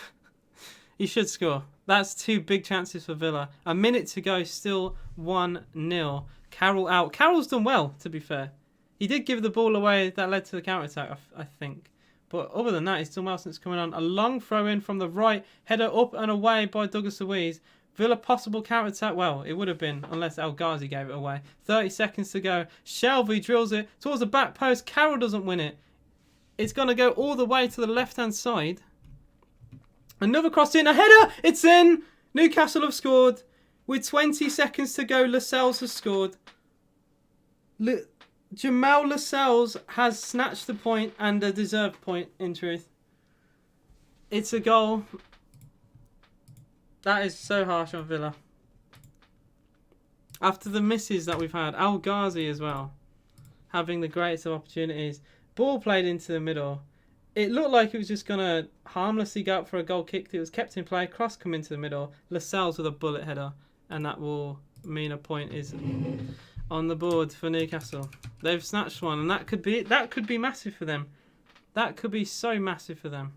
he should score. That's 2 big chances for Villa. A minute to go, still 1-0. Carroll out. Carroll's done well, to be fair. He did give the ball away that led to the counter-attack, I think. But other than that, he's done well since coming on. A long throw-in from the right. Header up and away by Douglas Luiz. Villa possible counter-attack. Well, it would have been, unless El Ghazi gave it away. 30 seconds to go. Shelby drills it towards the back post. Carroll doesn't win it. It's going to go all the way to the left-hand side. Another cross in. A header. It's in. Newcastle have scored. With 20 seconds to go, Lascelles has scored. Jamal Lascelles has snatched the point, and a deserved point, in truth. It's a goal. That is so harsh on Villa. After the misses that we've had, El Ghazi as well, having the greatest of opportunities. Ball played into the middle. It looked like it was just going to harmlessly go up for a goal kick. It was kept in play. Cross come into the middle. Lascelles with a bullet header. And that will mean a point is on the board for Newcastle. They've snatched one, and that could be massive for them. That could be so massive for them.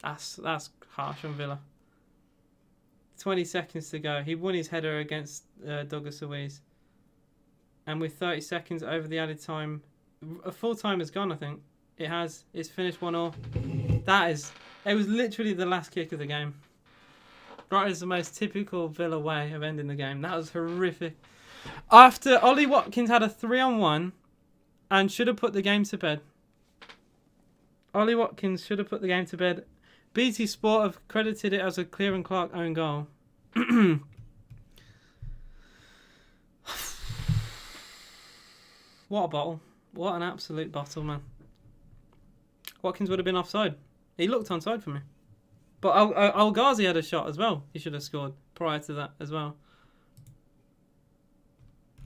That's harsh on Villa. 20 seconds to go. He won his header against Douglas Luiz. And with 30 seconds over the added time, a full time has gone, I think. It has. It's finished 1-1. It was literally the last kick of the game. That is the most typical Villa way of ending the game. That was horrific. After Ollie Watkins had a 3-on-1 and should have put the game to bed. Ollie Watkins should have put the game to bed. BT Sport have credited it as a Clear and Clark own goal. What a bottle. What an absolute bottle, man. Watkins would have been offside. He looked onside for me. But El Ghazi had a shot as well. He should have scored prior to that as well.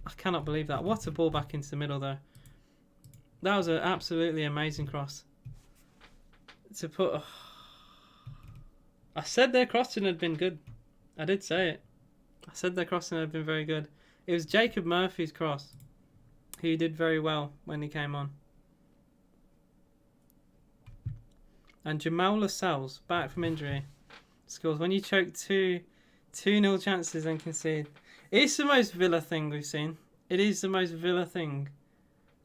I cannot believe that. What a ball back into the middle, though. That was an absolutely amazing cross. To put... I said their crossing had been good. I did say it. I said their crossing had been very good. It was Jacob Murphy's cross, who did very well when he came on. And Jamal Lascelles, back from injury, scores. When you choke 2-0 chances and concede. It's the most Villa thing we've seen. It is the most Villa thing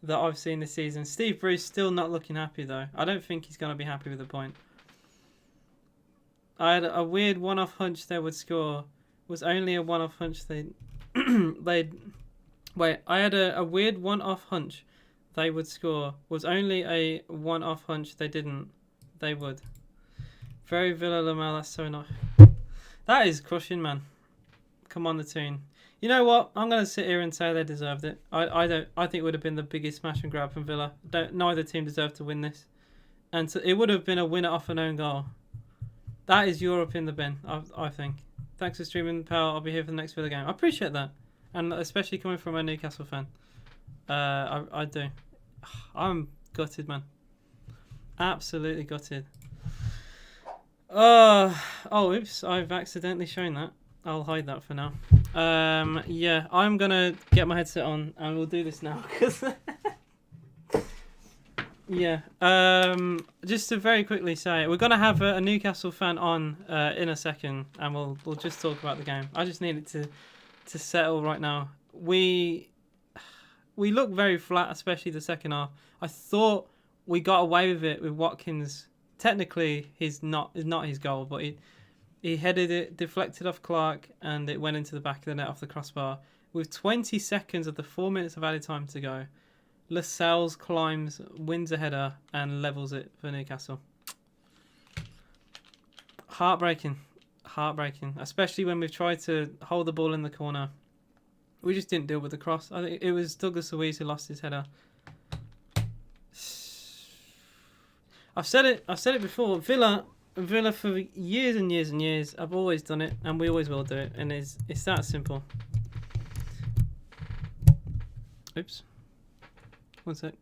that I've seen this season. Steve Bruce still not looking happy, though. I don't think he's going to be happy with the point. I had a weird one-off hunch they would score. It was only a one-off hunch they'd... Wait, I had a weird one-off hunch they would score. Was only a one-off hunch they didn't. They would. Very Villa Lamel, that's so nice. That is crushing, man. Come on, the tune. You know what? I'm going to sit here and say they deserved it. I think it would have been the biggest smash and grab from Villa. Neither team deserved to win this. And it would have been a winner off an own goal. That is Europe in the bin, I think. Thanks for streaming, pal. I'll be here for the next Villa game. I appreciate that. And especially coming from a Newcastle fan. I do. I'm gutted, man. Absolutely gutted. Oops. I've accidentally shown that. I'll hide that for now. Yeah, I'm going to get my headset on and we'll do this now. Yeah. Just to very quickly say, we're going to have a Newcastle fan on in a second and we'll just talk about the game. I just need it to settle right now. We look very flat, especially the second half. I thought we got away with it with Watkins. Technically, it's not his goal, but he headed it, deflected off Clark, and it went into the back of the net off the crossbar. With 20 seconds of the 4 minutes of added time to go, Lascelles climbs, wins a header, and levels it for Newcastle. Heartbreaking. Especially when we've tried to hold the ball in the corner. We just didn't deal with the cross. I think it was Douglas Luiz who lost his header. I've said it before. Villa for years and years and years. I've always done it, and we always will do it. And it's that simple. Oops. One sec.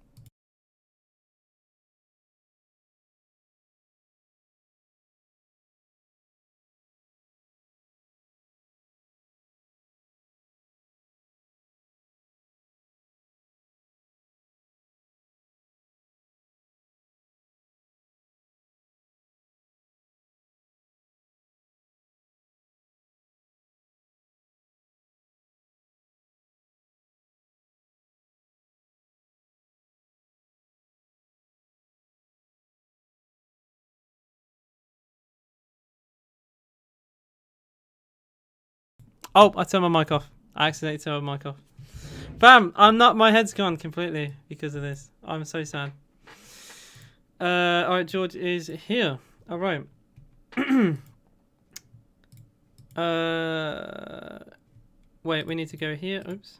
Oh, I turned my mic off. I accidentally turned my mic off. Bam! My head's gone completely because of this. I'm so sad. Alright, George is here. Alright. Wait, we need to go here. Oops.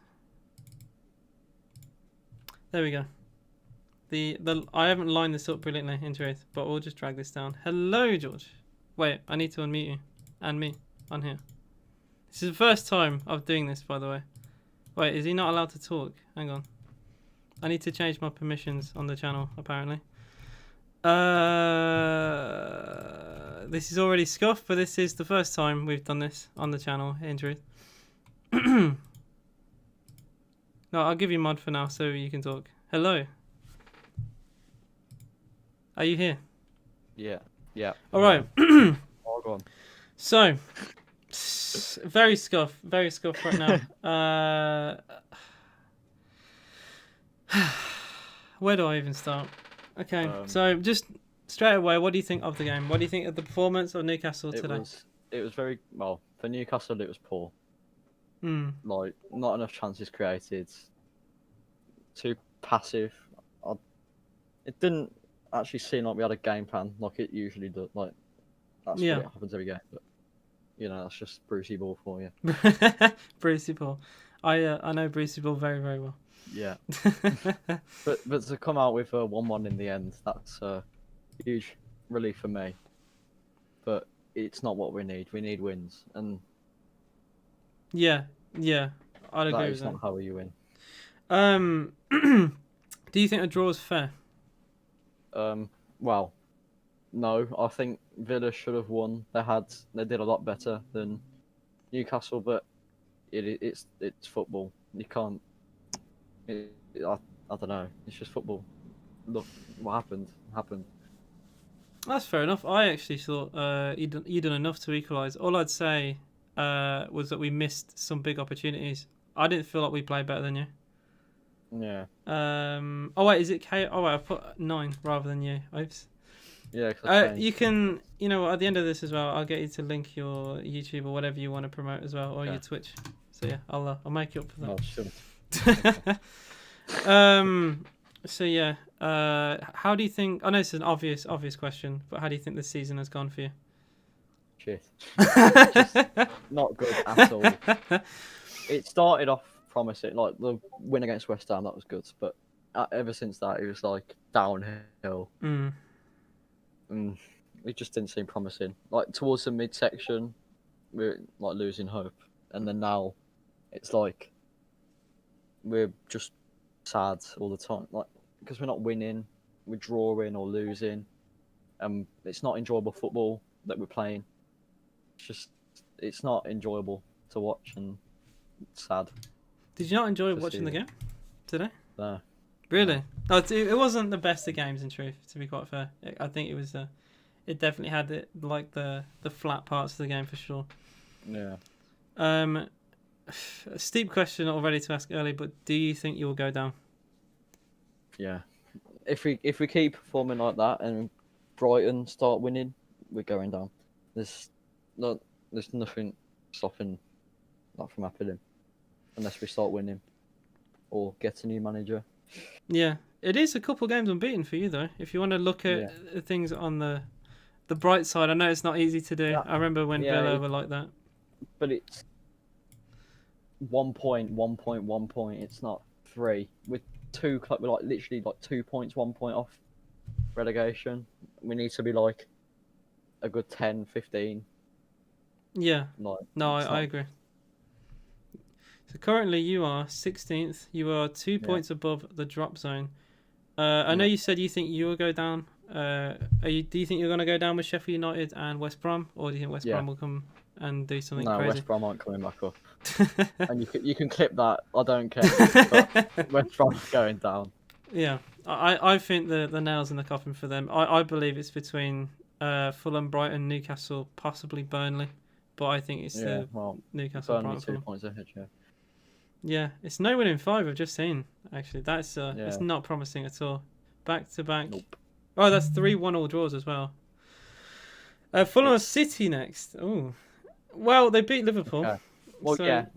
There we go. I haven't lined this up brilliantly, in truth, but we'll just drag this down. Hello, George. Wait, I need to unmute you. And me. On here. This is the first time of doing this, by the way. Wait, is he not allowed to talk? Hang on. I need to change my permissions on the channel, apparently. This is already scuffed, but this is the first time we've done this on the channel, in truth. No, I'll give you mod for now so you can talk. Hello. Are you here? Yeah. Alright. Oh, go on. So, very scuffed right now. Where do I even start? Okay, so just straight away, what do you think of the game? What do you think of the performance of Newcastle today? It was very well for Newcastle. It was poor. Like not enough chances created. Too passive. It didn't actually seem like we had a game plan like it usually does. Like that's what it happens every game. But you know, that's just Brucey Ball for you. Brucey Ball. I know Brucey Ball very, very well. Yeah. but to come out with a 1-1 in the end, that's a huge relief for me. But it's not what we need. We need wins, and yeah, I'd agree with that. That is not how you win. Do you think a draw is fair? Well, no. I think Villa should have won. They did a lot better than Newcastle, but it's football. You can't. I don't know. It's just football. Look, what happened. That's fair enough. I actually thought you done enough to equalise. All I'd say was that we missed some big opportunities. I didn't feel like we played better than you. Yeah. Oh wait, is it K? Oh wait, I put 9 rather than you. Oops. Yeah. You can, at the end of this as well, I'll get you to link your YouTube or whatever you want to promote as well, or your Twitch. So yeah, I'll make you up for that. No, shouldn't. So yeah, how do you think? I know it's an obvious question, but how do you think this season has gone for you? Shit. Just not good at all. It started off promising, like the win against West Ham, that was good, but ever since that, it was like downhill. And it just didn't seem promising. Like towards the midsection, we're like losing hope, and then now, it's like we're just sad all the time, like because we're not winning, we're drawing or losing, and it's not enjoyable football that we're playing. It's not enjoyable to watch, and it's sad. Did you not enjoy watching the game today? No. Really? No. Oh, it wasn't the best of games, in truth. To be quite fair, I think it was. It definitely had the flat parts of the game for sure. Yeah. A steep question, not ready to ask early, but do you think you will go down? Yeah. if we keep performing like that and Brighton start winning, we're going down. There's nothing stopping that from happening unless we start winning or get a new manager. Yeah, it is a couple games unbeaten for you though. If you want to look at things on the bright side, I know it's not easy to do. Yeah. I remember when Villa were like that. But it's 1 point, 1 point, 1 point. It's not 3. We're like literally like 2 points, 1 point off relegation. We need to be like a good 10, 15. Yeah. Like, no, I agree. So currently you are 16th. You are 2 points above the drop zone. I know you said you think you will go down. Do you think you're going to go down with Sheffield United and West Brom, or do you think West Brom will come and do something crazy? No, West Brom aren't coming back up. And you can clip that. I don't care. But West Brom's going down. Yeah, I think the nail's in the coffin for them. I believe it's between Fulham, Brighton, Newcastle, possibly Burnley, but I think it's Newcastle. Burnley Brighton, 2 points ahead. Yeah, it's no win in 5. I've just seen actually. That's it's not promising at all. Back to back. Nope. Oh, that's 3-1 all draws as well. Fulham City next. Oh, well, they beat Liverpool. Okay. Well, so...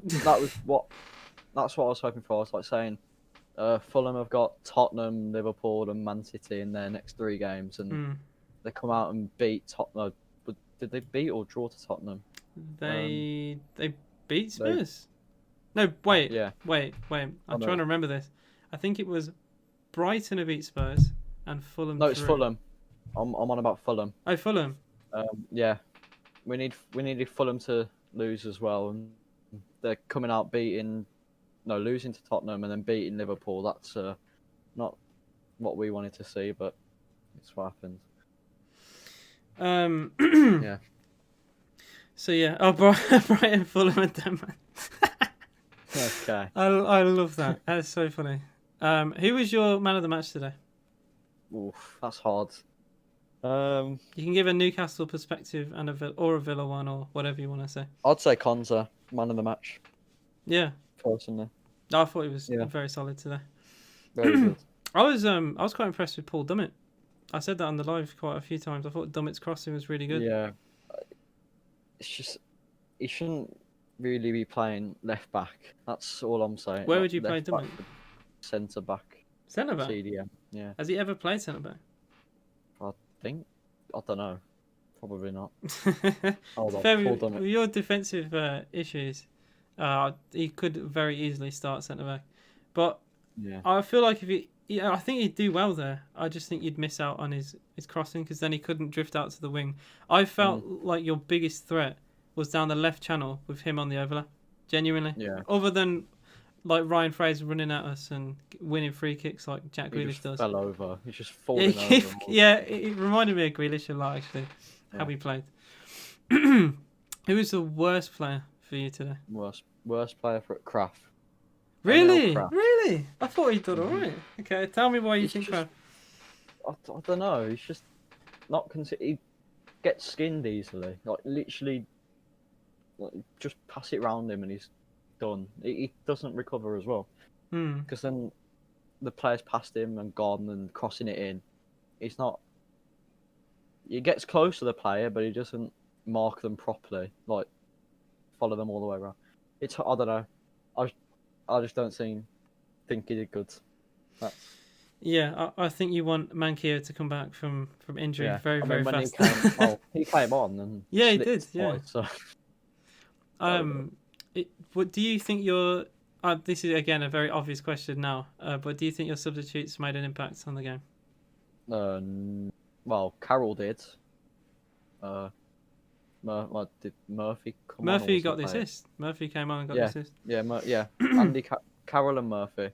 that's what I was hoping for. I was like saying, Fulham have got Tottenham, Liverpool, and Man City in their next 3 games, and they come out and beat Tottenham. Did they beat or draw to Tottenham? They beat Spurs. No, wait. Yeah. Wait. I'm trying to remember this. I think it was Brighton who beat Spurs and Fulham. No, it's Fulham. I'm on about Fulham. Oh, Fulham. Yeah, we needed Fulham to lose as well, and they're coming out losing to Tottenham and then beating Liverpool. That's not what we wanted to see, but it's what happened. Yeah. So yeah, Brighton, Fulham, and Denmark. Okay. I love that. That's so funny. Who was your man of the match today? Oof, that's hard. You can give a Newcastle perspective and a Villa one, or whatever you want to say. I'd say Konza, man of the match. Yeah. Personally. I thought he was very solid today. Very good. I was quite impressed with Paul Dummett. I said that on the live quite a few times. I thought Dummett's crossing was really good. Yeah. It's just he shouldn't really be playing left back. That's all I'm saying. Where would you play Dummett? Centre back. Centre back? CDM, yeah. Has he ever played centre back? I don't know. Probably not. With your defensive issues, he could very easily start centre back. But I feel like I think he'd do well there. I just think you'd miss out on his crossing, because then he couldn't drift out to the wing. I felt like your biggest threat was down the left channel with him on the overlap. Genuinely. Yeah. Other than like Ryan Fraser running at us and winning free kicks like Jack Grealish does. Fell over. He's just falling over. Yeah, it reminded me of Grealish a lot, actually, how he played. Who was the worst player for you today? Worst player for Kraft. Really? Really? I thought he'd done alright. Okay, tell me why you think Kraft. I don't know. He's just not he gets skinned easily. Like literally, just pass it round him and he's done. He doesn't recover as well. Because then the players past him and gone and crossing it in. He's not. He gets close to the player, but he doesn't mark them properly. Like follow them all the way around. I don't know. I just don't think he did good. Yeah, I think you want Mankio to come back from injury very fast. He came on and he did. Yeah. Twice, so. What do you think your? This is again a very obvious question now. But do you think your substitutes made an impact on the game? Well, Carroll did. Did Murphy come on? Murphy got the assist. Murphy came on and got the assist. Yeah. Andy Carroll and Murphy.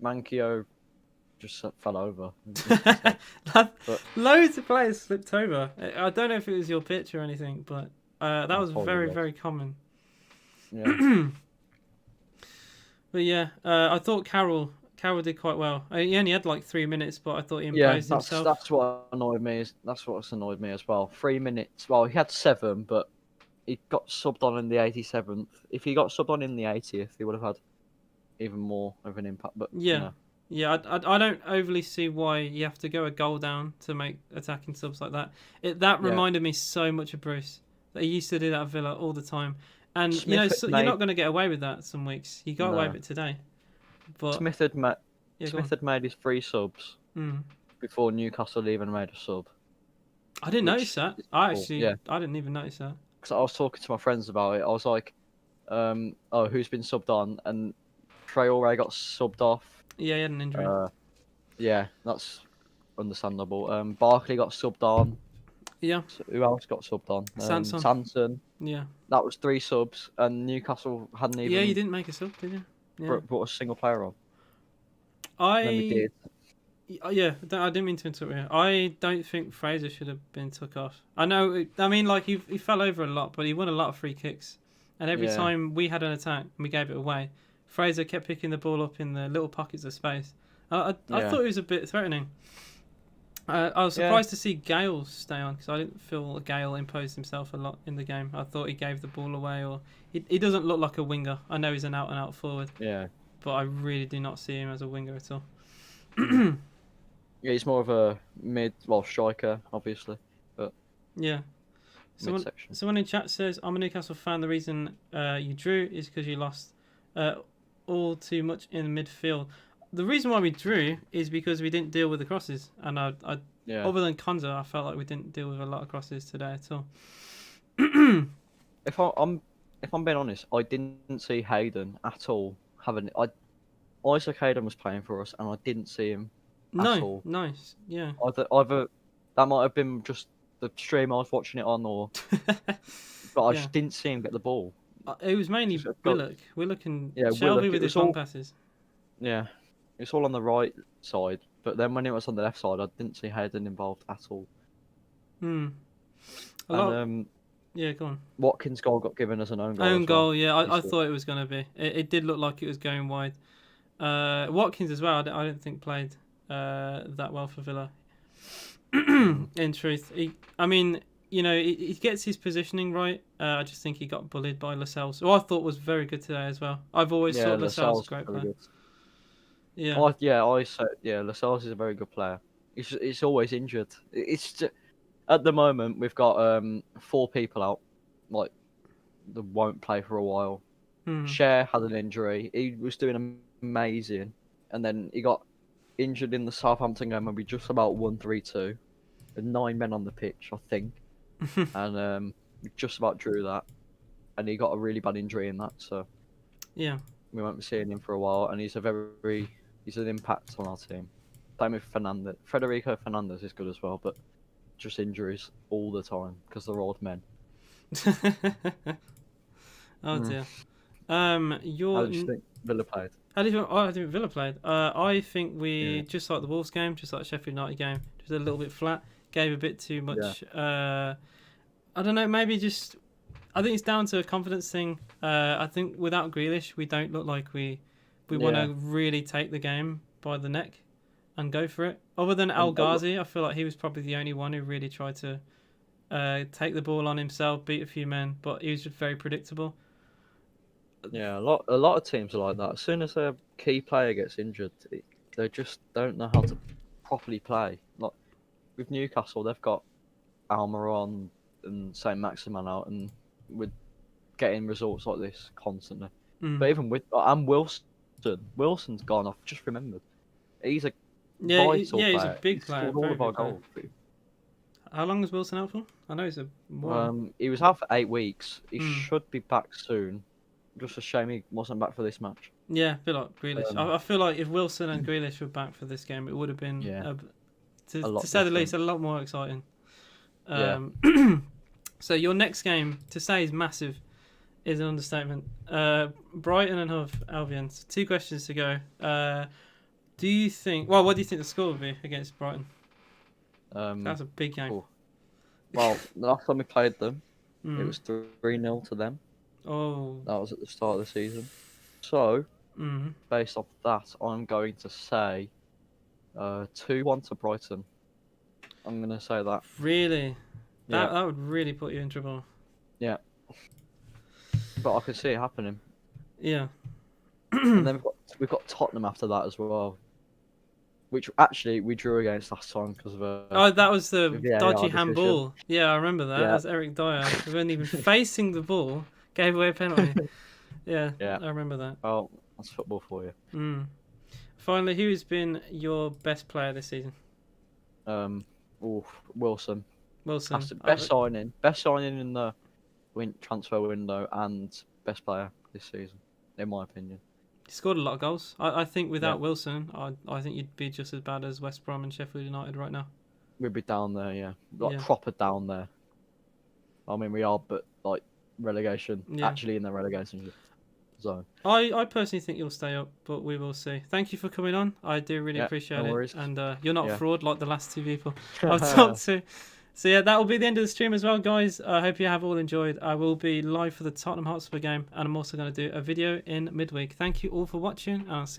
Mankio just fell over. Loads of players slipped over. I don't know if it was your pitch or anything, but that was very common. Yeah. But yeah, I thought Carroll did quite well. He only had like 3 minutes, but I thought he imposed himself. That's what annoyed me. That's what's annoyed me as well. 3 minutes. Well, he had 7, but he got subbed on in the 87th. If he got subbed on in the 80th, he would have had even more of an impact. But yeah, Yeah, I don't overly see why you have to go a goal down to make attacking subs like that. That Yeah. reminded me so much of Bruce. That he used to do that at Villa all the time, and Smith had you're not made going to get away with that some weeks. You got away no. with it today, but Smith had ma- yeah, go Smith on. had made his 3 subs Mm. before Newcastle even made a sub, I didn't notice which that. is cool. Yeah, I didn't even notice that. because I was talking to my friends about it. I was like, oh, who's been subbed on? And Traore got subbed off. Yeah, he had an injury. Yeah, that's understandable. Barkley got subbed on. Yeah, So who else got subbed on? Sanson. Sanson. Yeah, That was 3 subs, and Newcastle hadn't yeah, you even didn't make a sub, did you? Yeah, brought a single player on. And then we I did. yeah, I didn't mean to interrupt you. I don't think Fraser should have been took off. I know. I mean, like he fell over a lot, but he won a lot of free kicks. And every Yeah. time we had an attack and we gave it away, Fraser kept picking the ball up in the little pockets of space. I Yeah. thought it was a bit threatening. I was surprised to see Gale stay on because I didn't feel Gale imposed himself a lot in the game. I thought he gave the ball away, or he doesn't look like a winger. I know he's an out and out forward, Yeah. but I really do not see him as a winger at all. Yeah, he's more of a striker, obviously. Yeah. Midsection. Someone in chat says, I'm a Newcastle fan. The reason you drew is because you lost all too much in the midfield. The reason why we drew is because we didn't deal with the crosses. And Yeah. other than Konza, I felt like we didn't deal with a lot of crosses today at all. If I'm being honest, I didn't see Hayden at all having. Isaac Hayden was playing for us, and I didn't see him at all. Nice. Yeah. Either that might have been just the stream I was watching it on, or but I Yeah. just didn't see him get the ball. It was mainly Just- Willock. Willock and Yeah, Shelby Willock, with it his was long all- passes. Yeah, it's all on the right side, but then when it was on the left side, I didn't see Hayden involved at all. Hmm. And Yeah, go on. Watkins' goal got given as an own goal. Own as well. goal, yeah. I Obviously. thought it was going to be. It did look like it was going wide. Watkins as well, I don't think played that well for Villa. In truth. He gets his positioning right. I just think he got bullied by Lascelles, who I thought was very good today as well. I've always thought Lascelles was a great very player. good. Yeah. I said Lascelles is a very good player. He's always injured. It's just, at the moment we've got 4 people out, like that won't play for a while. Cher had an injury. He was doing amazing, and then he got injured in the Southampton game when we just about won 3-2. With 9 men on the pitch, I think, and we just about drew that, and he got a really bad injury in that, so Yeah. we won't be seeing him for a while. And he's an impact on our team. Same with Fernandez. Federico Fernandez is good as well, but just injuries all the time because they're old men. Oh dear. How do you think Villa played? How do you think? I think Villa played. I think we just like the Wolves game, just like the Sheffield United game, just a little bit flat. Gave a bit too much. I don't know. Maybe just. I think it's down to a confidence thing. I think without Grealish, we don't look like we want to really take the game by the neck and go for it. Other than El Ghazi, I feel like he was probably the only one who really tried to take the ball on himself, beat a few men, but he was just very predictable. Yeah, a lot of teams are like that. As soon as a key player gets injured, they just don't know how to properly play. Like with Newcastle, they've got Almiron and Saint Maximin out, and we're getting results like this constantly. But even with Wilson's gone. I've just remembered. He's a vital he's player. a big player. He scored all of our goals. How long was Wilson out for? I know he's a. He was out for 8 weeks. He should be back soon. Just a shame he wasn't back for this match. Yeah, I feel like Grealish. I feel like if Wilson and Grealish were back for this game, it would have been, to say the least, a lot more exciting. So your next game, to say is massive, is an understatement. Brighton and Hove Albion. So 2 questions to go. Do you think? Well, what do you think the score would be against Brighton? That's a big game. Cool. Well, the last time we played them, it was 3-0 to them. Oh. That was at the start of the season. So, based off that, I'm going to say 2-1 to Brighton. I'm going to say that. Really? Yeah. That would really put you in trouble. Yeah. But I can see it happening. Yeah. And then we've got Tottenham after that as well. which actually we drew against last time because of a Oh, that was the VAR dodgy decision. handball. Yeah, I remember that. Yeah. As Eric Dyer, who wasn't even facing the ball, gave away a penalty. Yeah, Yeah. I remember that. Oh, that's football for you. Mm. Finally, who's been your best player this season? Wilson. Wilson. Best signing in the transfer window, and best player this season, in my opinion. He scored a lot of goals. I think without Yeah. Wilson, I think you'd be just as bad as West Brom and Sheffield United right now. We'd be down there, yeah, like Yeah. proper down there. I mean, we are, but like relegation, Yeah. actually in the relegation zone. I personally think you'll stay up, but we will see. Thank you for coming on. I do really Yeah, appreciate no it. worries. And you're not a Yeah. fraud like the last two people I've talked to. So yeah, that will be the end of the stream as well, guys. I hope you have all enjoyed. I will be live for the Tottenham Hotspur game, and I'm also going to do a video in midweek. Thank you all for watching, and I'll see you